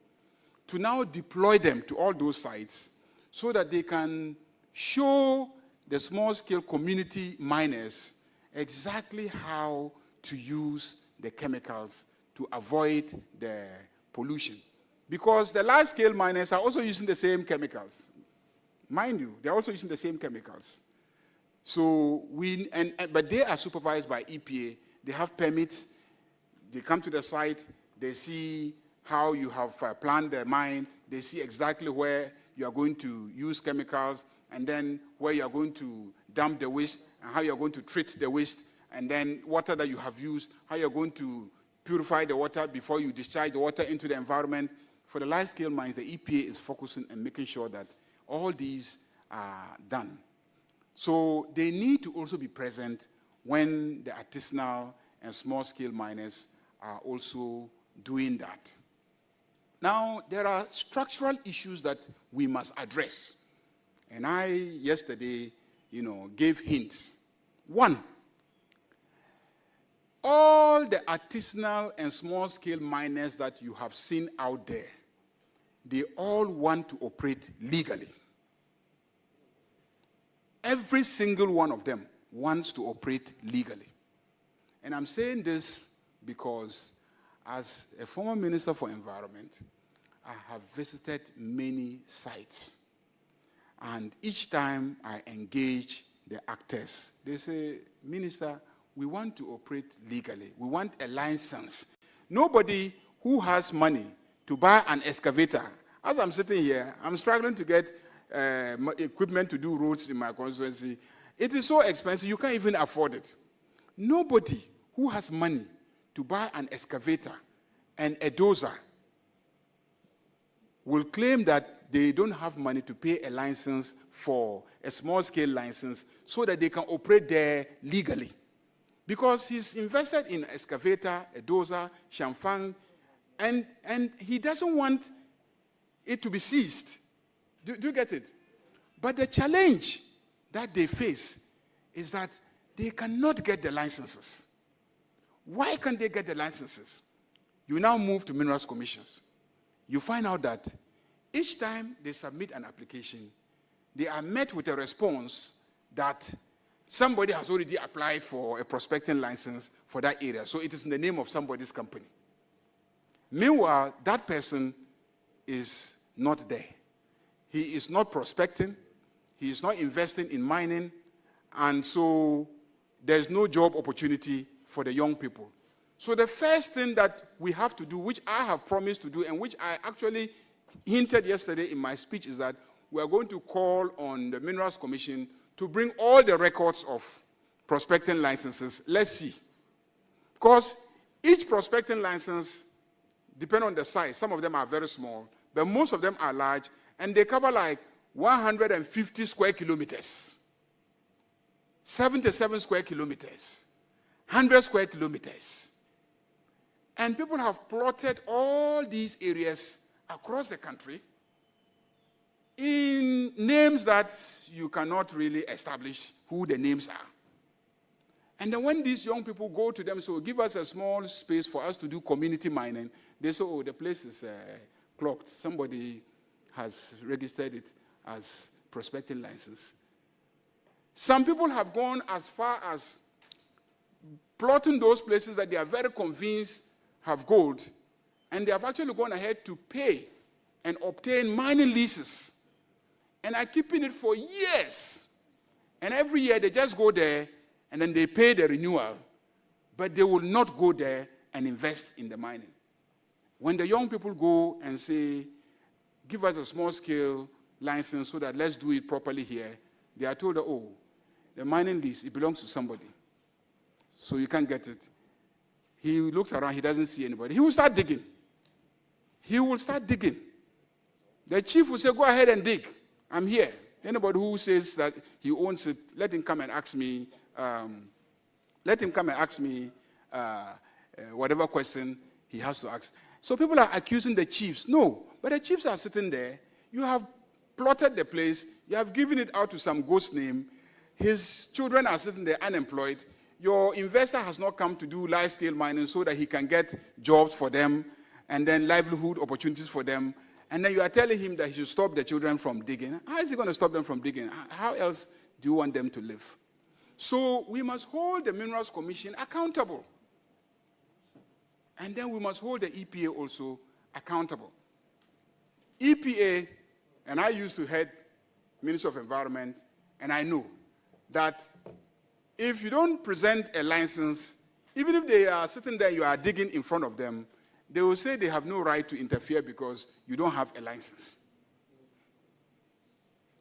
to now deploy them to all those sites so that they can show the small-scale community miners exactly how to use the chemicals to avoid the pollution. Because the large-scale miners are also using the same chemicals. Mind you, they're also using the same chemicals. So but they are supervised by EPA. They have permits. They come to the site. They see how you have planned the mine. They see exactly where you are going to use chemicals, and then where you are going to dump the waste, and how you are going to treat the waste, and then water that you have used, how you are going to purify the water before you discharge the water into the environment. For the large-scale mines, the EPA is focusing and making sure that all these are done. So they need to also be present when the artisanal and small-scale miners are also doing that. Now, there are structural issues that we must address. And I, yesterday, gave hints. One, all the artisanal and small-scale miners that you have seen out there, they all want to operate legally. Every single one of them wants to operate legally. And I'm saying this because as a former Minister for Environment, I have visited many sites. And each time I engage the actors, they say, Minister, we want to operate legally. We want a license. Nobody who has money to buy an excavator. As I'm sitting here, I'm struggling to get equipment to do roads in my constituency. It is so expensive, you can't even afford it. Nobody who has money to buy an excavator and a dozer will claim that they don't have money to pay a license for a small-scale license so that they can operate there legally. Because he's invested in an excavator, a dozer, chamfang, and he doesn't want it to be seized. Do you get it? But the challenge that they face is that they cannot get the licenses. Why can't they get the licenses? You now move to minerals commissions. You find out that each time they submit an application, they are met with a response that somebody has already applied for a prospecting license for that area. So it is in the name of somebody's company. Meanwhile, that person is not there. He is not prospecting. He is not investing in mining. And so there's no job opportunity for the young people. So the first thing that we have to do, which I have promised to do, and which I actually hinted yesterday in my speech, is that we are going to call on the Minerals Commission to bring all the records of prospecting licenses. Let's see. Because each prospecting license depends on the size. Some of them are very small, but most of them are large, and they cover like 150 square kilometers, 77 square kilometers, 100 square kilometers. And people have plotted all these areas across the country in names that you cannot really establish who the names are. And then when these young people go to them, so give us a small space for us to do community mining, they say, oh, the place is clocked. Somebody has registered it as prospecting license. Some people have gone as far as plotting those places that they are very convinced have gold, and they have actually gone ahead to pay and obtain mining leases, and are keeping it for years. And every year they just go there, and then they pay the renewal, but they will not go there and invest in the mining. When the young people go and say, give us a small-scale license so that let's do it properly here, they are told that, oh, the mining lease, it belongs to somebody, so you can't get it. He looks around, he doesn't see anybody. He will start digging. He will start digging. The chief will say, go ahead and dig. I'm here. Anybody who says that he owns it, let him come and ask me, whatever question he has to ask. So people are accusing the chiefs. No, but the chiefs are sitting there. You have plotted the place. You have given it out to some ghost name. His children are sitting there unemployed. Your investor has not come to do large-scale mining so that he can get jobs for them and then livelihood opportunities for them. And then you are telling him that he should stop the children from digging. How is he going to stop them from digging? How else do you want them to live? So we must hold the Minerals Commission accountable. And then we must hold the EPA also accountable. EPA, and I used to head Ministry of Environment, and I know that if you don't present a license, even if they are sitting there, you are digging in front of them, they will say they have no right to interfere because you don't have a license.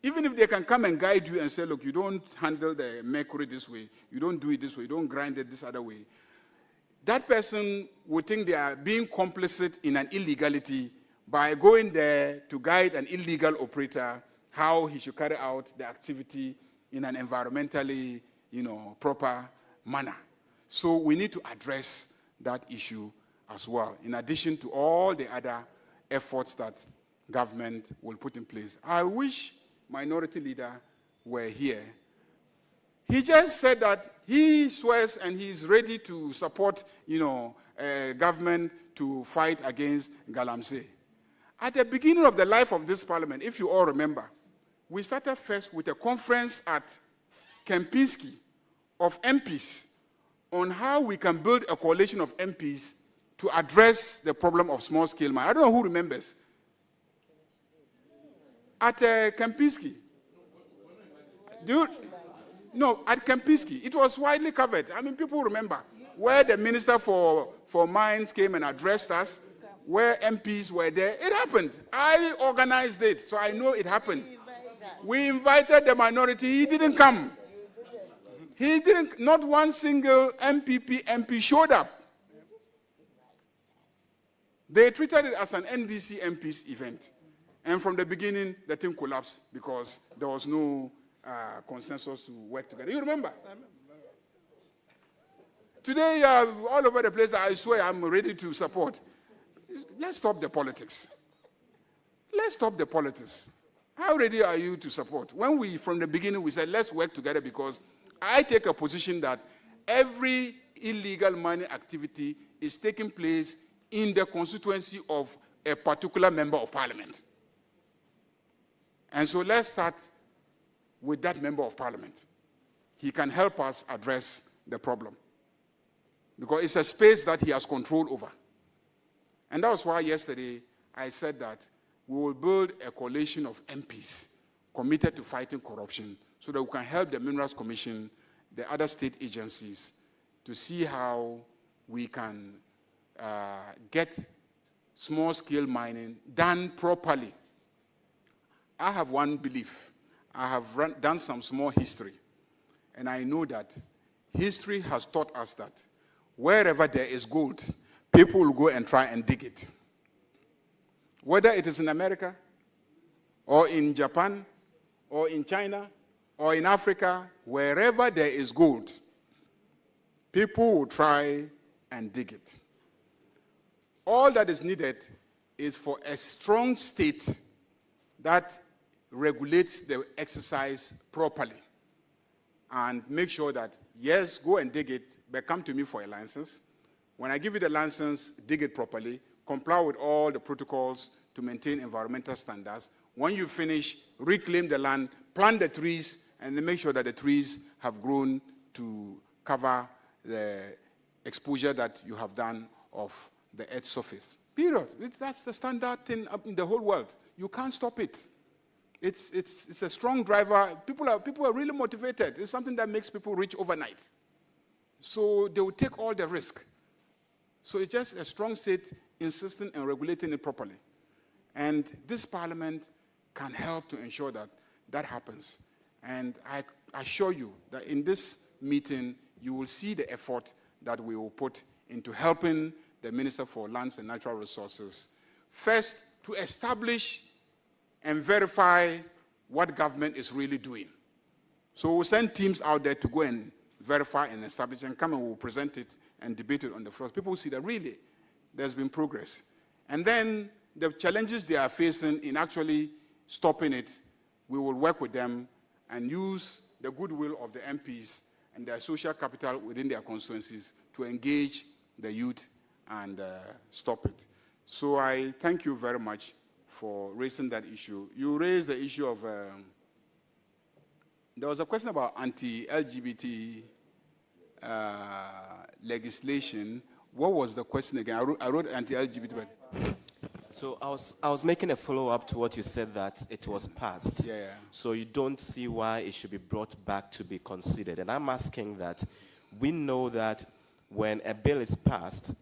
Even if they can come and guide you and say, look, you don't handle the mercury this way, you don't do it this way, you don't grind it this other way, that person would think they are being complicit in an illegality by going there to guide an illegal operator how he should carry out the activity in an environmentally, proper manner. So we need to address that issue as well, in addition to all the other efforts that government will put in place. I wish Minority Leader were here. He just said that he swears and he's ready to support, government to fight against Galamsey. At the beginning of the life of this parliament, if you all remember, we started first with a conference at Kempinski of MPs on how we can build a coalition of MPs to address the problem of small-scale mining. I don't know who remembers. At Kempinski. No, at Kempinski. It was widely covered. I mean, people remember where the Minister for Mines came and addressed us, where MPs were there. It happened. I organized it, so I know it happened. We invited the minority. He didn't come. He didn't. Not one single MP showed up. They treated it as an NDC MP's event. And from the beginning, the thing collapsed because there was no consensus to work together. You remember? Today, all over the place, I swear I'm ready to support. Let's stop the politics. Let's stop the politics. How ready are you to support? When we, from the beginning, we said, let's work together because I take a position that every illegal mining activity is taking place in the constituency of a particular member of parliament. And so let's start with that member of parliament. He can help us address the problem because it's a space that he has control over. And that was why yesterday I said that we will build a coalition of MPs committed to fighting corruption so that we can help the Minerals Commission, the other state agencies, to see how we can get small-scale mining done properly. I have one belief. I have done some small history, and I know that history has taught us that wherever there is gold, people will go and try and dig it. Whether it is in America, or in Japan, or in China, or in Africa, wherever there is gold, people will try and dig it. All that is needed is for a strong state that regulates the exercise properly. and make sure that, yes, go and dig it, but come to me for a license. When I give you the license, dig it properly, comply with all the protocols to maintain environmental standards. When you finish, reclaim the land, plant the trees, and then make sure that the trees have grown to cover the exposure that you have done of the Earth's surface. Period. That's the standard thing up in the whole world. You can't stop it. It's a strong driver. People are really motivated. It's something that makes people rich overnight. So they will take all the risk. So it's just a strong state insisting and regulating it properly. And this parliament can help to ensure that that happens. And I assure you that in this meeting, you will see the effort that we will put into helping the Minister for Lands and Natural Resources, first, to establish and verify what government is really doing. So we'll send teams out there to go and verify and establish and come and we'll present it and debate it on the floor. People will see that really there's been progress. And then the challenges they are facing in actually stopping it, we will work with them and use the goodwill of the MPs and their social capital within their constituencies to engage the youth and stop it. So I thank you very much for raising that issue. You raised the issue of, there was a question about anti-LGBT legislation. What was the question again? I wrote anti-LGBT, but... So I was making a follow-up to what you said, that it was passed. Yeah. So you don't see why it should be brought back to be considered. And I'm asking that we know that when a bill is passed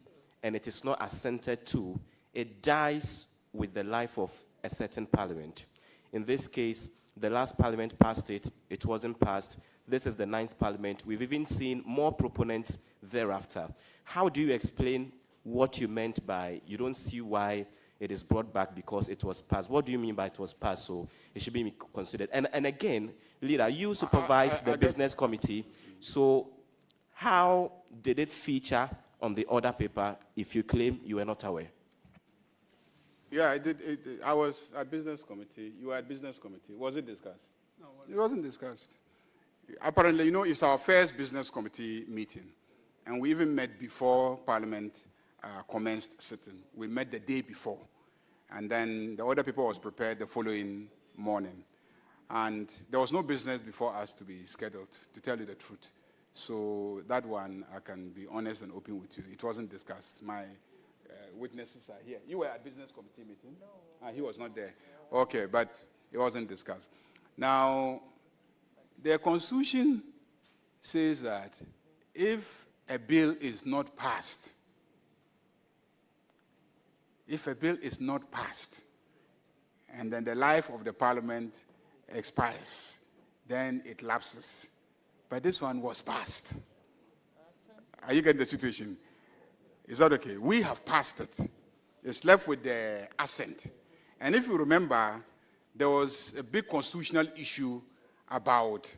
and it is not assented to, it dies with the life of a certain parliament. In this case, the last parliament passed it. It wasn't passed. This is the 9th parliament. We've even seen more proponents thereafter. How do you explain what you meant by you don't see why it is brought back because it was passed? What do you mean by it was passed, so it should be considered? And again, leader, you supervise the business committee, so how did it feature on the order paper if you claim you were not aware? Yeah, I did. I was at business committee. You were at business committee. Was it discussed? No, it wasn't discussed. Apparently, you know, it's our first business committee meeting. And we even met before Parliament commenced sitting. We met the day before. And then the order paper was prepared the following morning. And there was no business before us to be scheduled, to tell you the truth. So that one, I can be honest and open with you. It wasn't discussed. My witnesses are here. You were at business committee meeting? No. He was not there. Okay, but it wasn't discussed. Now, the Constitution says that if a bill is not passed, and then the life of the parliament expires, then it lapses. But this one was passed. Are you getting the situation? Is that okay? We have passed it. It's left with the assent. And if you remember, there was a big constitutional issue about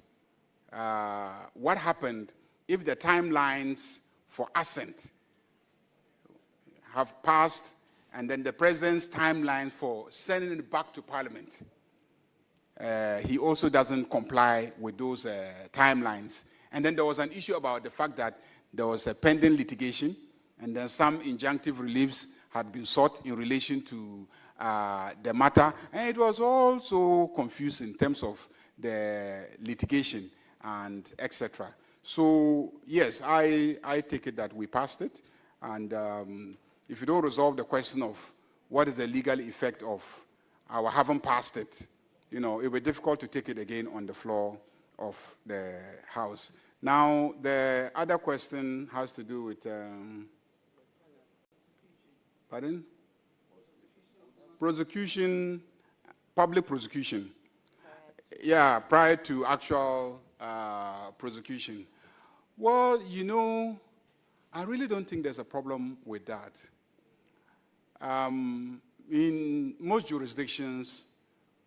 what happened if the timelines for assent have passed and then the president's timeline for sending it back to Parliament. He also doesn't comply with those timelines. And then there was an issue about the fact that there was a pending litigation and then some injunctive reliefs had been sought in relation to the matter. And it was also confused in terms of the litigation and etc. So, yes, I take it that we passed it. And if you don't resolve the question of what is the legal effect of our having passed it, you know, it will be difficult to take it again on the floor of the House. Now, the other question has to do with, pardon? Prosecution, public prosecution. Yeah, prior to actual prosecution. Well, you know, I really don't think there's a problem with that. In most jurisdictions,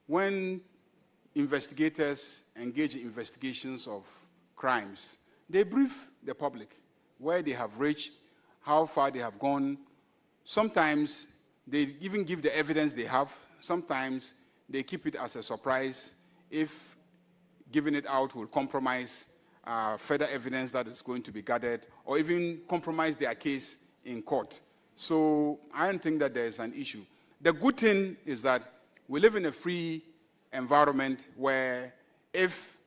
when investigators engage in investigations of crimes, they brief the public where they have reached, how far they have gone. Sometimes they even give the evidence they have. Sometimes they keep it as a surprise if giving it out will compromise further evidence that is going to be gathered or even compromise their case in court. So I don't think that there is an issue. The good thing is that we live in a free environment where if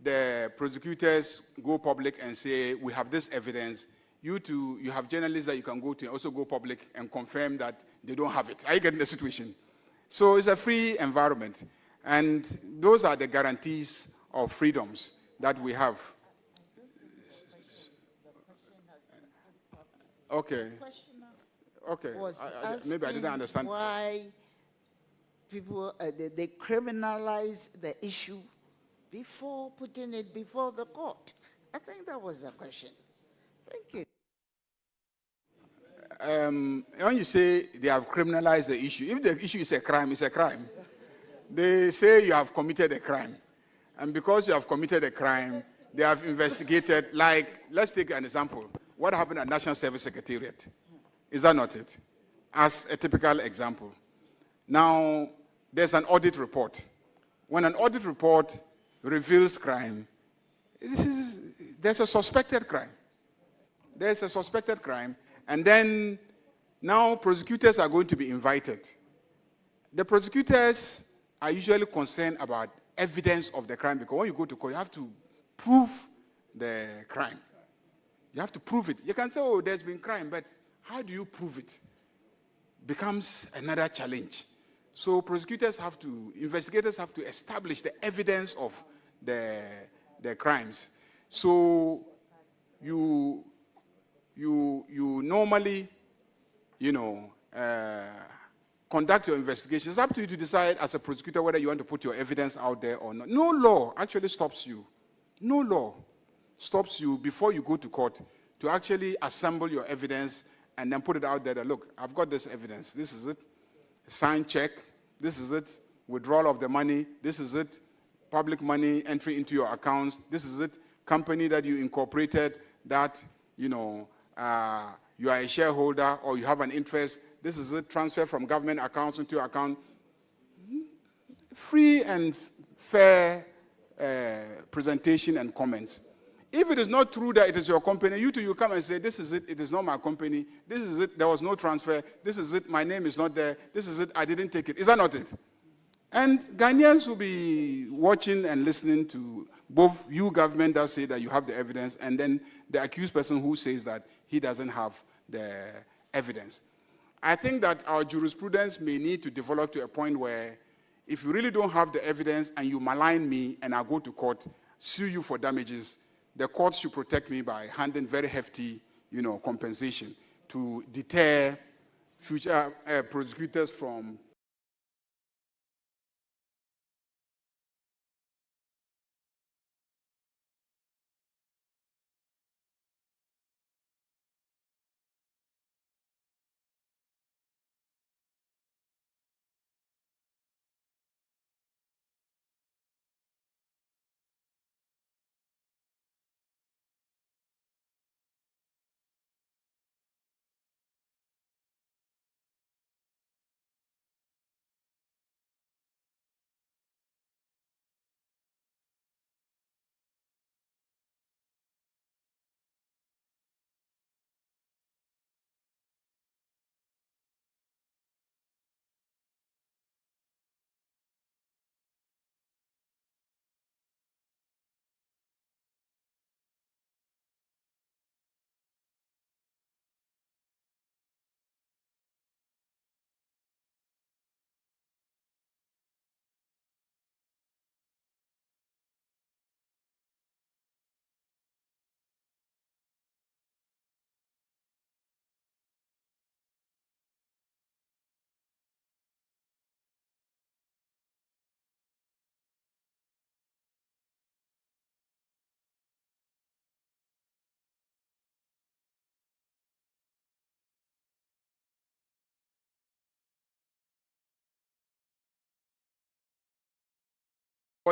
the prosecutors go public and say, we have this evidence, you have journalists that you can go to and also go public and confirm that they don't have it. Are you getting the situation? So it's a free environment. And those are the guarantees of freedoms that we have. Okay. Okay. Maybe I didn't understand. Why people they criminalize the issue before putting it before the court? I think that was the question. Thank you. When you say they have criminalized the issue, if the issue is a crime, it's a crime. They say you have committed a crime. And because you have committed a crime, they have investigated, like, let's take an example. What happened at National Service Secretariat? Is that not it? As a typical example. Now, there's an audit report. When an audit report reveals crime, there's a suspected crime. There's a suspected crime, and then now prosecutors are going to be invited. The prosecutors are usually concerned about evidence of the crime because when you go to court, you have to prove the crime. You have to prove it. You can say, oh, there's been crime, but how do you prove it? Becomes another challenge. So investigators have to establish the evidence of the crimes. So you normally, conduct your investigation. It's up to you to decide as a prosecutor whether you want to put your evidence out there or not. No law actually stops you. No law stops you before you go to court to actually assemble your evidence and then put it out there that, look, I've got this evidence. This is it. Sign check. This is it. Withdrawal of the money. This is it. Public money entry into your accounts. This is it. Company that you incorporated that, you are a shareholder or you have an interest. This is it. Transfer from government accounts into your account. Free and fair presentation and comments. If it is not true that it is your company, you come and say, this is it, it is not my company, this is it, there was no transfer, this is it, my name is not there, this is it, I didn't take it. Is that not it? And Ghanaians will be watching and listening to both you government that say that you have the evidence and then the accused person who says that he doesn't have the evidence. I think that our jurisprudence may need to develop to a point where if you really don't have the evidence and you malign me and I go to court, sue you for damages, the court should protect me by handing very hefty, compensation to deter future prosecutors from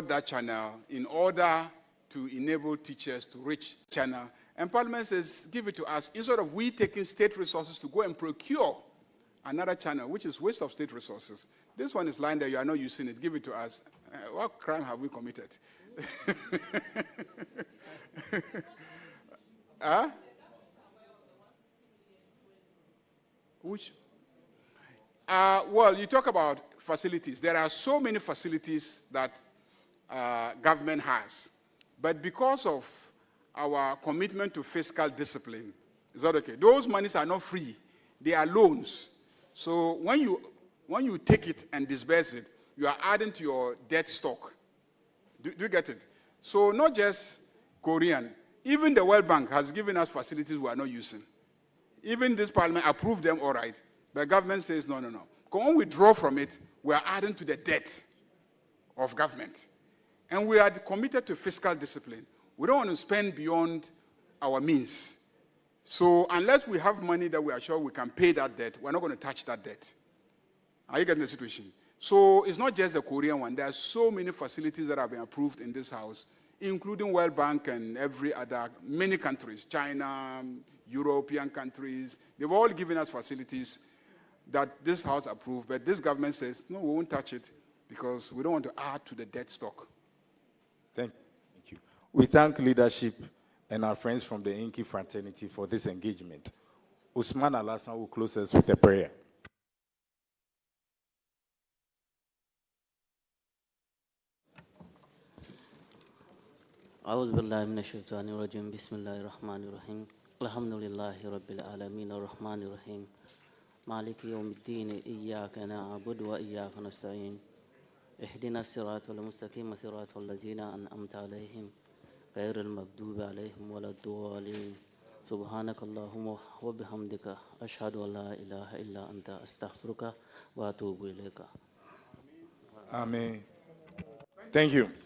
that channel in order to enable teachers to reach channel. And Parliament says, give it to us, instead of we taking state resources to go and procure another channel, which is waste of state resources. This one is lying there, you are not using it, give it to us. What crime have we committed? Huh? Which? Well, you talk about facilities. There are so many facilities that government has. But because of our commitment to fiscal discipline, is that okay? Those monies are not free. They are loans. So when you take it and disburse it, you are adding to your debt stock. Do you get it? So not just Korean, even the World Bank has given us facilities we are not using. Even this parliament approved them all right, but the government says no. When we draw from it, we are adding to the debt of government. And we are committed to fiscal discipline. We don't want to spend beyond our means. So unless we have money that we are sure we can pay that debt, we're not going to touch that debt. Are you getting the situation? So it's not just the Korean one. There are so many facilities that have been approved in this house, including World Bank and every other, many countries, China, European countries. They've all given us facilities that this house approved, but this government says, no, we won't touch it because we don't want to add to the debt stock. Thank you. We thank leadership and our friends from the Inky fraternity for this engagement. Usman Alasan will close us with a prayer. أعوذ بالله من الشيطان الرجيم بسم الله الرحمن الرحيم الحمد لله رب العالمين الرحمن الرحيم مالك يوم الدين إياك نعبد وإياك نستعين اهدنا الصراط المستقيم صراط الذين أنعمت عليهم غير المغضوب عليهم ولا الضالين سبحانك اللهم وبحمدك أشهد أن لا إله إلا أنت أستغفرك وأتوب إليك. Amen. Thank you.